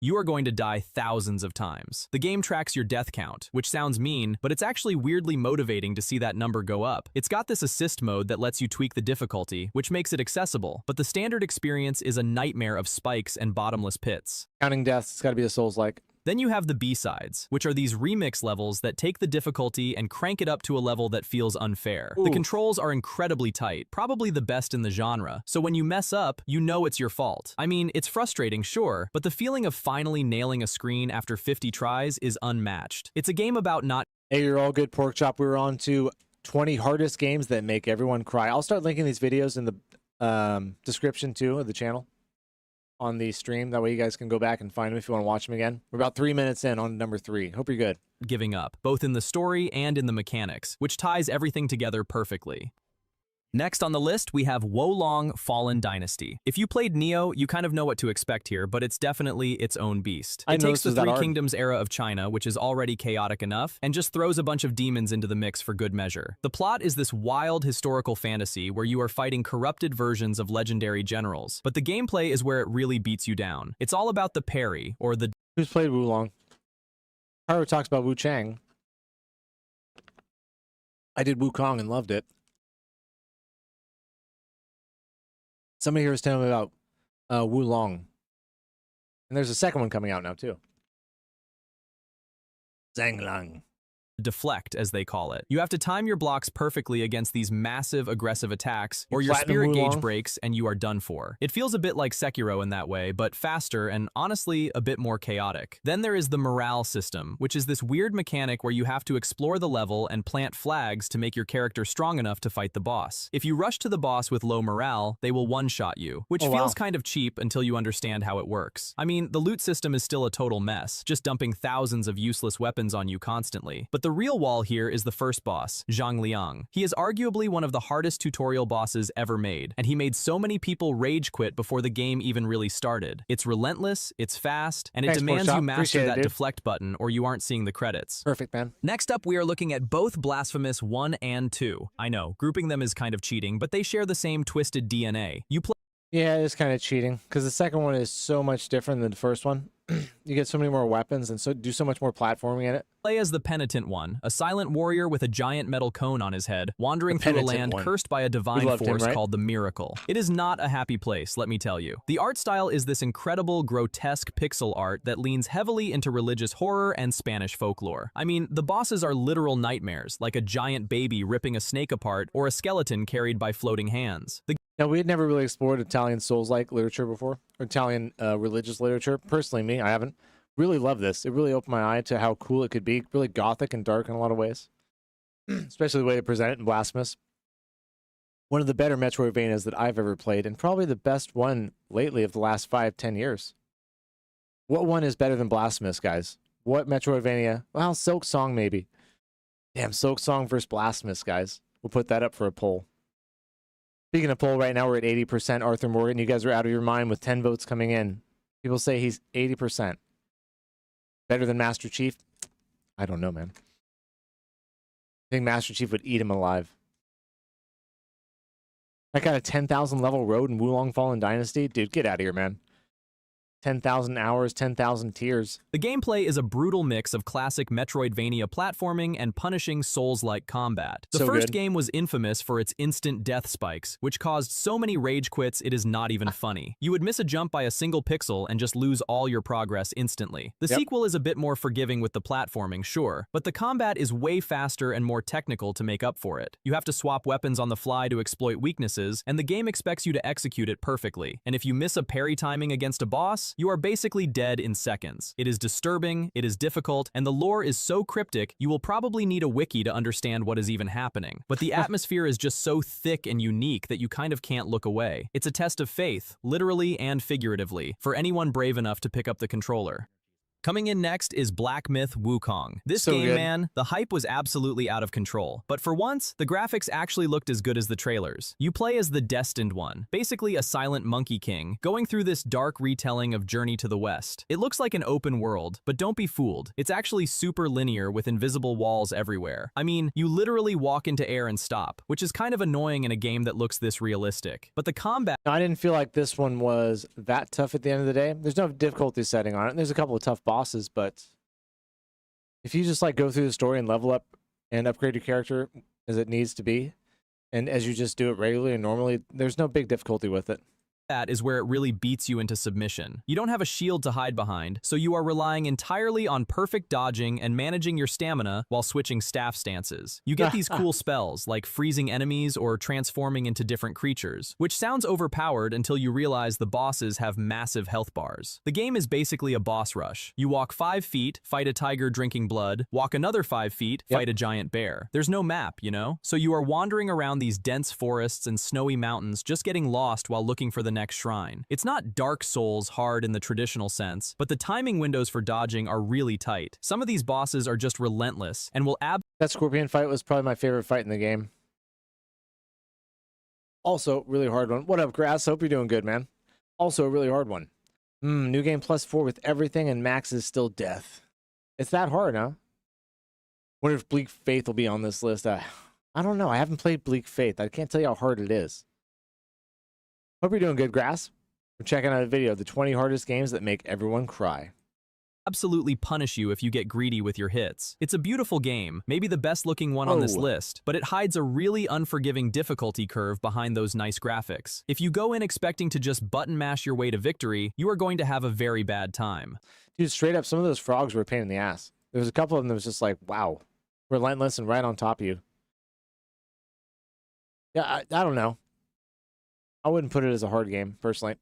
S12: You are going to die thousands of times. The game tracks your death count, which sounds mean, but it's actually weirdly motivating to see that number go up. It's got this assist mode that lets you tweak the difficulty, which makes it accessible, but the standard experience is a nightmare of spikes and bottomless pits.
S1: Counting deaths, it's got to be a Souls-like.
S12: Then you have the B-sides, which are these remix levels that take the difficulty and crank it up to a level that feels unfair.
S1: Ooh.
S12: The controls are incredibly tight, probably the best in the genre, so when you mess up, you know it's your fault. I mean, it's frustrating, sure, but the feeling of finally nailing a screen after 50 tries is unmatched. It's a game about not—
S1: Hey, you're all good, Pork Chop. We were on to 20 hardest games that make everyone cry. I'll start linking these videos in the description, too, of the channel. On the stream. That way you guys can go back and find them if you want to watch them again. We're about 3 minutes in on number 3. Hope you're good.
S12: Giving up, both in the story and in the mechanics, which ties everything together perfectly. Next on the list, we have Wolong Fallen Dynasty. If you played Neo, you kind of know what to expect here, but it's definitely its own beast. It takes the Three Kingdoms era of China, which is already chaotic enough, and just throws a bunch of demons into the mix for good measure. The plot is this wild historical fantasy where you are fighting corrupted versions of legendary generals, but the gameplay is where it really beats you down. It's all about the parry, or the—
S1: Who's played Wulong? Pyro talks about Wu Chang. I did Wukong and loved it. Somebody here was telling me about Wulong. And there's a second one coming out now, too. Zhanglang.
S12: deflect, as they call it. You have to time your blocks perfectly against these massive, aggressive attacks, or your spirit gauge breaks and you are done for. It feels a bit like Sekiro in that way, but faster and honestly a bit more chaotic. Then there is the morale system, which is this weird mechanic where you have to explore the level and plant flags to make your character strong enough to fight the boss. If you rush to the boss with low morale, they will one-shot you, which feels kind of cheap until you understand how it works. I mean, the loot system is still a total mess, just dumping thousands of useless weapons on you constantly. But the real wall here is the first boss, Zhang Liang. He is arguably one of the hardest tutorial bosses ever made, and he made so many people rage quit before the game even really started. It's relentless, it's fast, and it demands you master that deflect button or you aren't seeing the credits.
S1: Perfect, man.
S12: Next up, we are looking at both Blasphemous 1 and 2. I know, grouping them is kind of cheating, but they share the same twisted DNA. You play—
S1: Yeah, it's kind of cheating, because the second one is so much different than the first one. You get so many more weapons and do so much more platforming in it.
S12: Play as the Penitent One, a silent warrior with a giant metal cone on his head, wandering through a land cursed by a divine force called the Miracle. It is not a happy place, let me tell you. The art style is this incredible, grotesque pixel art that leans heavily into religious horror and Spanish folklore. I mean, the bosses are literal nightmares, like a giant baby ripping a snake apart or a skeleton carried by floating hands.
S1: Now, we had never really explored Italian Souls-like literature before, or Italian religious literature. Personally, me, I haven't. Really love this. It really opened my eye to how cool it could be. Really gothic and dark in a lot of ways. Especially the way they present it in Blasphemous. One of the better Metroidvanias that I've ever played, and probably the best one lately of the last 5-10 years. What one is better than Blasphemous, guys? What Metroidvania? Well, Silk Song, maybe. Damn, Silk Song versus Blasphemous, guys. We'll put that up for a poll. Speaking of poll, right now we're at 80%. Arthur Morgan, you guys are out of your mind with 10 votes coming in. People say he's 80%. Better than Master Chief? I don't know, man. I think Master Chief would eat him alive. I got a 10,000 level road in Wulong Fallen Dynasty? Dude, get out of here, man. 10,000 hours, 10,000 tears.
S12: The gameplay is a brutal mix of classic Metroidvania platforming and punishing Souls-like combat. The first game was infamous for its instant death spikes, which caused so many rage quits it is not even funny. You would miss a jump by a single pixel and just lose all your progress instantly. The sequel is a bit more forgiving with the platforming, sure, but the combat is way faster and more technical to make up for it. You have to swap weapons on the fly to exploit weaknesses, and the game expects you to execute it perfectly. And if you miss a parry timing against a boss, you are basically dead in seconds. It is disturbing, it is difficult, and the lore is so cryptic, you will probably need a wiki to understand what is even happening. But the atmosphere is just so thick and unique that you kind of can't look away. It's a test of faith, literally and figuratively, for anyone brave enough to pick up the controller. Coming in next is Black Myth Wukong. This game, man, the hype was absolutely out of control. But for once, the graphics actually looked as good as the trailers. You play as the Destined One, basically a silent monkey king, going through this dark retelling of Journey to the West. It looks like an open world, but don't be fooled. It's actually super linear with invisible walls everywhere. I mean, you literally walk into air and stop, which is kind of annoying in a game that looks this realistic. But the combat...
S1: I didn't feel like this one was that tough at the end of the day. There's no difficulty setting on it. There's a couple of tough bosses, but if you just like go through the story and level up and upgrade your character as it needs to be, and as you just do it regularly and normally, there's no big difficulty with it.
S12: That is where it really beats you into submission. You don't have a shield to hide behind, so you are relying entirely on perfect dodging and managing your stamina while switching staff stances. You get these cool spells, like freezing enemies or transforming into different creatures, which sounds overpowered until you realize the bosses have massive health bars. The game is basically a boss rush. You walk 5 feet, fight a tiger drinking blood, walk another 5 feet, fight a giant bear. There's no map, you know? So you are wandering around these dense forests and snowy mountains, just getting lost while looking for the next shrine. It's not Dark Souls hard in the traditional sense, but the timing windows for dodging are really tight. Some of these bosses are just relentless and will
S1: That scorpion fight was probably my favorite fight in the game. Also, really hard one. What up, Grass? Hope you're doing good, man. Also, a really hard one. New game +4 with everything and max is still death. It's that hard, huh? Wonder if Bleak Faith will be on this list. I don't know. I haven't played Bleak Faith. I can't tell you how hard it is. Hope you're doing good, Grass. We're checking out a video of the 20 hardest games that make everyone cry.
S12: Absolutely punish you if you get greedy with your hits. It's a beautiful game, maybe the best looking one on this list, but it hides a really unforgiving difficulty curve behind those nice graphics. If you go in expecting to just button mash your way to victory, you are going to have a very bad time.
S1: Dude, straight up, some of those frogs were a pain in the ass. There was a couple of them that was just like, wow, relentless and right on top of you. Yeah, I don't know. I wouldn't put it as a hard game, personally.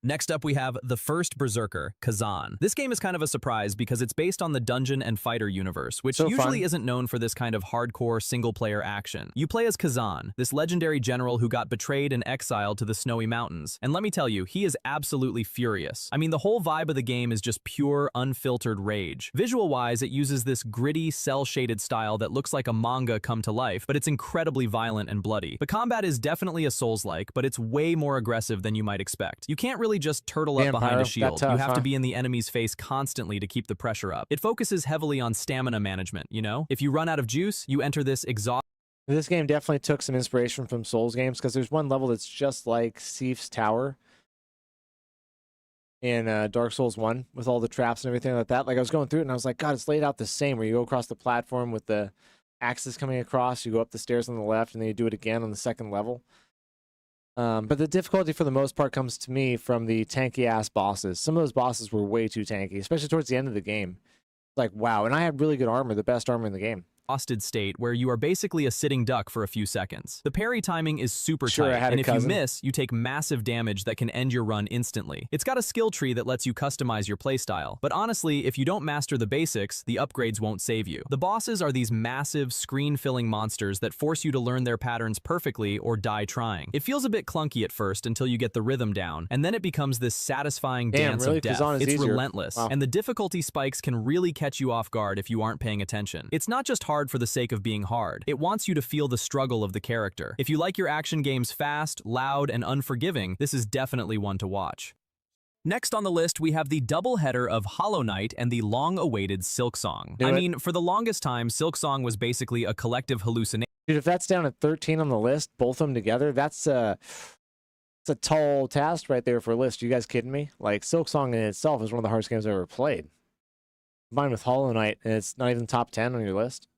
S12: Next up, we have The First Berserker, Kazan. This game is kind of a surprise because it's based on the Dungeon and Fighter universe, which usually isn't known for this kind of hardcore single-player action. You play as Kazan, this legendary general who got betrayed and exiled to the snowy mountains. And let me tell you, he is absolutely furious. I mean, the whole vibe of the game is just pure, unfiltered rage. Visual-wise, it uses this gritty, cel-shaded style that looks like a manga come to life, but it's incredibly violent and bloody. The combat is definitely a Souls-like, but it's way more aggressive than you might expect. You can't really just turtle up behind a shield. You have to be in the enemy's face constantly to keep the pressure up. It focuses heavily on stamina management, you know? If you run out of juice, you enter this exhaust.
S1: This game definitely took some inspiration from Souls games because there's one level that's just like Sif's Tower. in Dark Souls 1 with all the traps and everything like that. Like I was going through it and I was like, God, it's laid out the same where you go across the platform with the axes coming across, you go up the stairs on the left and then you do it again on the second level. But the difficulty for the most part comes to me from the tanky ass bosses. Some of those bosses were way too tanky, especially towards the end of the game. Like, wow. And I had really good armor, the best armor in the game.
S12: Exhausted state where you are basically a sitting duck for a few seconds. The parry timing is super tight, and if you miss, you take massive damage that can end your run instantly. It's got a skill tree that lets you customize your playstyle, but honestly, if you don't master the basics, the upgrades won't save you. The bosses are these massive, screen-filling monsters that force you to learn their patterns perfectly or die trying. It feels a bit clunky at first until you get the rhythm down, and then it becomes this satisfying dance of death. It's relentless, and the difficulty spikes can really catch you off guard if you aren't paying attention. It's not just hard for the sake of being hard. It wants you to feel the struggle of the character. If you like your action games fast, loud, and unforgiving, this is definitely one to watch. Next on the list, we have the double header of Hollow Knight and the long-awaited Silksong. I mean, for the longest time, Silksong was basically a collective hallucination.
S1: Dude, if that's down at 13 on the list, both of them together, that's a tall task right there for a list. You guys kidding me? Like, Silksong in itself is one of the hardest games I've ever played. Combined with Hollow Knight, and it's not even top 10 on your list.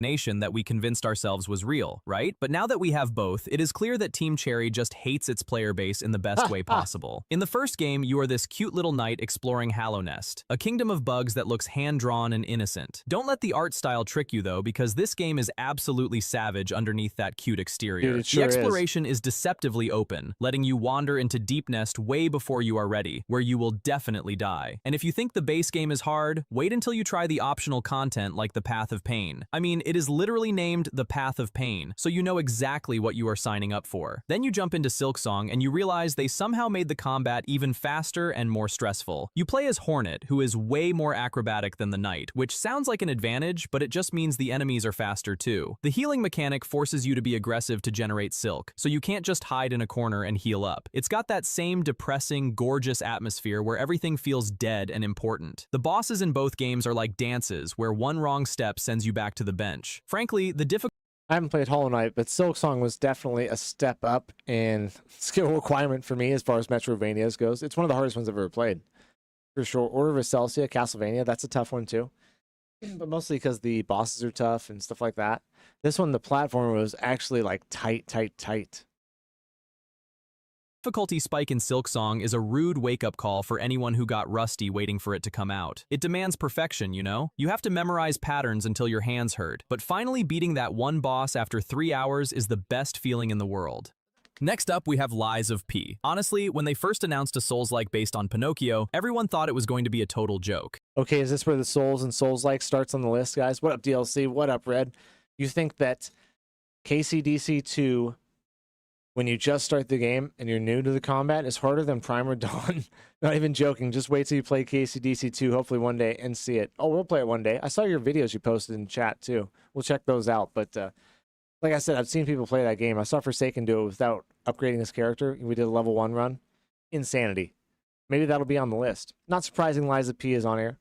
S12: Nation that we convinced ourselves was real, right? But now that we have both, it is clear that Team Cherry just hates its player base in the best way possible. In the first game, you are this cute little knight exploring Hallow Nest, a kingdom of bugs that looks hand-drawn and innocent. Don't let the art style trick you though, because this game is absolutely savage underneath that cute exterior.
S1: Dude, it sure
S12: the exploration is deceptively open, letting you wander into Deep Nest way before you are ready, where you will definitely die. And if you think the base game is hard, wait until you try the optional content like the Path of Pain. I mean, it is literally named the Path of Pain, so you know exactly what you are signing up for. Then you jump into Silksong and you realize they somehow made the combat even faster and more stressful. You play as Hornet, who is way more acrobatic than the Knight, which sounds like an advantage, but it just means the enemies are faster too. The healing mechanic forces you to be aggressive to generate silk, so you can't just hide in a corner and heal up. It's got that same depressing, gorgeous atmosphere where everything feels dead and important. The bosses in both games are like dances, where one wrong step sends you back to the bench. Frankly, the difficulty...
S1: I haven't played Hollow Knight, but Silksong was definitely a step up in skill requirement for me as far as Metroidvanias goes. It's one of the hardest ones I've ever played. For sure. Order of Excelsia, Castlevania, that's a tough one too. But mostly because the bosses are tough and stuff like that. This one, the platform was actually like tight.
S12: Difficulty spike in Silksong is a rude wake-up call for anyone who got rusty waiting for it to come out. It demands perfection, you know? You have to memorize patterns until your hands hurt, but finally beating that one boss after 3 hours is the best feeling in the world. Next up, we have Lies of P. Honestly, when they first announced a Souls-like based on Pinocchio, everyone thought it was going to be a total joke.
S1: Okay, is this where the Souls and Souls-like starts on the list, guys? What up, DLC? What up, Red? You think that KCDC 2... when you just start the game and you're new to the combat, is harder than Primer Dawn? Not even joking. Just wait till you play KCDC 2, hopefully one day, and see it. Oh, we'll play it one day. I saw your videos you posted in chat, too. We'll check those out. But like I said, I've seen people play that game. I saw Forsaken do it without upgrading his character. We did a level 1 run. Insanity. Maybe that'll be on the list. Not surprising Lies of P is on here.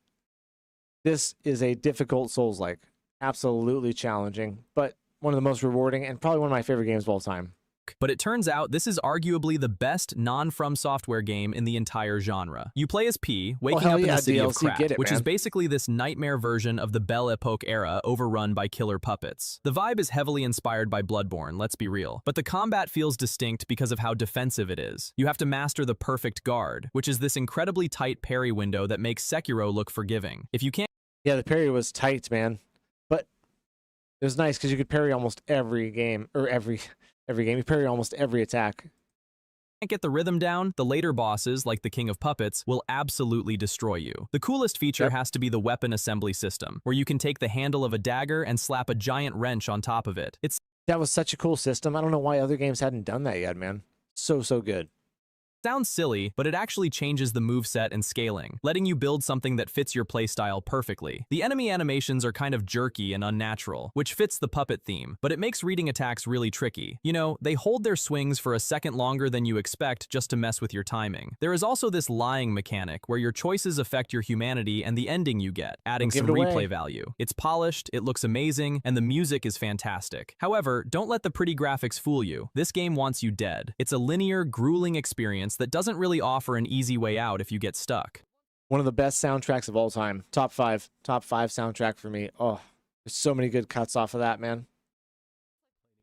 S1: This is a difficult Souls-like. Absolutely challenging, but one of the most rewarding and probably one of my favorite games of all time.
S12: But it turns out this is arguably the best non-From Software game in the entire genre. You play as P, waking up in the city of Krat, which is basically this nightmare version of the Belle Epoque era overrun by killer puppets. The vibe is heavily inspired by Bloodborne, let's be real, but the combat feels distinct because of how defensive it is. You have to master the perfect guard, which is this incredibly tight parry window that makes Sekiro look forgiving. If you can't...
S1: Yeah, the parry was tight, man. But it was nice because you could parry almost every game, or every game. You parry almost every attack.
S12: Can't get the rhythm down, the later bosses, like the King of Puppets, will absolutely destroy you. The coolest feature has to be the weapon assembly system, where you can take the handle of a dagger and slap a giant wrench on top of it.
S1: That was such a cool system. I don't know why other games hadn't done that yet, man. So good.
S12: Sounds silly, but it actually changes the moveset and scaling, letting you build something that fits your playstyle perfectly. The enemy animations are kind of jerky and unnatural, which fits the puppet theme, but it makes reading attacks really tricky. You know, they hold their swings for a second longer than you expect just to mess with your timing. There is also this lying mechanic where your choices affect your humanity and the ending you get, adding some replay value. It's polished, it looks amazing, and the music is fantastic. However, don't let the pretty graphics fool you. This game wants you dead. It's a linear, grueling experience that doesn't really offer an easy way out if you get stuck.
S1: One of the best soundtracks of all time. Top five soundtrack for me. Oh, there's so many good cuts off of that, man.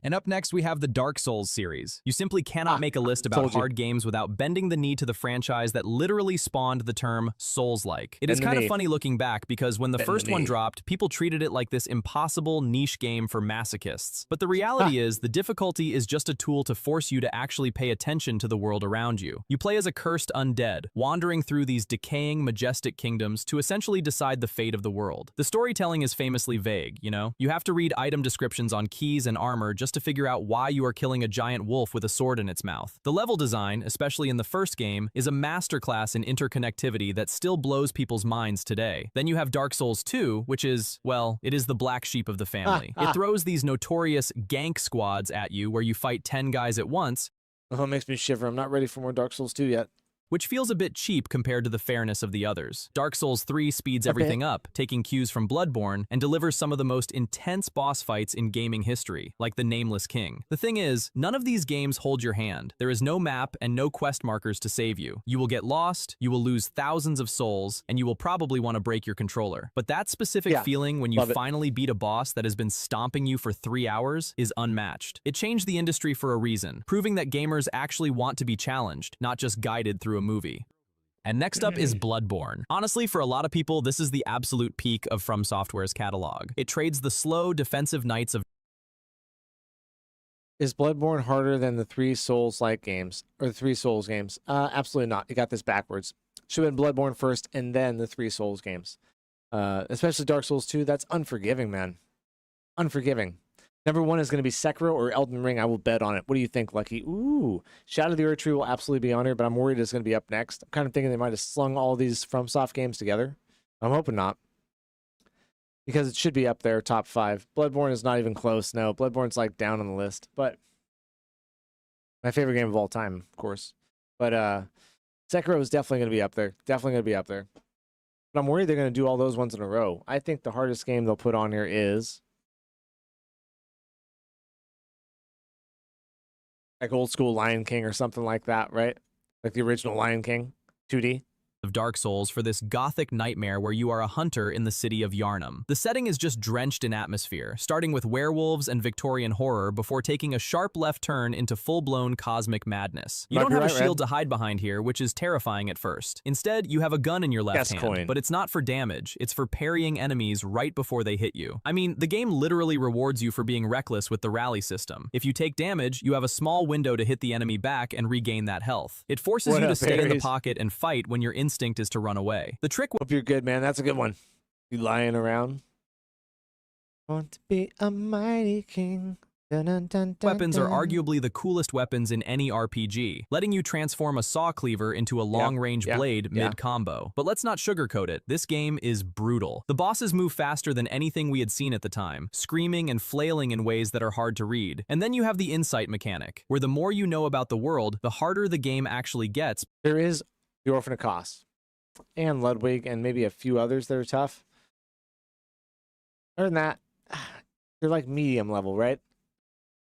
S12: And up next, we have the Dark Souls series. You simply cannot make a list about hard games without bending the knee to the franchise that literally spawned the term Souls-like. It is kind of funny looking back because when the first one dropped, people treated it like this impossible niche game for masochists. But the reality is, the difficulty is just a tool to force you to actually pay attention to the world around you. You play as a cursed undead, wandering through these decaying, majestic kingdoms to essentially decide the fate of the world. The storytelling is famously vague, you know? You have to read item descriptions on keys and armor just to figure out why you are killing a giant wolf with a sword in its mouth. The level design, especially in the first game, is a masterclass in interconnectivity that still blows people's minds today. Then you have Dark Souls 2, which is, well, it is the black sheep of the family. It throws these notorious gank squads at you where you fight 10 guys at once.
S1: Oh, it makes me shiver. I'm not ready for more Dark Souls 2 yet.
S12: Which feels a bit cheap compared to the fairness of the others. Dark Souls 3 speeds everything up, taking cues from Bloodborne, and delivers some of the most intense boss fights in gaming history, like the Nameless King. The thing is, none of these games hold your hand. There is no map and no quest markers to save you. You will get lost, you will lose thousands of souls, and you will probably want to break your controller. But that specific feeling when you finally beat a boss that has been stomping you for 3 hours is unmatched. It changed the industry for a reason, proving that gamers actually want to be challenged, not just guided through a movie. And next up is Bloodborne. Honestly, for a lot of people, this is the absolute peak of From Software's catalog. It trades the slow, defensive knights of...
S1: Is Bloodborne harder than the 3 Souls-like games, or the 3 Souls games? Absolutely not. You got this backwards. Should have been Bloodborne first, and then the 3 Souls games. Especially Dark Souls 2, that's unforgiving, man. Unforgiving. Number 1 is going to be Sekiro or Elden Ring. I will bet on it. What do you think, Lucky? Ooh, Shadow of the Erdtree will absolutely be on here, but I'm worried it's going to be up next. I'm kind of thinking they might have slung all these FromSoft games together. I'm hoping not, because it should be up there, top 5. Bloodborne is not even close. No, Bloodborne's like down on the list, but my favorite game of all time, of course. But Sekiro is definitely going to be up there. Definitely going to be up there. But I'm worried they're going to do all those ones in a row. I think the hardest game they'll put on here is like old school Lion King or something like that, right? Like the original Lion King, 2D.
S12: Of Dark Souls for this gothic nightmare where you are a hunter in the city of Yharnam. The setting is just drenched in atmosphere, starting with werewolves and Victorian horror before taking a sharp left turn into full-blown cosmic madness. You don't have a shield to hide behind here, which is terrifying at first. Instead, you have a gun in your left hand, but it's not for damage, it's for parrying enemies right before they hit you. I mean, the game literally rewards you for being reckless with the rally system. If you take damage, you have a small window to hit the enemy back and regain that health. It forces you to stay in the pocket and fight when your instinct is to run away. The trick...
S1: Hope you're good, man. That's a good one. You lying around. Want to be a mighty king. Dun, dun, dun, dun,
S12: weapons are arguably the coolest weapons in any RPG, letting you transform a saw cleaver into a long-range blade mid-combo. But let's not sugarcoat it. This game is brutal. The bosses move faster than anything we had seen at the time, screaming and flailing in ways that are hard to read. And then you have the insight mechanic, where the more you know about the world, the harder the game actually gets.
S1: There is the Orphan of Kos and Ludwig and maybe a few others that are tough. Other than that, they're like medium level, right?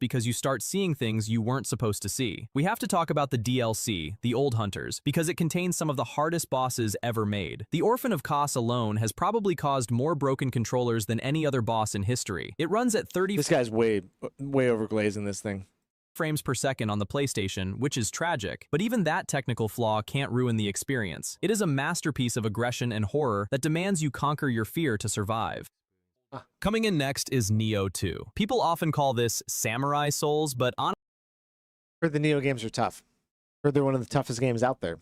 S12: Because you start seeing things you weren't supposed to see. We have to talk about the DLC, the Old Hunters, because it contains some of the hardest bosses ever made. The Orphan of Kos alone has probably caused more broken controllers than any other boss in history. It runs at 30...
S1: This guy's way overglazing this thing.
S12: Frames per second on the PlayStation, which is tragic, but even that technical flaw can't ruin the experience. It is a masterpiece of aggression and horror that demands you conquer your fear to survive. Coming in next is Nioh 2. People often call this Samurai Souls, but honestly,
S1: heard the Nioh games are tough. Heard they're one of the toughest games out there.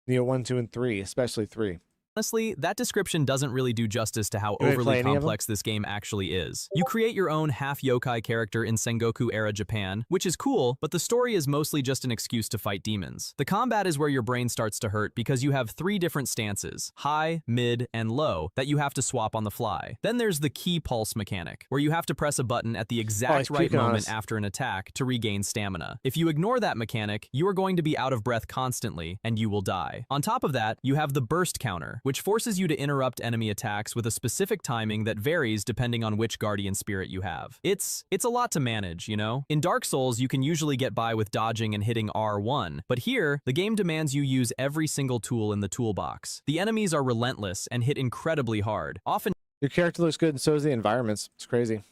S1: Nioh 1, 2, and 3, especially 3.
S12: Honestly, that description doesn't really do justice to how overly complex this game actually is. You create your own half-yokai character in Sengoku-era Japan, which is cool, but the story is mostly just an excuse to fight demons. The combat is where your brain starts to hurt because you have 3 different stances, high, mid, and low, that you have to swap on the fly. Then there's the key pulse mechanic, where you have to press a button at the exact right moment after an attack to regain stamina. If you ignore that mechanic, you are going to be out of breath constantly, and you will die. On top of that, you have the burst counter, which forces you to interrupt enemy attacks with a specific timing that varies depending on which guardian spirit you have. It's a lot to manage, you know? In Dark Souls, you can usually get by with dodging and hitting R1, but here, the game demands you use every single tool in the toolbox. The enemies are relentless and hit incredibly hard. Often,
S1: your character looks good and so is the environments. It's crazy.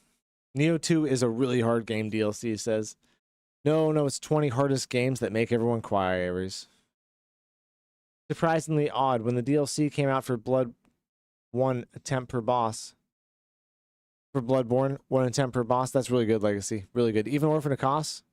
S1: Nioh 2 is a really hard game, DLC says. No, it's 20 hardest games that make everyone quiet, Aries. Surprisingly odd, when the DLC came out for Blood 1 attempt per boss. For Bloodborne, 1 attempt per boss, that's really good legacy. Really good. Even Orphan of Kos?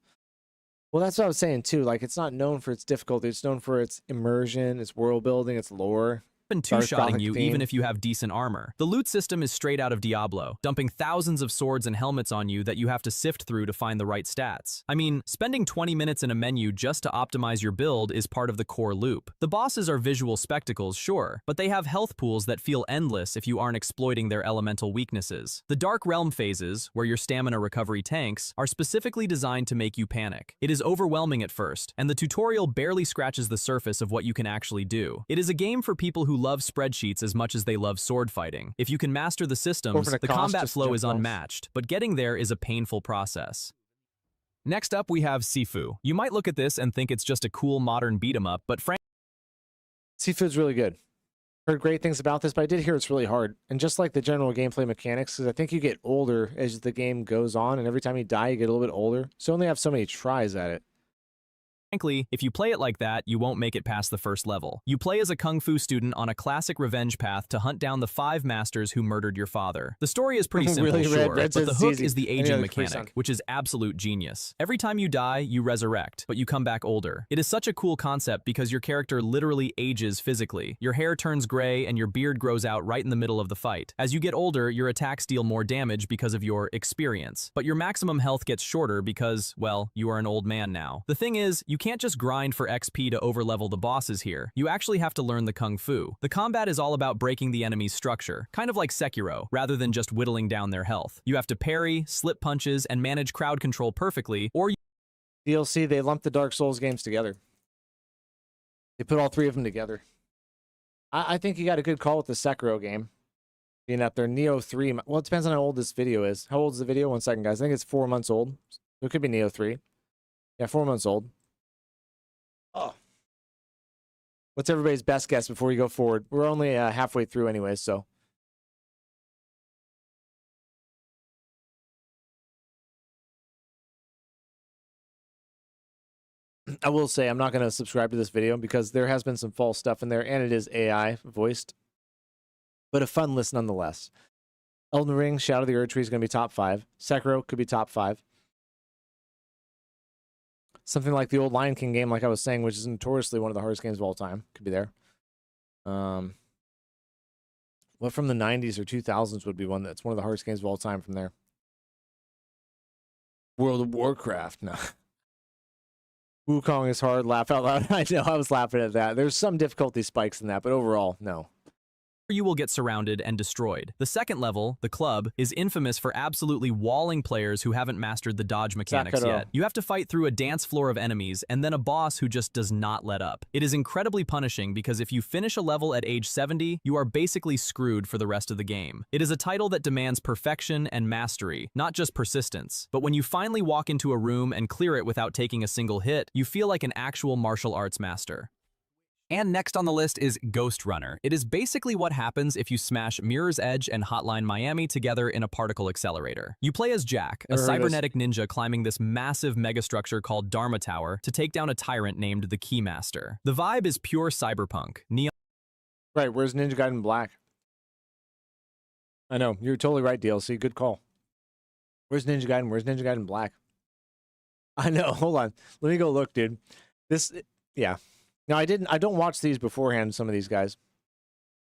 S1: Well, that's what I was saying too. Like, it's not known for its difficulty. It's known for its immersion, its world building, its lore.
S12: two-shotting you even if you have decent armor. The loot system is straight out of Diablo, dumping thousands of swords and helmets on you that you have to sift through to find the right stats. I mean, spending 20 minutes in a menu just to optimize your build is part of the core loop. The bosses are visual spectacles, sure, but they have health pools that feel endless if you aren't exploiting their elemental weaknesses. The Dark Realm phases, where your stamina recovery tanks, are specifically designed to make you panic. It is overwhelming at first, and the tutorial barely scratches the surface of what you can actually do. It is a game for people who love spreadsheets as much as they love sword fighting. If you can master the systems, the combat flow is unmatched, but getting there is a painful process. Next up, we have Sifu. You might look at this and think it's just a cool modern beat-em-up, but frankly,
S1: Sifu's really good. Heard great things about this, but I did hear it's really hard. And just like the general gameplay mechanics, because I think you get older as the game goes on, and every time you die, you get a little bit older. So you only have so many tries at it.
S12: Frankly, if you play it like that, you won't make it past the first level. You play as a kung fu student on a classic revenge path to hunt down the 5 masters who murdered your father. The story is pretty simple,
S1: really,
S12: sure,
S1: Red
S12: but the hook
S1: easy.
S12: is the aging mechanic, which is absolute genius. Every time you die, you resurrect, but you come back older. It is such a cool concept because your character literally ages physically. Your hair turns gray and your beard grows out right in the middle of the fight. As you get older, your attacks deal more damage because of your experience, but your maximum health gets shorter because, well, you are an old man now. The thing is, you can't just grind for XP to overlevel the bosses here. You actually have to learn the kung fu. The combat is all about breaking the enemy's structure, kind of like Sekiro, rather than just whittling down their health. You have to parry, slip punches, and manage crowd control perfectly, or
S1: DLC, they lumped the Dark Souls games together. They put all 3 of them together. I think you got a good call with the Sekiro game. Being up there, Nioh 3. Well, it depends on how old this video is. How old is the video? 1 second, guys. I think it's 4 months old. So it could be Nioh 3. Yeah, 4 months old. Oh. What's everybody's best guess before we go forward? We're only halfway through anyways, so. I will say I'm not going to subscribe to this video because there has been some false stuff in there, and it is AI voiced. But a fun list nonetheless. Elden Ring, Shadow of the Erdtree is going to be top 5. Sekiro could be top 5. Something like the old Lion King game, like I was saying, which is notoriously one of the hardest games of all time, could be there. What from the 90s or 2000s would be one that's one of the hardest games of all time from there? World of Warcraft, no. Wukong is hard, laugh out loud. I know, I was laughing at that. There's some difficulty spikes in that, but overall, no.
S12: you will get surrounded and destroyed. The second level, the club, is infamous for absolutely walling players who haven't mastered the dodge mechanics yet. You have to fight through a dance floor of enemies and then a boss who just does not let up. It is incredibly punishing because if you finish a level at age 70, you are basically screwed for the rest of the game. It is a title that demands perfection and mastery, not just persistence. But when you finally walk into a room and clear it without taking a single hit, you feel like an actual martial arts master. And next on the list is Ghost Runner. It is basically what happens if you smash Mirror's Edge and Hotline Miami together in a particle accelerator. You play as Jack, a cybernetic ninja climbing this massive megastructure called Dharma Tower to take down a tyrant named the Keymaster. The vibe is pure cyberpunk. Neon.
S1: Right, where's Ninja Gaiden Black? I know, you're totally right, DLC. Good call. Where's Ninja Gaiden? Where's Ninja Gaiden Black? I know, hold on. Let me go look, dude. This, yeah. Now, I don't watch these beforehand, some of these guys.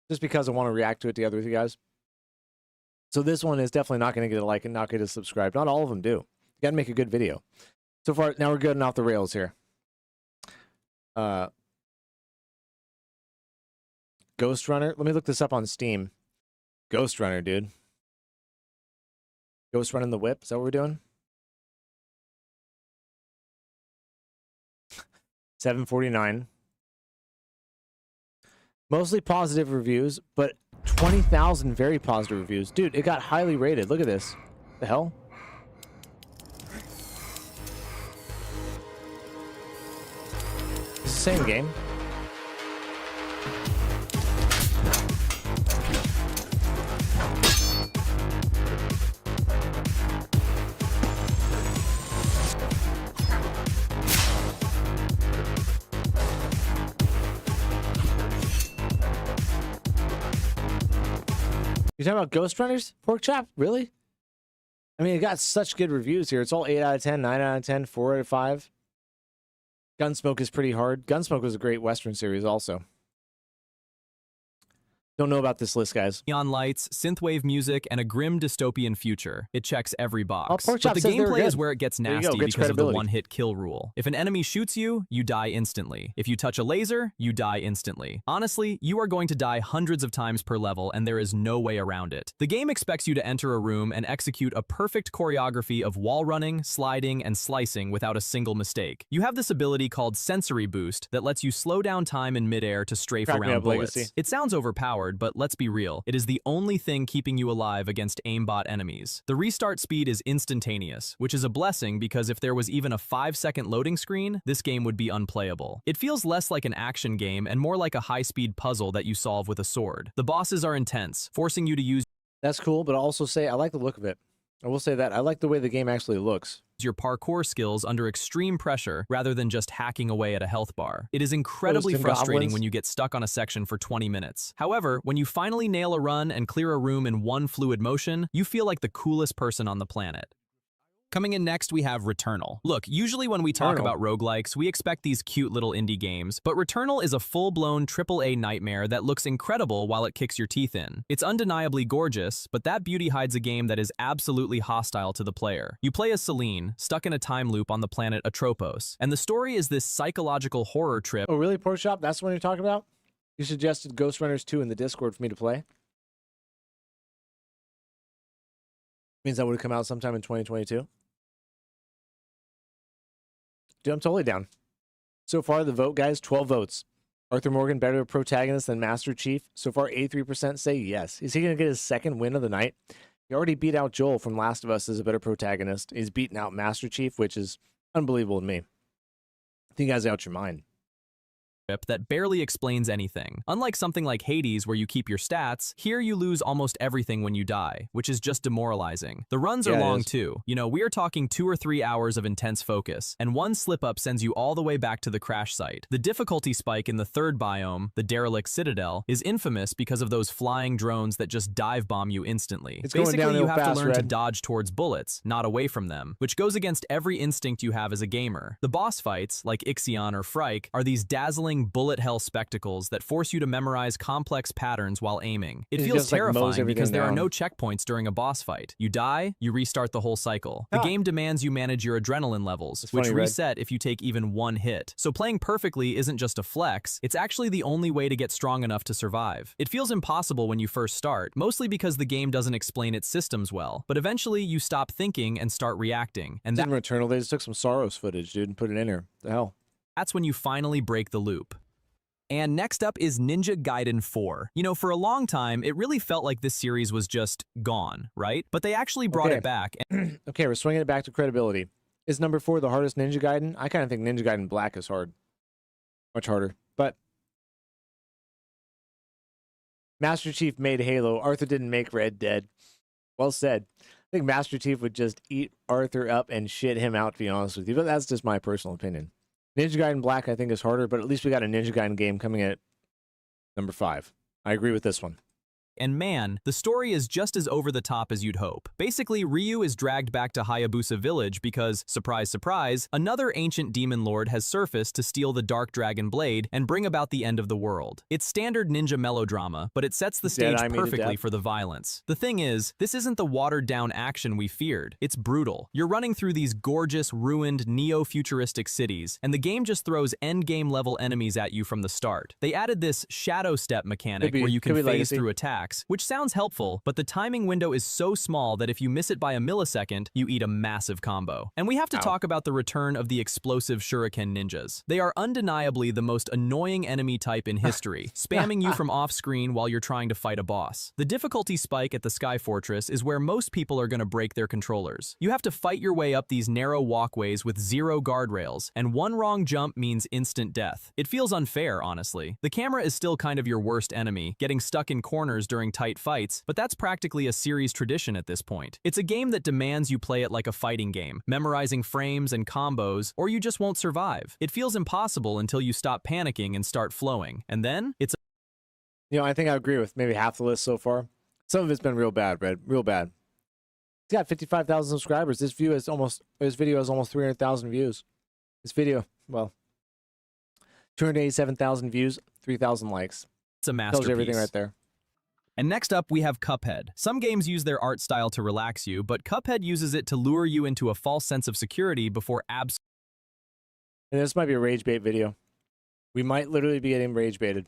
S1: just because I want to react to it together with you guys. So this one is definitely not going to get a like and not get a subscribe. Not all of them do. You got to make a good video. So far, now we're good and off the rails here. Ghost Runner. Let me look this up on Steam. Ghost Runner, dude. Ghost Running the Whip. Is that what we're doing? 749. Mostly positive reviews, but 20,000 very positive reviews. Dude, it got highly rated. Look at this. The hell? It's the same game. You talking about Ghost Runners? Pork Chop? Really? I mean, it got such good reviews here. It's all 8 out of 10, 9 out of 10, 4 out of 5. Gunsmoke is pretty hard. Gunsmoke was a great Western series also. Don't know about this list, guys.
S12: Neon lights, synthwave music, and a grim dystopian future. It checks every box.
S1: Pork Chop
S12: but the
S1: says they were
S12: gameplay
S1: good.
S12: is where it gets
S1: There you
S12: nasty
S1: go, gets
S12: because of the
S1: credibility.
S12: one-hit kill rule. If an enemy shoots you, you die instantly. If you touch a laser, you die instantly. Honestly, you are going to die hundreds of times per level, and there is no way around it. The game expects you to enter a room and execute a perfect choreography of wall running, sliding, and slicing without a single mistake. You have this ability called Sensory Boost that lets you slow down time in midair to strafe
S1: Crack me
S12: around
S1: up,
S12: bullets.
S1: Legacy.
S12: It sounds overpowered, but let's be real. It is the only thing keeping you alive against aimbot enemies. The restart speed is instantaneous, which is a blessing because if there was even a 5-second loading screen, this game would be unplayable. It feels less like an action game and more like a high-speed puzzle that you solve with a sword. The bosses are intense, forcing you to use
S1: That's cool, but I'll also say I like the look of it. I will say that. I like the way the game actually looks.
S12: your parkour skills under extreme pressure rather than just hacking away at a health bar. It is incredibly frustrating when you get stuck on a section for 20 minutes. However, when you finally nail a run and clear a room in one fluid motion, you feel like the coolest person on the planet. Coming in next, we have Returnal. Look, usually when we talk about roguelikes, we expect these cute little indie games, but Returnal is a full-blown AAA nightmare that looks incredible while it kicks your teeth in. It's undeniably gorgeous, but that beauty hides a game that is absolutely hostile to the player. You play as Celine, stuck in a time loop on the planet Atropos, and the story is this psychological horror trip.
S1: Oh, really, Pork Chop? That's the one you're talking about? You suggested Ghost Runners 2 in the Discord for me to play? Means that would have come out sometime in 2022? Dude, I'm totally down. So far, the vote, guys, 12 votes. Arthur Morgan, better protagonist than Master Chief. So far, 83% say yes. Is he going to get his second win of the night? He already beat out Joel from Last of Us as a better protagonist. He's beaten out Master Chief, which is unbelievable to me. I think you guys are out your mind.
S12: That barely explains anything. Unlike something like Hades where you keep your stats, here you lose almost everything when you die, which is just demoralizing. The runs are long too. You know, we are talking 2 or 3 hours of intense focus, and one slip-up sends you all the way back to the crash site. The difficulty spike in the third biome, the Derelict Citadel, is infamous because of those flying drones that just dive bomb you instantly. Basically, you have to learn to dodge towards bullets, not away from them, which goes against every instinct you have as a gamer. The boss fights, like Ixion or Frike, are these dazzling bullet hell spectacles that force you to memorize complex patterns while aiming. It feels terrifying because there are no checkpoints during a boss fight. You die, you restart the whole cycle. The game demands you manage your adrenaline levels, which reset if you take even one hit. So playing perfectly isn't just a flex, it's actually the only way to get strong enough to survive. It feels impossible when you first start, mostly because the game doesn't explain its systems well, but eventually you stop thinking and start reacting. And
S1: in Returnal, they just took some Sorrows footage, dude, and put it in here. The hell?
S12: That's when you finally break the loop. And next up is Ninja Gaiden 4. You know, for a long time, it really felt like this series was just gone, right? But they actually brought it back.
S1: Okay, we're swinging it back to credibility. Is number 4 the hardest Ninja Gaiden? I kind of think Ninja Gaiden Black is hard. Much harder. But Master Chief made Halo. Arthur didn't make Red Dead. Well said. I think Master Chief would just eat Arthur up and shit him out, to be honest with you. But that's just my personal opinion. Ninja Gaiden Black, I think, is harder, but at least we got a Ninja Gaiden game coming at number 5. I agree with this one.
S12: And man, the story is just as over the top as you'd hope. Basically, Ryu is dragged back to Hayabusa Village because, surprise surprise, another ancient demon lord has surfaced to steal the Dark Dragon Blade and bring about the end of the world. It's standard ninja melodrama, but it sets the stage perfectly for the violence. The thing is, this isn't the watered-down action we feared. It's brutal. You're running through these gorgeous, ruined, neo-futuristic cities, and the game just throws endgame-level enemies at you from the start. They added this shadow step mechanic where you can phase through attacks, which sounds helpful, but the timing window is so small that if you miss it by a millisecond, you eat a massive combo. And we have to talk about the return of the explosive shuriken ninjas. They are undeniably the most annoying enemy type in history, spamming you from off-screen while you're trying to fight a boss. The difficulty spike at the Sky Fortress is where most people are going to break their controllers. You have to fight your way up these narrow walkways with zero guardrails, and one wrong jump means instant death. It feels unfair, honestly. The camera is still kind of your worst enemy, getting stuck in corners during tight fights, but that's practically a series tradition at this point. It's a game that demands you play it like a fighting game, memorizing frames and combos, or you just won't survive. It feels impossible until you stop panicking and start flowing, and then it's
S1: I think I agree with maybe half the list so far. Some of it's been real bad, Red. Real bad. He's got 55,000 subscribers. This video has almost 300,000 views. This video, well, 287,000 views, 3,000 likes.
S12: It's a masterpiece.
S1: Tells you everything right there.
S12: And next up, we have Cuphead. Some games use their art style to relax you, but Cuphead uses it to lure you into a false sense of security before
S1: And this might be a rage bait video. We might literally be getting rage baited.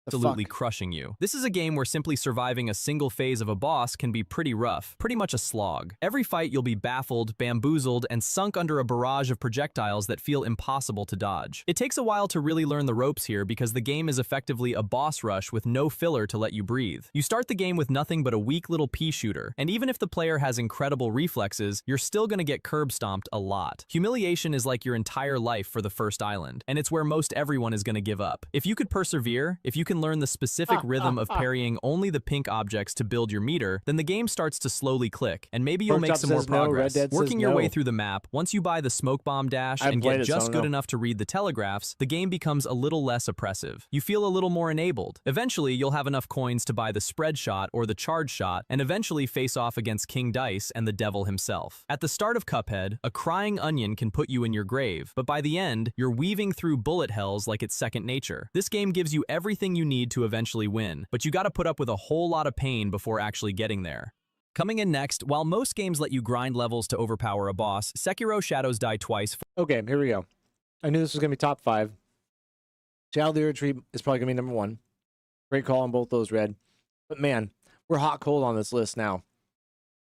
S12: absolutely crushing you. This is a game where simply surviving a single phase of a boss can be pretty rough, pretty much a slog. Every fight you'll be baffled, bamboozled, and sunk under a barrage of projectiles that feel impossible to dodge. It takes a while to really learn the ropes here because the game is effectively a boss rush with no filler to let you breathe. You start the game with nothing but a weak little pea shooter, and even if the player has incredible reflexes, you're still gonna get curb stomped a lot. Humiliation is like your entire life for the first island, and it's where most everyone is gonna give up. If you could persevere, if you can learn the specific rhythm of parrying only the pink objects to build your meter, then the game starts to slowly click, and maybe you'll make some more progress. Working your way through the map, once you buy the smoke bomb dash and get just good enough to read the telegraphs, the game becomes a little less oppressive. You feel a little more enabled. Eventually, you'll have enough coins to buy the spread shot or the charge shot, and eventually face off against King Dice and the devil himself. At the start of Cuphead, a crying onion can put you in your grave, but by the end, you're weaving through bullet hells like it's second nature. This game gives you everything you need to eventually win, but you gotta put up with a whole lot of pain before actually getting there. Coming in next, while most games let you grind levels to overpower a boss, Sekiro Shadows Die Twice.
S1: Okay, here we go. I knew this was gonna be top 5. Shadow of the Erdtree is probably gonna be number 1. Great call on both those, Red. But man, we're hot cold on this list now.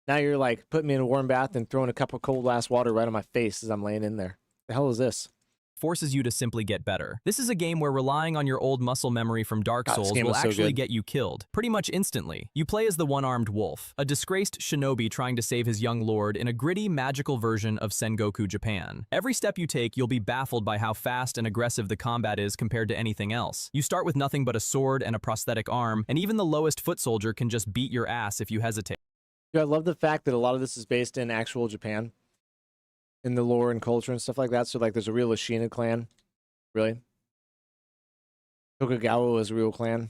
S1: Now you're like putting me in a warm bath and throwing a cup of cold ass water right on my face as I'm laying in there. The hell is this?
S12: Forces you to simply get better. This is a game where relying on your old muscle memory from Dark Souls will actually get you killed, pretty much instantly. You play as the one-armed wolf, a disgraced shinobi trying to save his young lord in a gritty, magical version of Sengoku Japan. Every step you take, you'll be baffled by how fast and aggressive the combat is compared to anything else. You start with nothing but a sword and a prosthetic arm, and even the lowest foot soldier can just beat your ass if you hesitate.
S1: Yeah, I love the fact that a lot of this is based in actual Japan. In the lore and culture and stuff like that. So, like, there's a real Ashina clan. Really? Tokugawa is a real clan.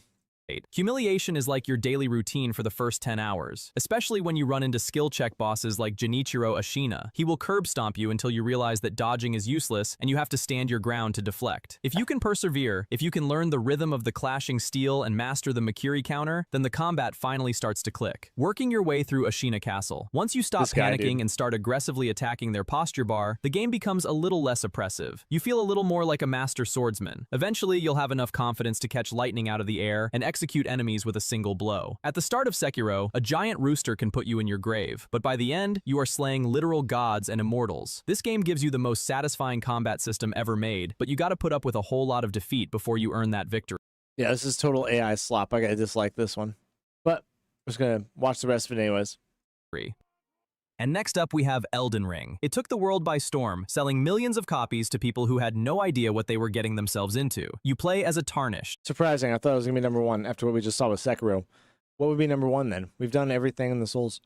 S12: Humiliation is like your daily routine for the first 10 hours, especially when you run into skill check bosses like Junichiro Ashina. He will curb stomp you until you realize that dodging is useless and you have to stand your ground to deflect. If you can persevere, if you can learn the rhythm of the clashing steel and master the Makiri counter, then the combat finally starts to click. Working your way through Ashina Castle. Once you stop panicking and start aggressively attacking their posture bar, the game becomes a little less oppressive. You feel a little more like a master swordsman. Eventually, you'll have enough confidence to catch lightning out of the air and execute enemies with a single blow. At the start of Sekiro, a giant rooster can put you in your grave, but by the end, you are slaying literal gods and immortals. This game gives you the most satisfying combat system ever made, but you gotta put up with a whole lot of defeat before you earn that victory.
S1: Yeah, this is total AI slop. I gotta dislike this one. But I'm just gonna watch the rest of it anyways.
S12: And next up, we have Elden Ring. It took the world by storm, selling millions of copies to people who had no idea what they were getting themselves into. You play as a Tarnished.
S1: Surprising. I thought it was gonna be number 1 after what we just saw with Sekiro. What would be number 1 then? We've done everything in the Souls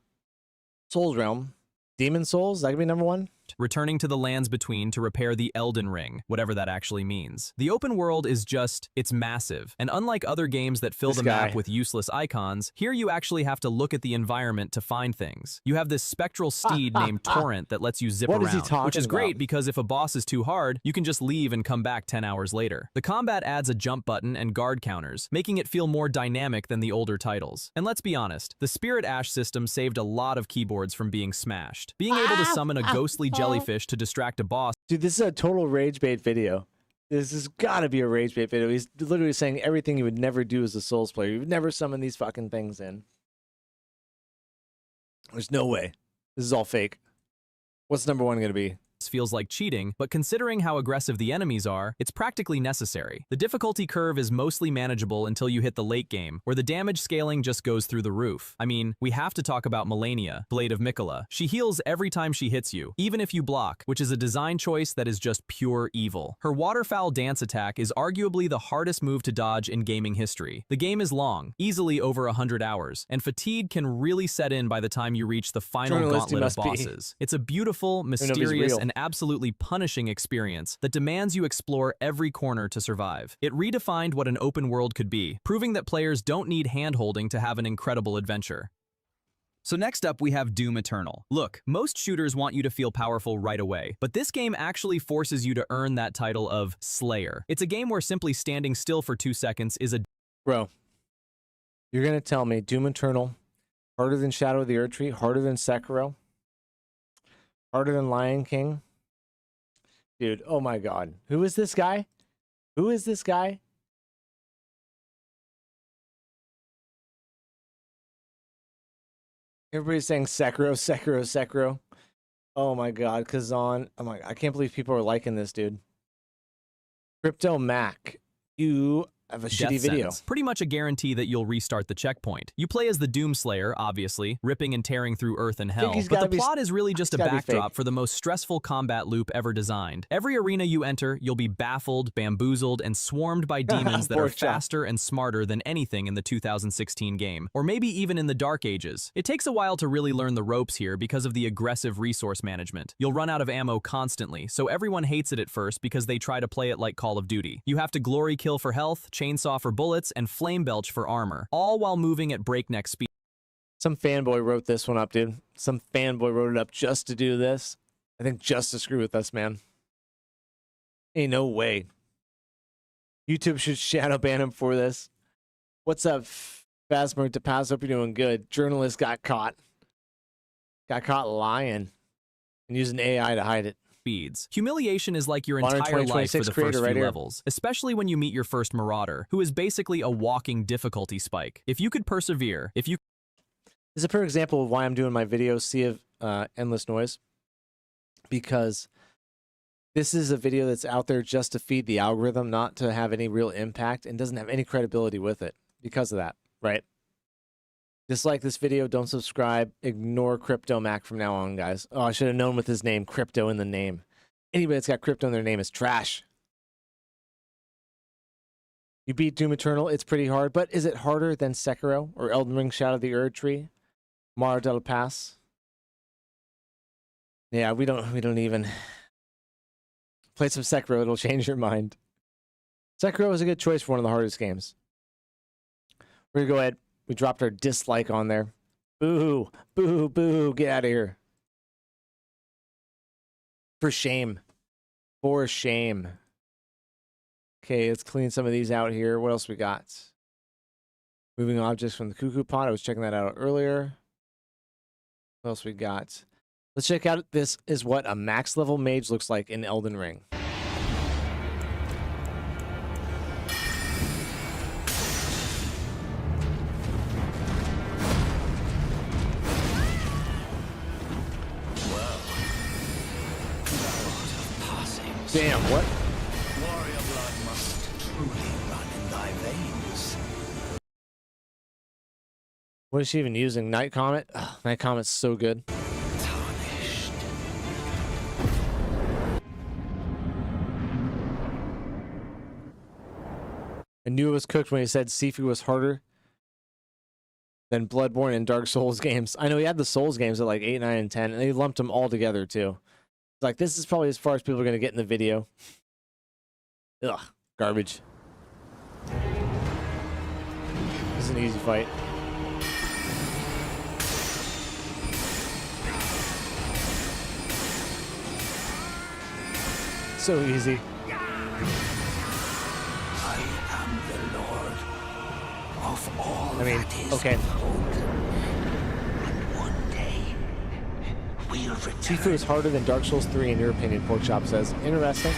S1: realm. Demon Souls? That could be number 1?
S12: returning to the lands between to repair the Elden Ring, whatever that actually means. The open world is just, it's massive, and unlike other games that fill the map with useless icons, here you actually have to look at the environment to find things. You have this spectral steed named Torrent that lets you zip around, which is great because if a boss is too hard, you can just leave and come back 10 hours later. The combat adds a jump button and guard counters, making it feel more dynamic than the older titles. And let's be honest, the Spirit Ash system saved a lot of keyboards from being smashed. Being able to summon a ghostly jellyfish to distract a boss.
S1: Dude, this is a total rage bait video. This has got to be a rage bait video. He's literally saying everything you would never do as a Souls player. You would never summon these fucking things in. There's no way. This is all fake. What's number one going to be?
S12: Feels like cheating, but considering how aggressive the enemies are, it's practically necessary. The difficulty curve is mostly manageable until you hit the late game, where the damage scaling just goes through the roof. I mean, we have to talk about Melania, Blade of Mikola. She heals every time she hits you, even if you block, which is a design choice that is just pure evil. Her waterfowl dance attack is arguably the hardest move to dodge in gaming history. The game is long, easily over 100 hours, and fatigue can really set in by the time you reach the final gauntlet of bosses. It's a beautiful, mysterious, and absolutely punishing experience that demands you explore every corner to survive. It redefined what an open world could be, proving that players don't need hand-holding to have an incredible adventure.
S13: So next up, we have Doom Eternal. Look, most shooters want you to feel powerful right away, but this game actually forces you to earn that title of Slayer. It's a game where simply standing still for 2 seconds is a...
S1: Bro, you're going to tell me Doom Eternal, harder than Shadow of the Erdtree, harder than Sekiro, harder than Lion King? Dude, oh my god. Who is this guy? Who is this guy? Everybody's saying Sekiro, Sekiro, Sekiro. Oh my god, Kazan. Oh my, I can't believe people are liking this, dude. Crypto Mac. You have a shitty video.
S12: Pretty much a guarantee that you'll restart the checkpoint. You play as the Doomslayer, obviously, ripping and tearing through earth and hell, but the plot is really just a backdrop for the most stressful combat loop ever designed. Every arena you enter, you'll be baffled, bamboozled, and swarmed by demons that are faster and smarter than anything in the 2016 game, or maybe even in the Dark Ages. It takes a while to really learn the ropes here because of the aggressive resource management. You'll run out of ammo constantly, so everyone hates it at first because they try to play it like Call of Duty. You have to glory kill for health, chainsaw for bullets, and flame belch for armor, all while moving at breakneck speed.
S1: Some fanboy wrote this one up, dude. Some fanboy wrote it up just to do this. I think just to screw with us, man. Ain't no way. YouTube should shadow ban him for this. What's up, Phasmer DePaz? Hope you're doing good. Journalist got caught. Got caught lying and using AI to hide it.
S12: Humiliation is like your entire life for the first few levels, especially when you meet your first Marauder, who is basically a walking difficulty spike. If you could persevere, This
S1: is a perfect example of why I'm doing my video Sea of Endless Noise, because this is a video that's out there just to feed the algorithm, not to have any real impact, and doesn't have any credibility with it because of that, right? Dislike this video, don't subscribe, ignore Crypto Mac from now on, guys. Oh, I should have known with his name, Crypto in the name. Anybody that's got Crypto in their name is trash. You beat Doom Eternal, it's pretty hard, but is it harder than Sekiro or Elden Ring Shadow of the Erdtree? Mar del Pass? Yeah, we don't even play some Sekiro, it'll change your mind. Sekiro was a good choice for one of the hardest games. We're gonna go ahead. We dropped our dislike on there. Boo, boo, boo, get out of here. For shame. For shame. Okay, let's clean some of these out here. What else we got? Moving objects from the cuckoo pot. I was checking that out earlier. What else we got? Let's check out, this is what a max level mage looks like in Elden Ring. Damn, what?
S5: Warrior blood must truly run in thy veins.
S1: What is she even using? Night Comet? Ugh, Night Comet's so good.
S5: Tarnished.
S1: I knew it was cooked when he said Sifu was harder than Bloodborne and Dark Souls games. I know he had the Souls games at like 8, 9, and 10, and they lumped them all together too. like, this is probably as far as people are going to get in the video. Ugh, garbage. This is an easy fight. So easy.
S5: I am the Lord of all.
S1: I mean, okay.
S5: One day, we'll return.
S1: Tifu is harder than Dark Souls 3 in your opinion, Porkchop says. Interesting.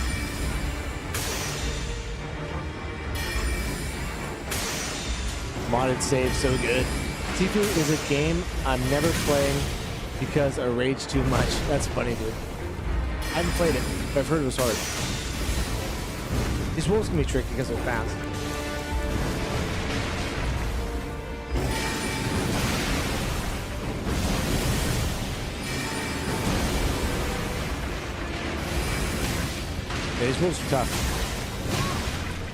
S1: Modded save, so good. Tifu is a game I'm never playing because I rage too much. That's funny, dude. I haven't played it, but I've heard it was hard. These wolves can be tricky because they're fast. Yeah, these wolves are tough.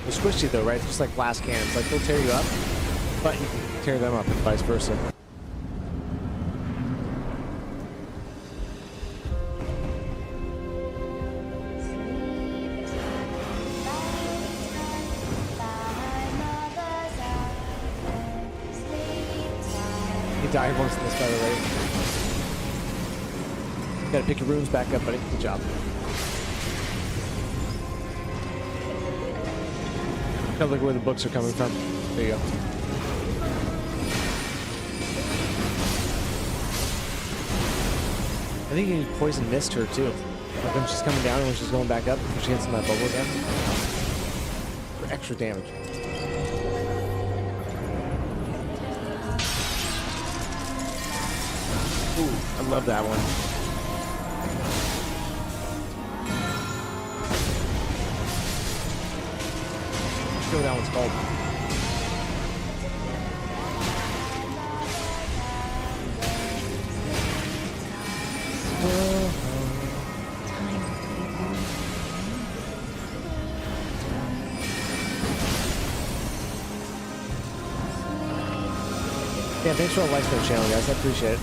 S1: They're squishy though, right? Just like glass cannons. Like they'll tear you up, but you can tear them up and vice versa. He died once in this, by the way. Gotta pick your runes back up, buddy. Good job. Now look where the books are coming from. There you go. I think you poison mist her too. Like when she's coming down and when she's going back up, when she hits in that bubble again. For extra damage. Ooh, I love that one. Let's see what that one's called. Yeah, thanks for all the likes on the channel, guys. I appreciate it.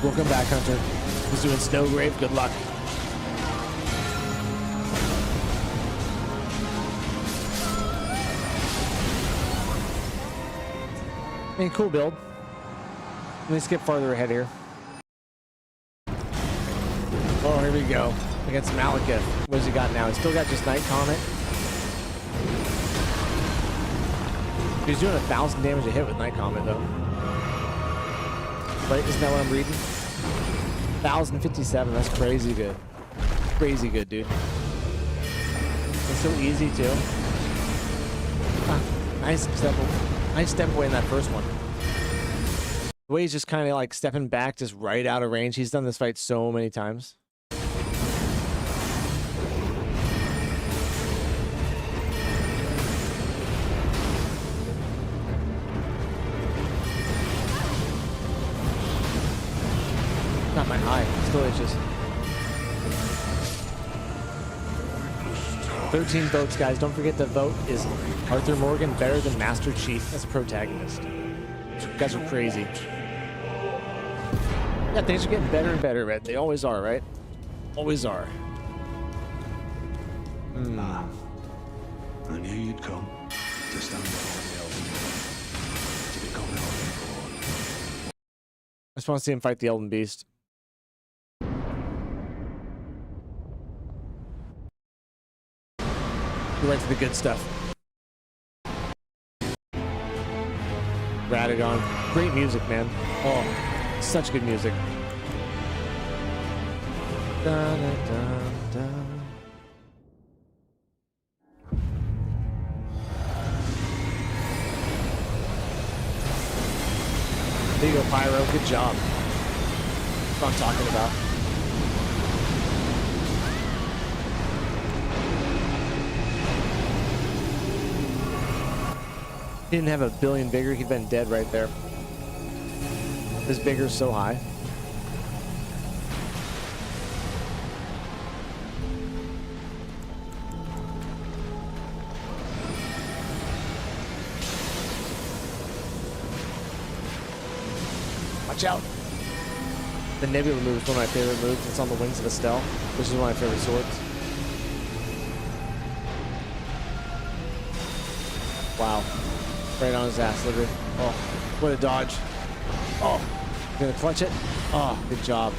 S1: Welcome back, Hunter. Who's doing Snowgrave? Good luck. I mean, cool build. Let me skip farther ahead here. Oh, here we go. Against Malekith. What has he got now? He's still got just Night Comet. He's doing 1,000 damage a hit with Night Comet, though. Right? Isn't that what I'm reading? 1,057. That's crazy good. Crazy good, dude. It's so easy, too. Ah, nice step away in that first one. The way he's just kind of like stepping back, just right out of range. He's done this fight so many times. Not my eye. Still itches. 13 votes, guys. Don't forget to vote. Is Arthur Morgan better than Master Chief as a protagonist? You guys are crazy. Yeah, things are getting better and better, Red. They always are, right? Always are.
S10: I knew you'd come to stand before the Elven Lord, to become Elven Lord.
S1: I just want to see him fight the Elden Beast. Right to the good stuff. Radagon. Great music, man. Oh, such good music. Da, da, da, da. There you go, Pyro. Good job. That's what I'm talking about. He didn't have a billion vigor, he'd been dead right there. His vigor's so high. Watch out. The Nebula move is one of my favorite moves. It's on the wings of Estelle, which is one of my favorite swords. Wow. Right on his ass, look at it. Oh, what a dodge. Oh, gonna clutch it? Oh, good job.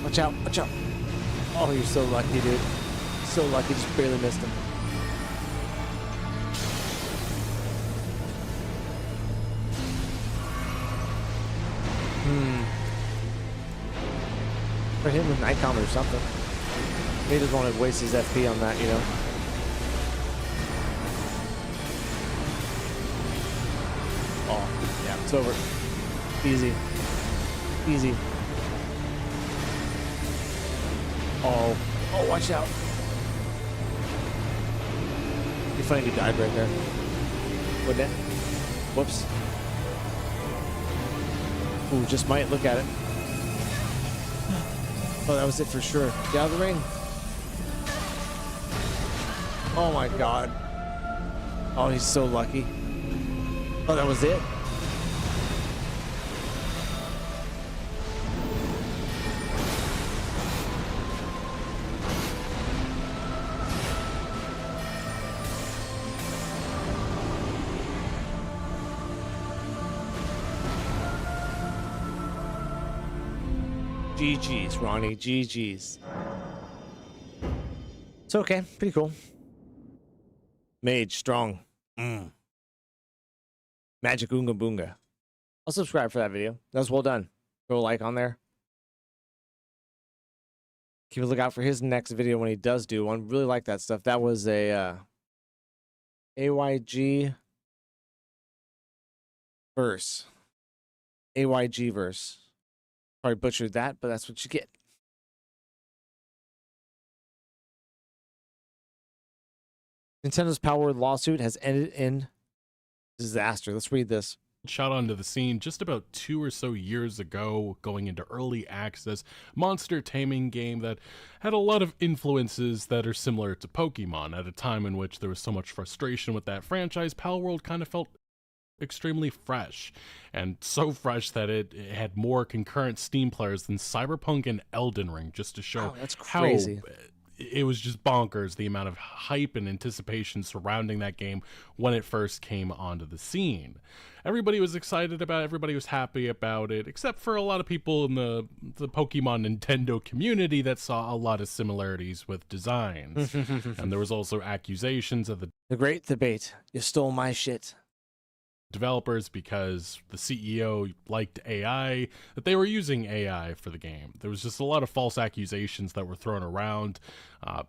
S1: Watch out, watch out. Oh, you're so lucky, dude. So lucky, just barely missed him. Or hit him with Nightcom or something. He just want to waste his FP on that, you know? Oh, yeah, it's over. Easy. Easy. Oh, oh, watch out. You're funny he died right there. Wouldn't it? Whoops. Ooh, just might. Look at it. Oh, that was it for sure. Get out of the ring. Oh my god. Oh, he's so lucky. Oh, that was it? GG's, Ronnie. GG's. It's okay. Pretty cool. Mage, strong. Magic Oonga Boonga. I'll subscribe for that video. That was well done. Throw a like on there. Keep a lookout for his next video when he does do one. Really like that stuff. That was a AYG verse. AYG verse. Probably butchered that, but that's what you get. Nintendo's Power lawsuit has ended in disaster. Let's read this.
S14: Shot onto the scene just about 2 or so years ago, going into early access monster taming game that had a lot of influences that are similar to Pokemon. At a time in which there was so much frustration with that franchise, Palworld kind of felt extremely fresh, and so fresh that it had more concurrent Steam players than Cyberpunk and Elden Ring, just to show
S1: that's crazy.
S14: How it was just bonkers, the amount of hype and anticipation surrounding that game when it first came onto the scene. Everybody was excited about it, everybody was happy about it, except for a lot of people in the Pokemon Nintendo community that saw a lot of similarities with designs. And there was also accusations of
S1: the great debate. You stole my shit.
S14: Developers, because the CEO liked AI, that they were using AI for the game. There was just a lot of false accusations that were thrown around.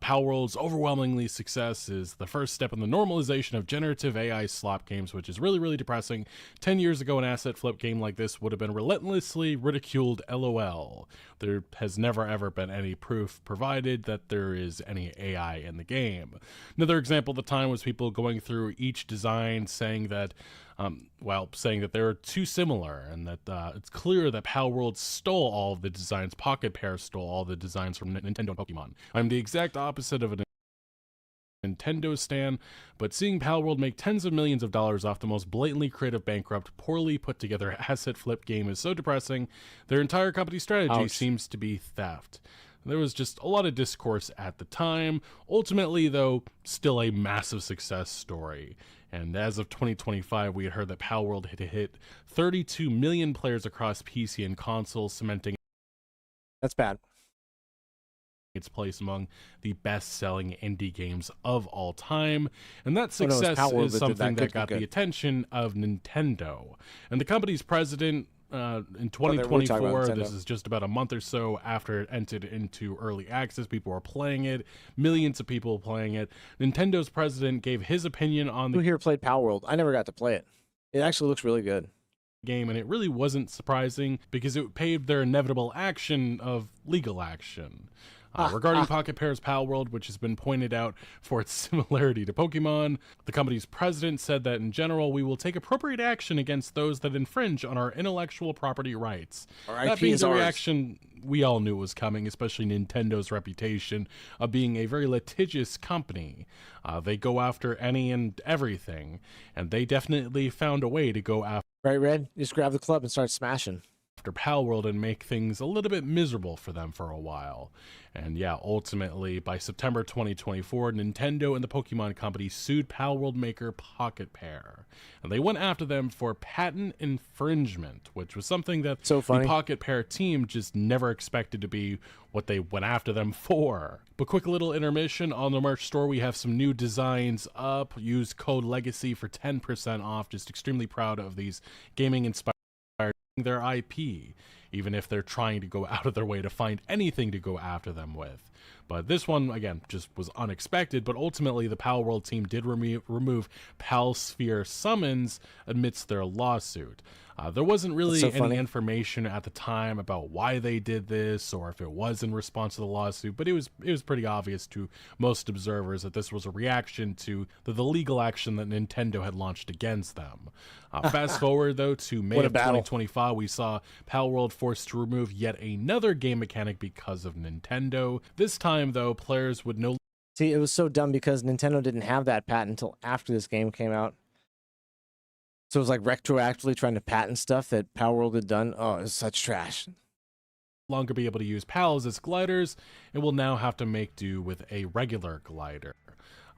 S14: Palworld's overwhelmingly success is the first step in the normalization of generative AI slop games, which is really, really depressing. 10 years ago, an asset flip game like this would have been relentlessly ridiculed, LOL. There has never ever been any proof provided that there is any AI in the game. Another example at the time was people going through each design saying that saying that they're too similar, and that it's clear that Palworld stole all of the designs. Pocket Pair stole all the designs from Nintendo and Pokemon. I'm the exact opposite of a Nintendo stan, but seeing Palworld make tens of millions of dollars off the most blatantly creative, bankrupt, poorly put together asset flip game is so depressing. Their entire company strategy seems to be theft. There was just a lot of discourse at the time. Ultimately, though, still a massive success story. And as of 2025, we had heard that Palworld had hit 32 million players across PC and console, cementing
S1: that's bad.
S14: Its place among the best-selling indie games of all time. And that success is something that got the attention of Nintendo. And the company's president, in 2024, this is just about a month or so after it entered into early access, people are playing it, millions of people playing it. Nintendo's president gave his opinion on the
S1: Who here played Palworld? I never got to play it. It actually looks really good.
S14: Game, and it really wasn't surprising because it paved their inevitable action of legal action. Regarding Pocket Pair's Palworld, which has been pointed out for its similarity to Pokemon, the company's president said that in general, we will take appropriate action against those that infringe on our intellectual property rights. That being the reaction we all knew was coming, especially Nintendo's reputation of being a very litigious company. They go after any and everything, and they definitely found a way to go after.
S1: Right, Red? Just grab the club and start smashing.
S14: After Palworld and make things a little bit miserable for them for a while. And yeah, ultimately, by September 2024, Nintendo and the Pokemon Company sued Palworld maker Pocket Pair. And they went after them for patent infringement, which was something that the Pocket Pair team just never expected to be what they went after them for. But quick little intermission, on the merch store we have some new designs up. Use code LEGACY for 10% off. Just extremely proud of these gaming-inspired their IP, even if they're trying to go out of their way to find anything to go after them with. But this one, again, just was unexpected, but ultimately the Palworld team did remove Palsphere summons amidst their lawsuit. There wasn't really any information at the time about why they did this or if it was in response to the lawsuit, but it was pretty obvious to most observers that this was a reaction to the legal action that Nintendo had launched against them. Fast forward, though, to May of 2025, we saw Palworld forced to remove yet another game mechanic because of Nintendo. This time, though, players would no...
S1: See, it was so dumb because Nintendo didn't have that patent until after this game came out. So it was like retroactively trying to patent stuff that Palworld had done. Oh, it's such trash.
S14: Longer be able to use pals as gliders, and will now have to make do with a regular glider.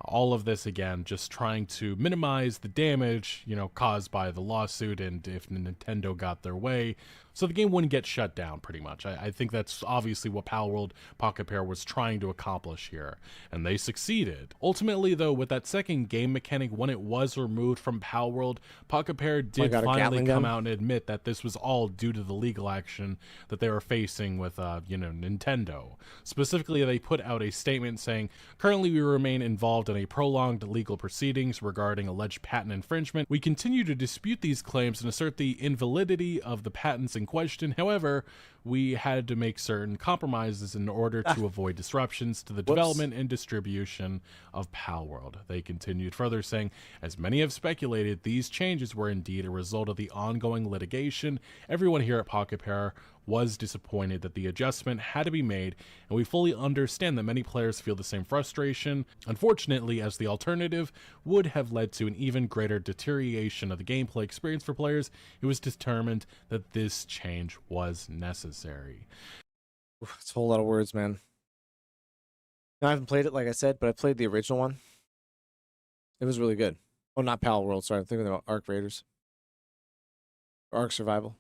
S14: All of this, again, just trying to minimize the damage, caused by the lawsuit and if Nintendo got their way, so the game wouldn't get shut down, pretty much. I think that's obviously what Palworld Pocket Pair was trying to accomplish here, and they succeeded. Ultimately, though, with that second game mechanic, when it was removed from Palworld, Pocket Pair did finally come out and admit that this was all due to the legal action that they were facing with, Nintendo. Specifically, they put out a statement saying, "Currently, we remain involved in a prolonged legal proceedings regarding alleged patent infringement. We continue to dispute these claims and assert the invalidity of the patents in question. However, we had to make certain compromises in order to avoid disruptions to the development and distribution of Palworld." They continued further saying, "As many have speculated, these changes were indeed a result of the ongoing litigation. Everyone here at Pocket Pair was disappointed that the adjustment had to be made, and we fully understand that many players feel the same frustration. Unfortunately, as the alternative would have led to an even greater deterioration of the gameplay experience for players, it was determined that this change was necessary."
S1: It's a whole lot of words, man. Now, I haven't played it, like I said, but I played the original one. It was really good. Oh, not Palworld, sorry. I'm thinking about Arc Raiders. Or Arc Survival.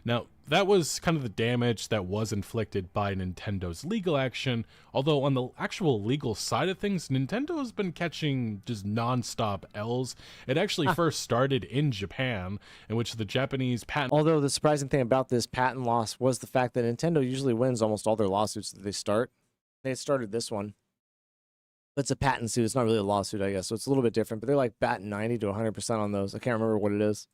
S14: Now, that was kind of the damage that was inflicted by Nintendo's legal action, although on the actual legal side of things, Nintendo has been catching just non-stop L's. It actually first started in Japan, in which the Japanese patent...
S1: Although the surprising thing about this patent loss was the fact that Nintendo usually wins almost all their lawsuits that they start. They had started this one. It's a patent suit. It's not really a lawsuit, I guess, so it's a little bit different, but they're like batting 90 to 100% on those. I can't remember what it is.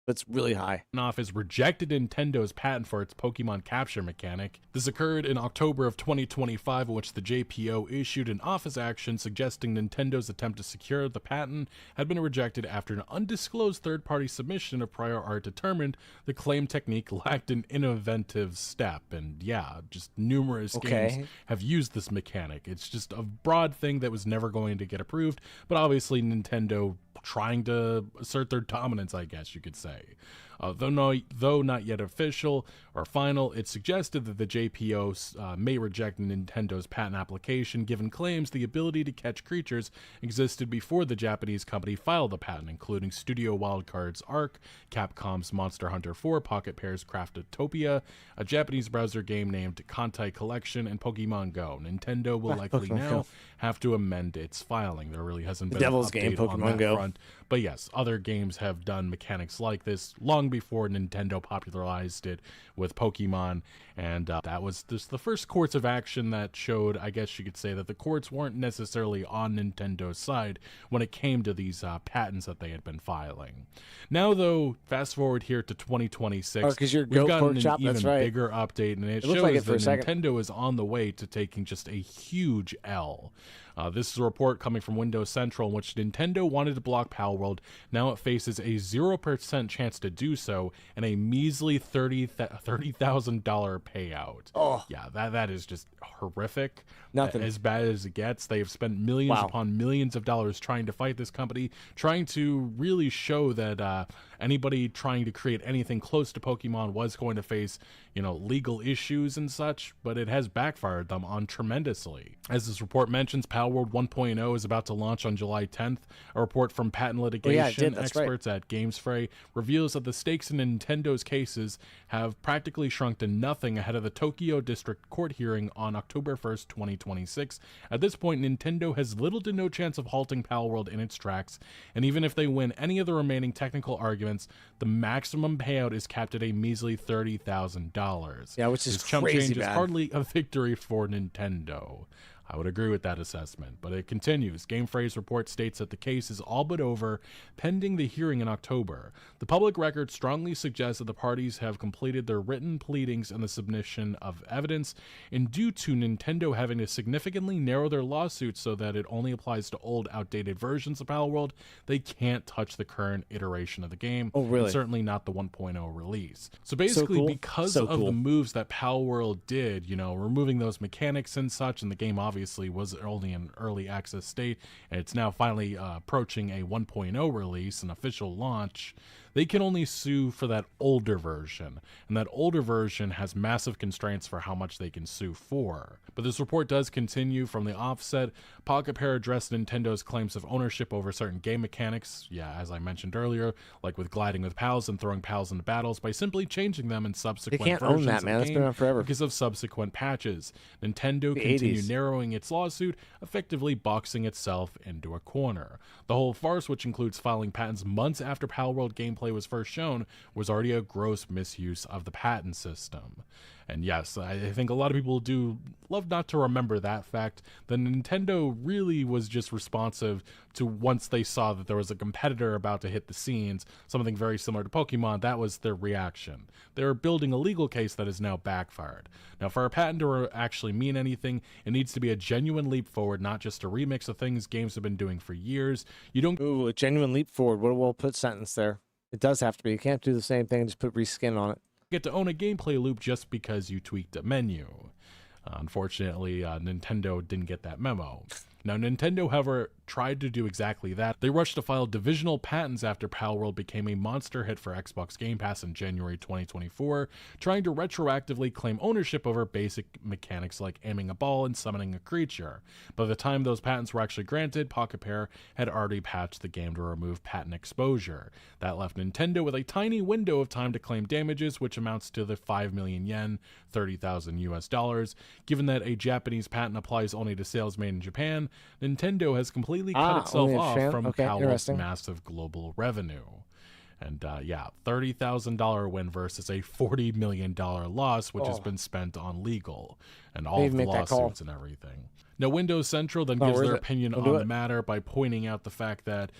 S1: But it's really high.
S14: Office rejected Nintendo's patent for its Pokemon capture mechanic. This occurred in October of 2025, in which the JPO issued an office action suggesting Nintendo's attempt to secure the patent had been rejected after an undisclosed third-party submission of prior art determined the claim technique lacked an innovative step. And yeah, just numerous games have used this mechanic. It's just a broad thing that was never going to get approved, but obviously Nintendo trying to assert their dominance, I guess you could say. Though not yet official or final, it suggested that the JPO may reject Nintendo's patent application, given claims the ability to catch creatures existed before the Japanese company filed the patent, including Studio Wildcard's Ark, Capcom's Monster Hunter 4, Pocket Pair's Craftopia, a Japanese browser game named Kantai Collection, and Pokemon Go. Nintendo will likely now have to amend its filing. There really hasn't been an update on that front. But yes, other games have done mechanics like like this long before Nintendo popularized it with Pokemon, and that was just the first courts of action that showed, I guess you could say, that the courts weren't necessarily on Nintendo's side when it came to these patents that they had been filing. Now, though, fast forward here to 2026, we've gotten an even bigger update, and it shows that Nintendo is on the way to taking just a huge L. This is a report coming from Windows Central in which Nintendo wanted to block Palworld. Now it faces a 0% chance to do so and a measly $30,000 payout.
S1: Oh,
S14: yeah, that is just horrific.
S1: Nothing.
S14: As bad as it gets. They have spent millions upon millions of dollars trying to fight this company, trying to really show that anybody trying to create anything close to Pokemon was going to face, legal issues and such, but it has backfired them on tremendously. As this report mentions, Palworld 1.0 is about to launch on July 10th. A report from patent litigation experts at GamesFray reveals that the stakes in Nintendo's cases have practically shrunk to nothing ahead of the Tokyo District Court hearing on October 1st, 2026. At this point, Nintendo has little to no chance of halting Palworld in its tracks, and even if they win any of the remaining technical arguments, the maximum payout is capped at a measly $30,000.
S1: Yeah, which is
S14: this chump
S1: crazy
S14: change
S1: bad.
S14: is hardly a victory for Nintendo. I would agree with that assessment, but it continues. GameFray's report states that the case is all but over, pending the hearing in October. The public record strongly suggests that the parties have completed their written pleadings and the submission of evidence, and due to Nintendo having to significantly narrow their lawsuit so that it only applies to old, outdated versions of Palworld, they can't touch the current iteration of the game.
S1: Oh, really?
S14: And certainly not the 1.0 release. So basically, because of the moves that Palworld did, removing those mechanics and such, and the game obviously was only in early access state, and it's now finally approaching a 1.0 release, an official launch, they can only sue for that older version, and that older version has massive constraints for how much they can sue for. But this report does continue from the offset. Pocket Pair addressed Nintendo's claims of ownership over certain game mechanics, as I mentioned earlier, like with gliding with pals and throwing pals into battles, by simply changing them in subsequent versions
S1: own that, man.
S14: of
S1: That's
S14: the
S1: been
S14: game
S1: on forever.
S14: because of subsequent patches. Nintendo
S1: The
S14: continued
S1: 80s.
S14: narrowing its lawsuit, effectively boxing itself into a corner. The whole farce, which includes filing patents months after Palworld gameplay was first shown, was already a gross misuse of the patent system. And yes, I think a lot of people do love not to remember that fact, that Nintendo really was just responsive to, once they saw that there was a competitor about to hit the scenes, something very similar to Pokemon, that was their reaction. They're building a legal case that is now backfired. Now, for a patent to actually mean anything, it needs to be a genuine leap forward, not just a remix of things games have been doing for years. You don't...
S1: Ooh, a genuine leap forward. We'll put sentence there. It does have to be. You can't do the same thing and just put reskin on it.
S14: Get to own a gameplay loop just because you tweaked a menu. Unfortunately, Nintendo didn't get that memo. Now, Nintendo, however, tried to do exactly that. They rushed to file divisional patents after Palworld became a monster hit for Xbox Game Pass in January 2024, trying to retroactively claim ownership over basic mechanics like aiming a ball and summoning a creature. By the time those patents were actually granted, Pocket Pair had already patched the game to remove patent exposure. That left Nintendo with a tiny window of time to claim damages, which amounts to the 5 million yen, $30,000 US. Given that a Japanese patent applies only to sales made in Japan, Nintendo has completely cut itself off from Palworld's massive global revenue. And $30,000 win versus a $40 million loss, which has been spent on legal and all of the lawsuits and everything. Now, Windows Central then gives their opinion on the matter by pointing out the fact that,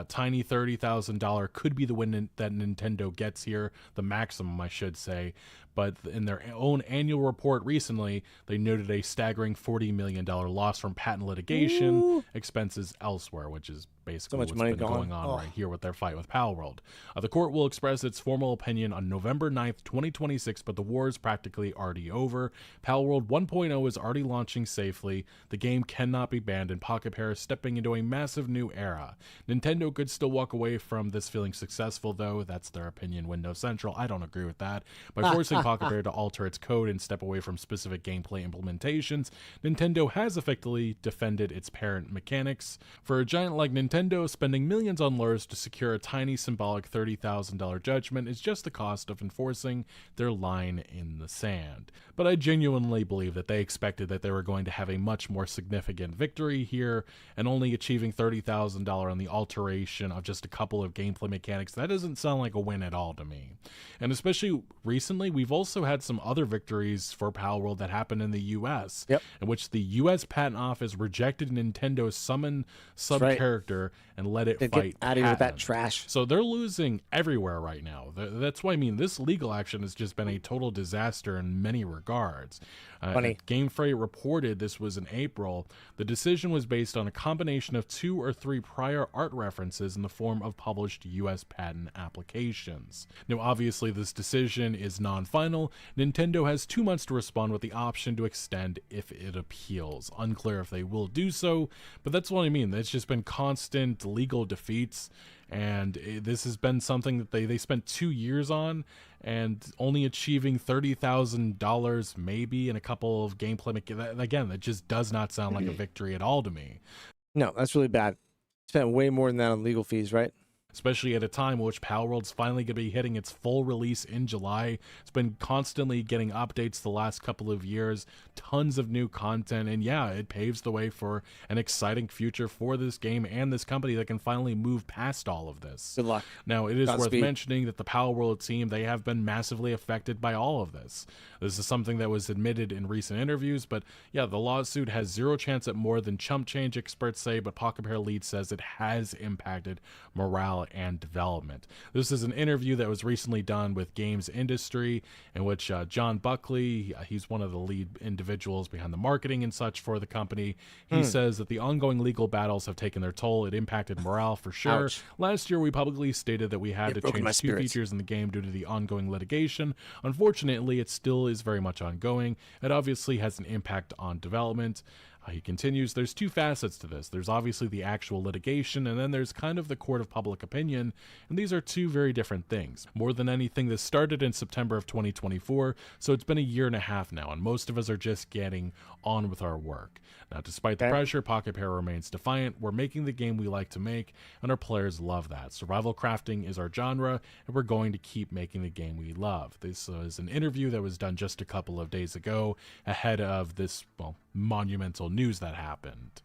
S14: tiny $30,000 could be the win that Nintendo gets here, the maximum, I should say. But in their own annual report recently, they noted a staggering $40 million loss from patent litigation expenses elsewhere, which is basically what's been going on right here with their fight with Palworld. The court will express its formal opinion on November 9th, 2026, but the war is practically already over. Palworld 1.0 is already launching safely. The game cannot be banned, and Pocket Pair is stepping into a massive new era. Nintendo could still walk away from this feeling successful, though. That's their opinion, Windows Central. I don't agree with that. By forcing Pocket Pair to alter its code and step away from specific gameplay implementations, Nintendo has effectively defended its parent mechanics. For a giant like Nintendo, spending millions on lawyers to secure a tiny symbolic $30,000 judgment is just the cost of enforcing their line in the sand. But I genuinely believe that they expected that they were going to have a much more more significant victory here, and only achieving $30,000 on the alteration of just a couple of gameplay mechanics, that doesn't sound like a win at all to me. And especially recently, we've also had some other victories for Pywel that happened in the US, in which the US Patent Office rejected Nintendo's summon sub-character and let it fight
S1: out of here with that trash.
S14: So they're losing everywhere right now. That's why, I mean, this legal action has just been a total disaster in many regards. Game Freight reported, this was in April, the decision was based on a combination of 2 or 3 prior art references in the form of published US patent applications. Now, obviously, this decision is non-final. Nintendo has 2 months to respond with the option to extend if it appeals. Unclear if they will do so, but that's what I mean. It's just been constant legal defeats, and this has been something that they spent 2 years on, and only achieving $30,000 maybe in a couple of gameplay. Again, that just does not sound like a victory at all to me.
S1: No, that's really bad. Spent way more than that on legal fees, right?
S14: Especially at a time in which Palworld's finally going to be hitting its full release in July. It's been constantly getting updates the last couple of years, tons of new content, and yeah, it paves the way for an exciting future for this game and this company that can finally move past all of this.
S1: Good luck.
S14: Now, it is worth mentioning that the Palworld team, they have been massively affected by all of this. This is something that was admitted in recent interviews, but yeah, the lawsuit has zero chance at more than chump change, experts say, but Pocket Repair lead says it has impacted morale and development. This is an interview that was recently done with Games Industry, in which John Buckley, he's one of the lead individuals behind the marketing and such for the company. He says that the ongoing legal battles have taken their toll. It impacted morale for sure.
S1: Ouch.
S14: Last year, we publicly stated that we had to change 2 features in the game due to the ongoing litigation. Unfortunately, it still is very much ongoing. It obviously has an impact on development. He continues, there's 2 facets to this. There's obviously the actual litigation, and then there's kind of the court of public opinion, and these are 2 very different things. More than anything, this started in September of 2024, so it's been a year and a half now, and most of us are just getting on with our work. Now, despite the pressure, Pocket Repair remains defiant. We're making the game we like to make, and our players love that. Survival crafting is our genre, and we're going to keep making the game we love. This is an interview that was done just a couple of days ago, ahead of this, well, monumental news that happened.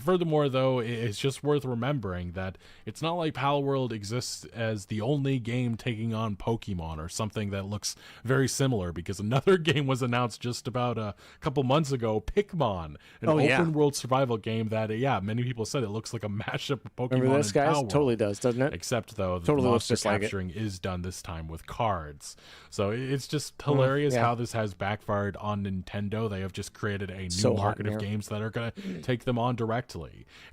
S14: Furthermore, though, it's just worth remembering that it's not like Palworld exists as the only game taking on Pokemon or something that looks very similar, because another game was announced just about a couple months ago, Pikmin, an open-world survival game that, many people said it looks like a mashup of Pokemon
S1: Remember this,
S14: and
S1: guys?
S14: Palworld.
S1: Totally does, doesn't it?
S14: Except, though, the
S1: totally
S14: monster capturing is done this time with cards. So it's just hilarious how this has backfired on Nintendo. They have just created a new market of games that are going to take them on directly.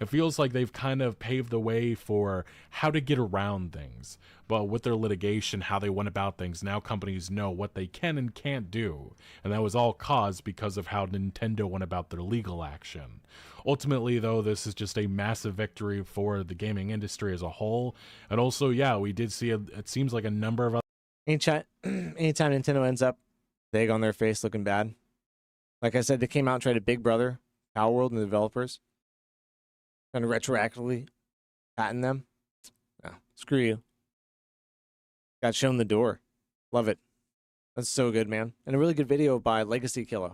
S14: It feels like they've kind of paved the way for how to get around things, but with their litigation, how they went about things, now companies know what they can and can't do, and that was all caused because of how Nintendo went about their legal action. Ultimately, though, this is just a massive victory for the gaming industry as a whole, and also, we did see it seems like a number of
S1: anytime Nintendo ends up big on their face looking bad, like I said, they came out and tried to Big Brother Palworld and the developers, trying to retroactively patent them. No, screw you. Got shown the door. Love it. That's so good, man. And a really good video by Legacy Killer.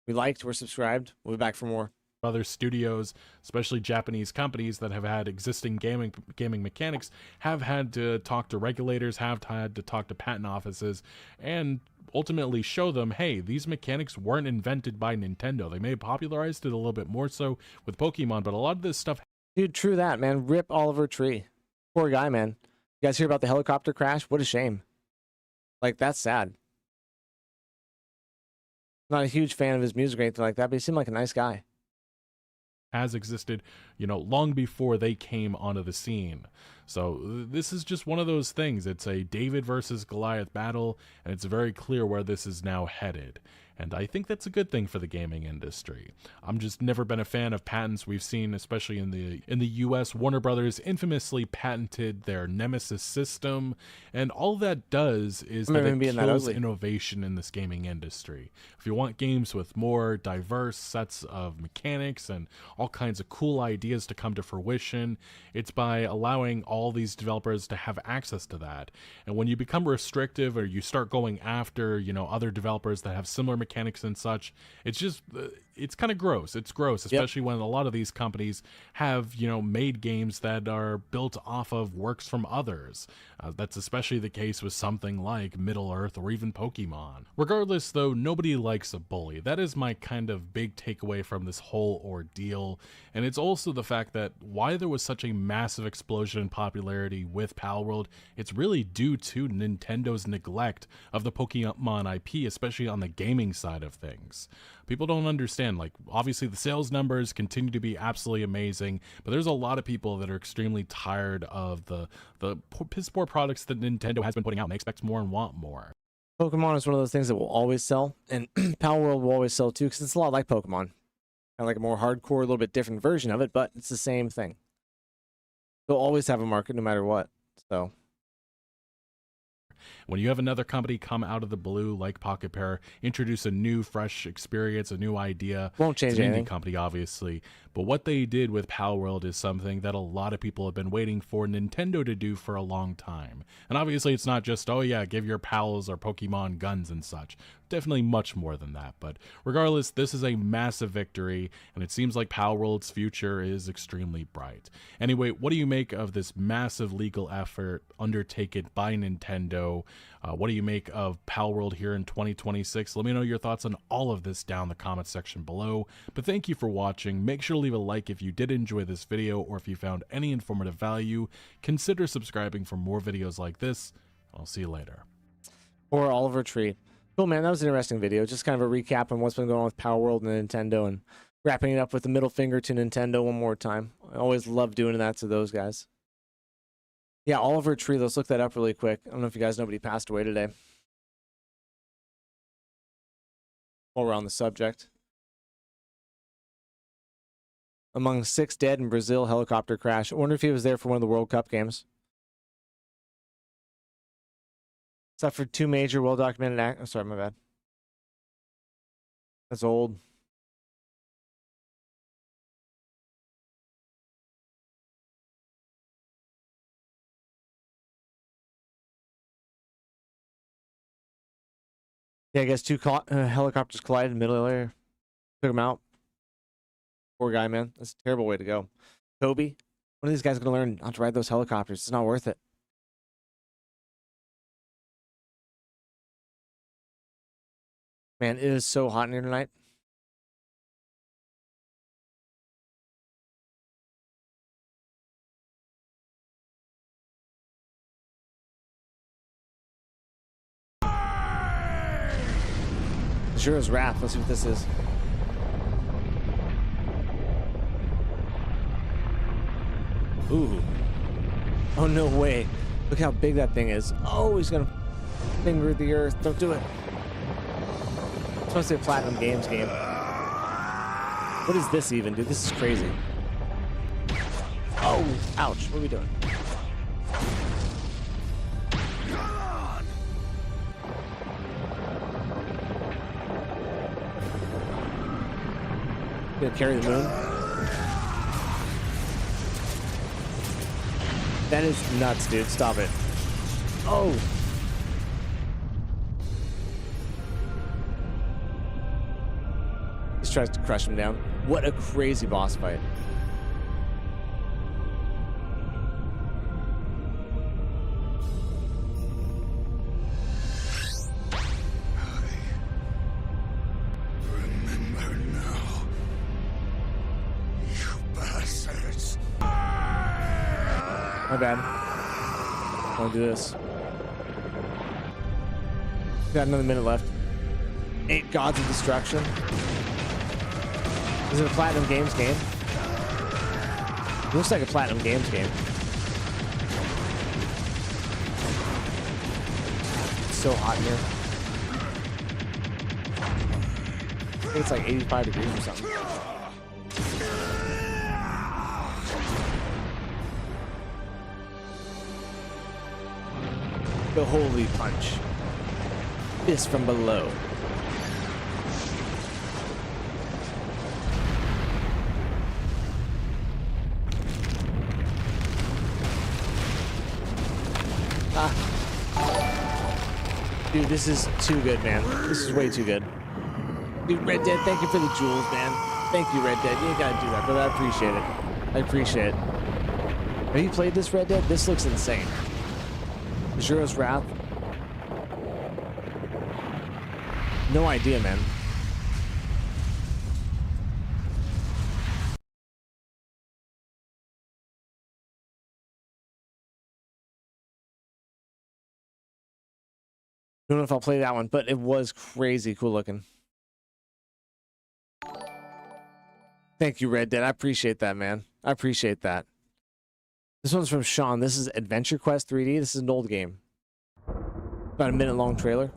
S1: We liked, we're subscribed. We'll be back for more.
S14: Other studios, especially Japanese companies that have had existing gaming mechanics, have had to talk to regulators, have had to talk to patent offices, and ultimately show them, hey, these mechanics weren't invented by Nintendo. They may have popularized it a little bit more so with Pokemon, but a lot of this stuff...
S1: Dude, true that, man. Rip Oliver Tree. Poor guy, man. You guys hear about the helicopter crash? What a shame. Like, that's sad. Not a huge fan of his music or anything like that, but he seemed like a nice guy.
S14: Has existed, long before they came onto the scene. So this is just one of those things. It's a David versus Goliath battle, and it's very clear where this is now headed. And I think that's a good thing for the gaming industry. I'm just never been a fan of patents. We've seen, especially in the US, Warner Brothers infamously patented their Nemesis system, and all that does is that it kills innovation in this gaming industry. If you want games with more diverse sets of mechanics and all kinds of cool ideas to come to fruition, it's by allowing all these developers to have access to that. And when you become restrictive or you start going after, other developers that have similar mechanics and such. It's just, it's kind of gross. It's gross, especially when a lot of these companies have, you know, made games that are built off of works from others. That's especially the case with something like Middle-earth or even Pokemon. Regardless, though, nobody likes a bully. That is my kind of big takeaway from this whole ordeal. And it's also the fact that why there was such a massive explosion in popularity with Palworld, it's really due to Nintendo's neglect of the Pokemon IP, especially on the gaming side of things. People don't understand, like, obviously the sales numbers continue to be absolutely amazing, but there's a lot of people that are extremely tired of the piss poor products that Nintendo has been putting out, and they expect more and want more.
S1: Pokemon is one of those things that will always sell, and Palworld will always sell too, because it's a lot like Pokemon. Kind of like a more hardcore, a little bit different version of it, but it's the same thing. They'll always have a market no matter what, so...
S14: When you have another company come out of the blue like Pocket Pair, introduce a new, fresh experience, a new idea.
S1: Won't change anything.
S14: It's an indie company, obviously. But what they did with Palworld is something that a lot of people have been waiting for Nintendo to do for a long time. And obviously it's not just, oh yeah, give your pals or Pokemon guns and such. Definitely much more than that. But regardless, this is a massive victory, and it seems like Palworld's future is extremely bright. Anyway, what do you make of this massive legal effort undertaken by Nintendo? What do you make of Palworld here in 2026? Let me know your thoughts on all of this down in the comment section below. But thank you for watching. Make sure to leave a like if you did enjoy this video, or if you found any informative value. Consider subscribing for more videos like this. I'll see you later.
S1: Or Oliver Tree. Cool, man. That was an interesting video. Just kind of a recap on what's been going on with Palworld and Nintendo, and wrapping it up with the middle finger to Nintendo one more time. I always love doing that to those guys. Yeah, Oliver Tree. Let's look that up really quick. I don't know if you guys know, but he passed away today. While we're on the subject. Among 6 dead in Brazil helicopter crash. I wonder if he was there for one of the World Cup games. Suffered 2 major well-documented oh, sorry, my bad. That's old. Yeah, I guess 2 helicopters collided in the middle of the air. Took him out. Poor guy, man. That's a terrible way to go. Toby, when are these guys going to learn how to ride those helicopters? It's not worth it. Man, it is so hot in here tonight. Zero's Wrath. Let's see what this is. Ooh. Oh, no way. Look how big that thing is. Oh, he's going to finger the earth. Don't do it. It's supposed to be a Platinum Games game. What is this even, dude? This is crazy. Oh, ouch. What are we doing? Gonna carry the moon. That is nuts, dude. Stop it. Oh. He tries to crush him down. What a crazy boss fight. My bad. I want to do this. Got another minute left. 8 Gods of Destruction. Is it a Platinum Games game? It looks like a Platinum Games game. It's so hot in here. I think it's like 85 degrees or something. The Holy Punch. Fist from below. Ah. Dude, this is too good, man. This is way too good. Dude, Red Dead, thank you for the jewels, man. Thank you, Red Dead. You ain't gotta do that, brother. I appreciate it. I appreciate it. Have you played this, Red Dead? This looks insane. Azure's Wrath. No idea, man. Don't know if I'll play that one, but it was crazy cool looking. Thank you, Red Dead. I appreciate that, man. I appreciate that. This one's from Sean. This is Adventure Quest 3D. This is an old game. About a minute-long trailer.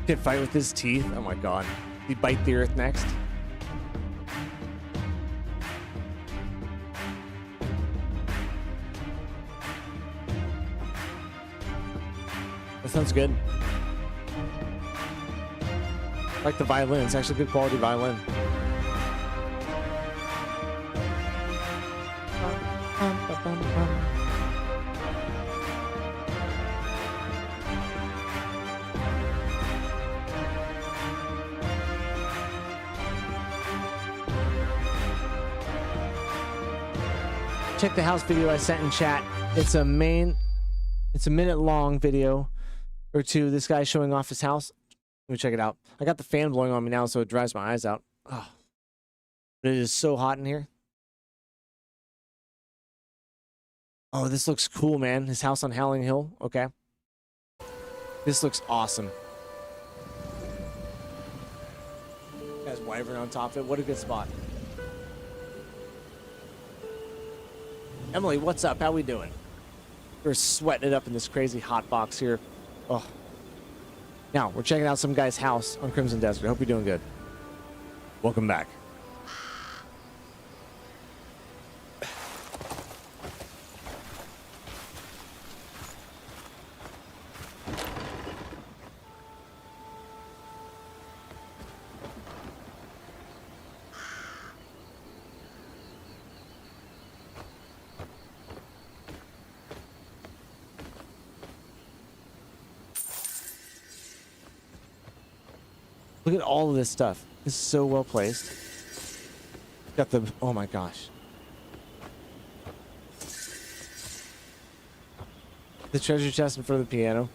S1: Can fight with his teeth. Oh my god. He bite the earth next. That sounds good. I like the violin. It's actually good quality violin. Check the house video I sent in chat. It's a minute long video or two. This guy showing off his house. Let me check it out. I got the fan blowing on me now, so it dries my eyes out. Oh. But it is so hot in here. Oh, this looks cool, man. His house on Howling Hill. Okay. This looks awesome. Has wyvern on top of it. What a good spot. Emily, what's up? How we doing? We're sweating it up in this crazy hot box here. Oh. Now, we're checking out some guy's house on Crimson Desert. Hope you're doing good. Welcome back. Look at all of this stuff. This is so well placed. Got the, oh my gosh. The treasure chest in front of the piano.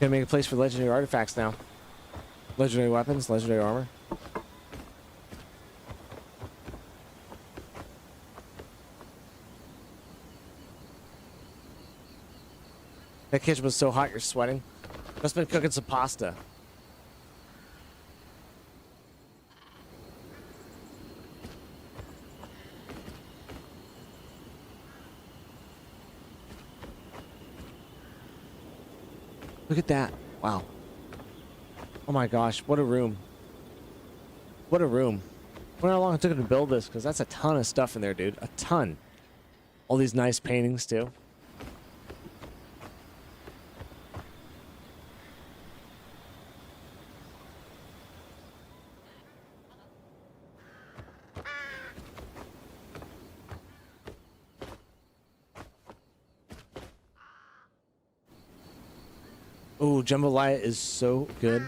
S1: Gonna make a place for legendary artifacts now. Legendary weapons, legendary armor. That kitchen was so hot you're sweating. Must have been cooking some pasta. Look at that. Wow. Oh my gosh, what a room. What a room. I wonder how long it took him to build this, because that's a ton of stuff in there, dude. A ton. All these nice paintings, too. Oh, jambalaya is so good.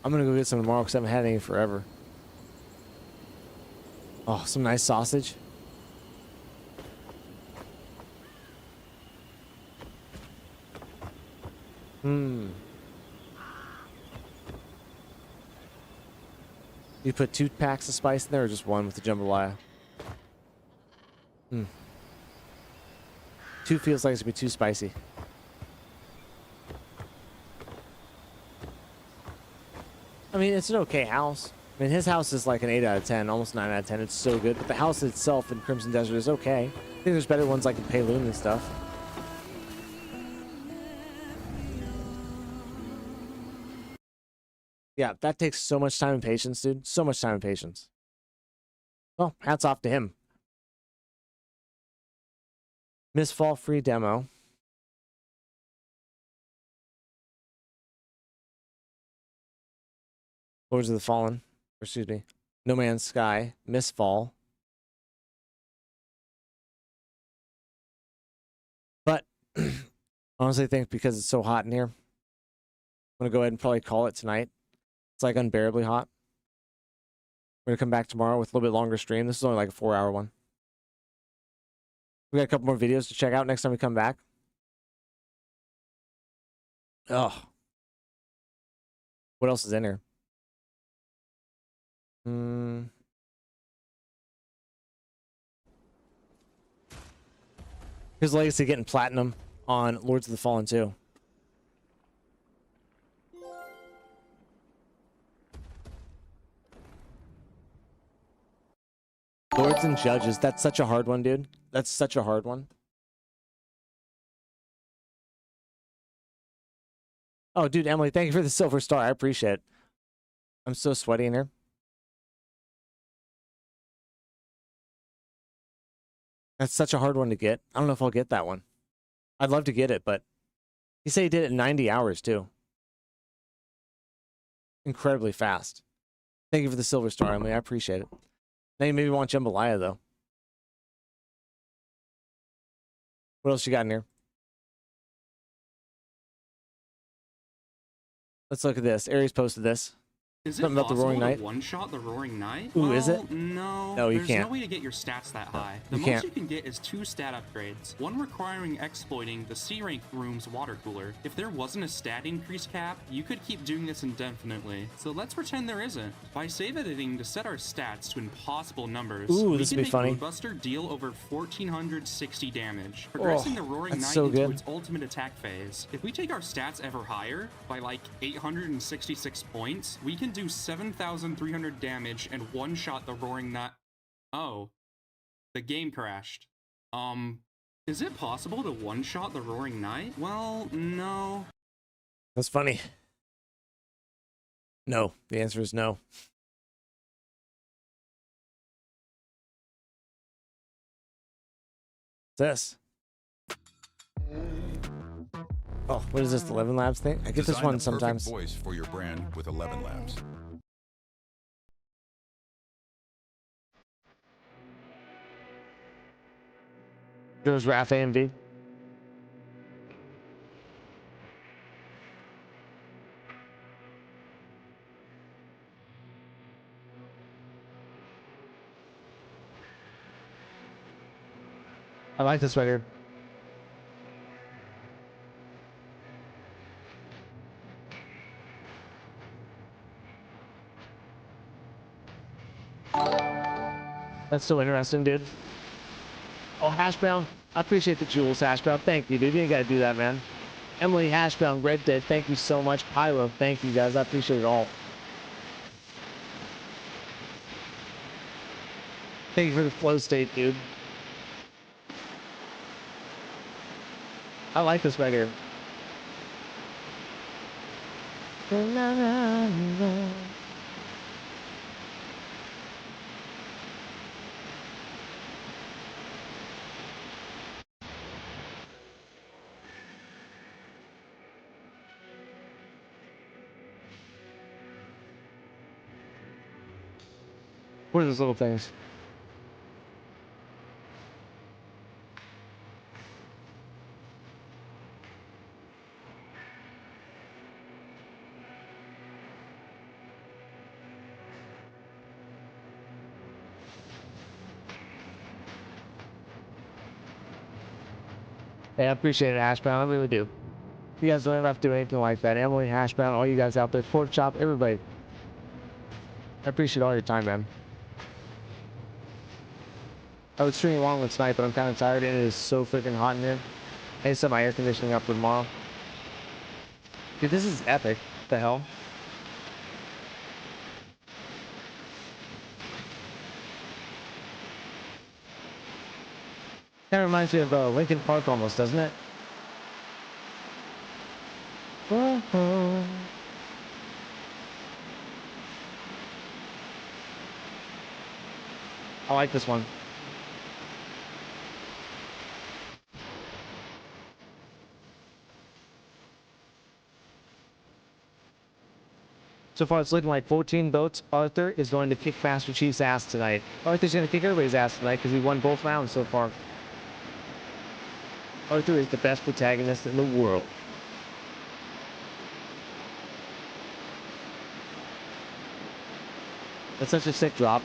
S1: I'm gonna go get some tomorrow because I haven't had any forever. Oh, some nice sausage. You put 2 packs of spice in there or just one with the jambalaya? 2 feels like it's gonna be too spicy. I mean, it's an okay house. I mean, his house is like an 8 out of 10, almost 9 out of 10. It's so good. But the house itself in Crimson Desert is okay. I think there's better ones like in Payloon and stuff. Yeah, that takes so much time and patience, dude. So much time and patience. Well, hats off to him. Miss Fall free demo. Lords of the Fallen. Or, excuse me. No Man's Sky. Mistfall. But honestly, I think because it's so hot in here, I'm going to go ahead and probably call it tonight. It's like unbearably hot. We're going to come back tomorrow with a little bit longer stream. This is only like a 4-hour one. We got a couple more videos to check out next time we come back. Oh. What else is in here? Here's Legacy getting platinum on Lords of the Fallen 2. Lords and Judges. That's such a hard one, dude. That's such a hard one. Oh, dude, Emily, thank you for the silver star. I appreciate it. I'm so sweaty in here. That's such a hard one to get. I don't know if I'll get that one. I'd love to get it, but he said he did it in 90 hours, too. Incredibly fast. Thank you for the silver star, Emily. I appreciate it. Now you maybe want Jambalaya, though. What else you got in here? Let's look at this. Aries posted this.
S15: Is it
S1: Something about the Roaring Knight?
S15: To one-shot the Roaring Knight?
S1: Ooh,
S15: well,
S1: is it?
S15: No.
S1: No, you
S15: There's
S1: can't.
S15: no way to get your stats that high. The
S1: You
S15: most
S1: can't.
S15: you can get is 2 stat upgrades, one requiring exploiting the C-rank room's water cooler. If there wasn't a stat increase cap, you could keep doing this indefinitely. So let's pretend there isn't. By save editing to set our stats to impossible numbers,
S1: Ooh,
S15: we
S1: this
S15: can
S1: would be
S15: make
S1: funny.
S15: Moonbuster deal over 1,460 damage, progressing the Roaring
S1: that's
S15: Knight
S1: so
S15: into
S1: good.
S15: its ultimate attack phase. If we take our stats ever higher, by like 866 points, we can do 7,300 damage and one-shot the Roaring Knight. Oh. The game crashed. Is it possible to one-shot the Roaring Knight? Well, no.
S1: That's funny. No. The answer is no. What's this? Oh, what is this? The 11 Labs thing? I get this
S16: Design
S1: one
S16: the perfect
S1: sometimes.
S16: voice for your brand with 11 Labs.
S1: Goes Raph AMV. I like this right here. That's so interesting, dude. Oh, Hashbound. I appreciate the jewels, Hashbound. Thank you, dude. You ain't got to do that, man. Emily Hashbound, Red Dead, thank you so much. Pywel, thank you, guys. I appreciate it all. Thank you for the flow state, dude. I like this right here. What are those little things? Hey, I appreciate it, Hashbound. I really do. You guys don't ever have to do anything like that. Emily, Hashbound, all you guys out there, Pork Chop, everybody. I appreciate all your time, man. I was streaming along with tonight, but I'm kind of tired and it is so freaking hot in here. I need to set my air conditioning up for tomorrow. Dude, this is epic. What the hell? Kind of reminds me of Lincoln Park almost, doesn't it? I like this one. So far, it's looking like 14 votes. Arthur is going to kick Master Chief's ass tonight. Arthur's going to kick everybody's ass tonight because he won both rounds so far. Arthur is the best protagonist in the world. That's such a sick drop.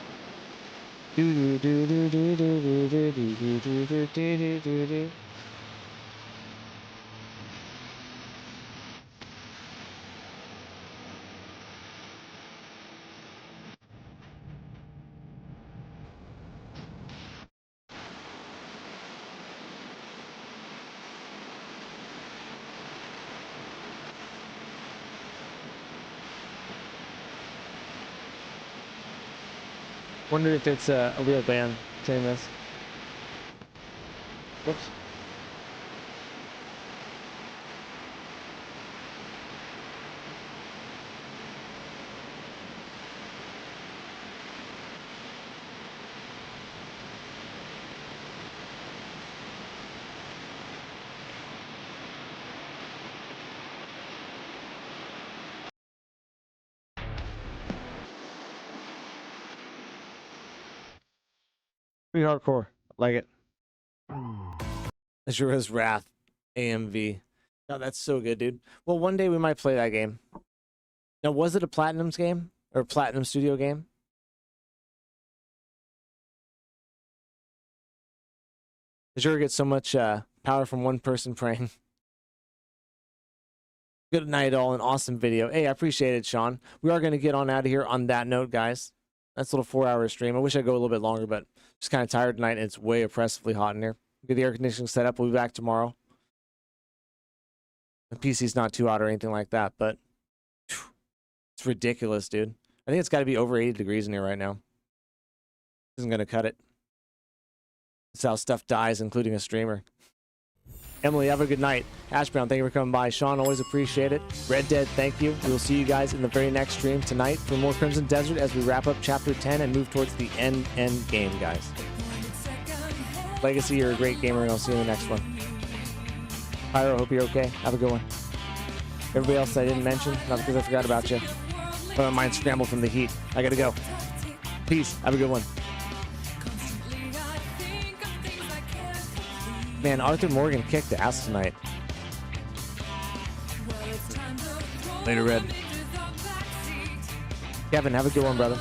S1: Wonder if it's a real band saying this. Whoops. Pretty hardcore. Like it. Azura's Wrath. AMV. Oh, that's so good, dude. Well, one day we might play that game. Now, was it a Platinum's game? Or a Platinum Studio game? Azura gets so much power from one person praying. Good night, all. An awesome video. Hey, I appreciate it, Sean. We are going to get on out of here on that note, guys. That's a little 4-hour stream. I wish I'd go a little bit longer, but just kind of tired tonight, and it's way oppressively hot in here. Get the air conditioning set up. We'll be back tomorrow. The PC's not too hot or anything like that, but it's ridiculous, dude. I think it's got to be over 80 degrees in here right now. Isn't going to cut it. That's how stuff dies, including a streamer. Emily, have a good night. Ash Brown, thank you for coming by. Sean, always appreciate it. Red Dead, thank you. We will see you guys in the very next stream tonight for more Crimson Desert as we wrap up Chapter 10 and move towards the end game, guys. Legacy, you're a great gamer, and I'll see you in the next one. Pyro, hope you're okay. Have a good one. Everybody else I didn't mention, not because I forgot about you, but my mind scrambled from the heat. I gotta go. Peace. Have a good one. Man, Arthur Morgan kicked ass tonight. Later, Red. Kevin, have a good one, brother.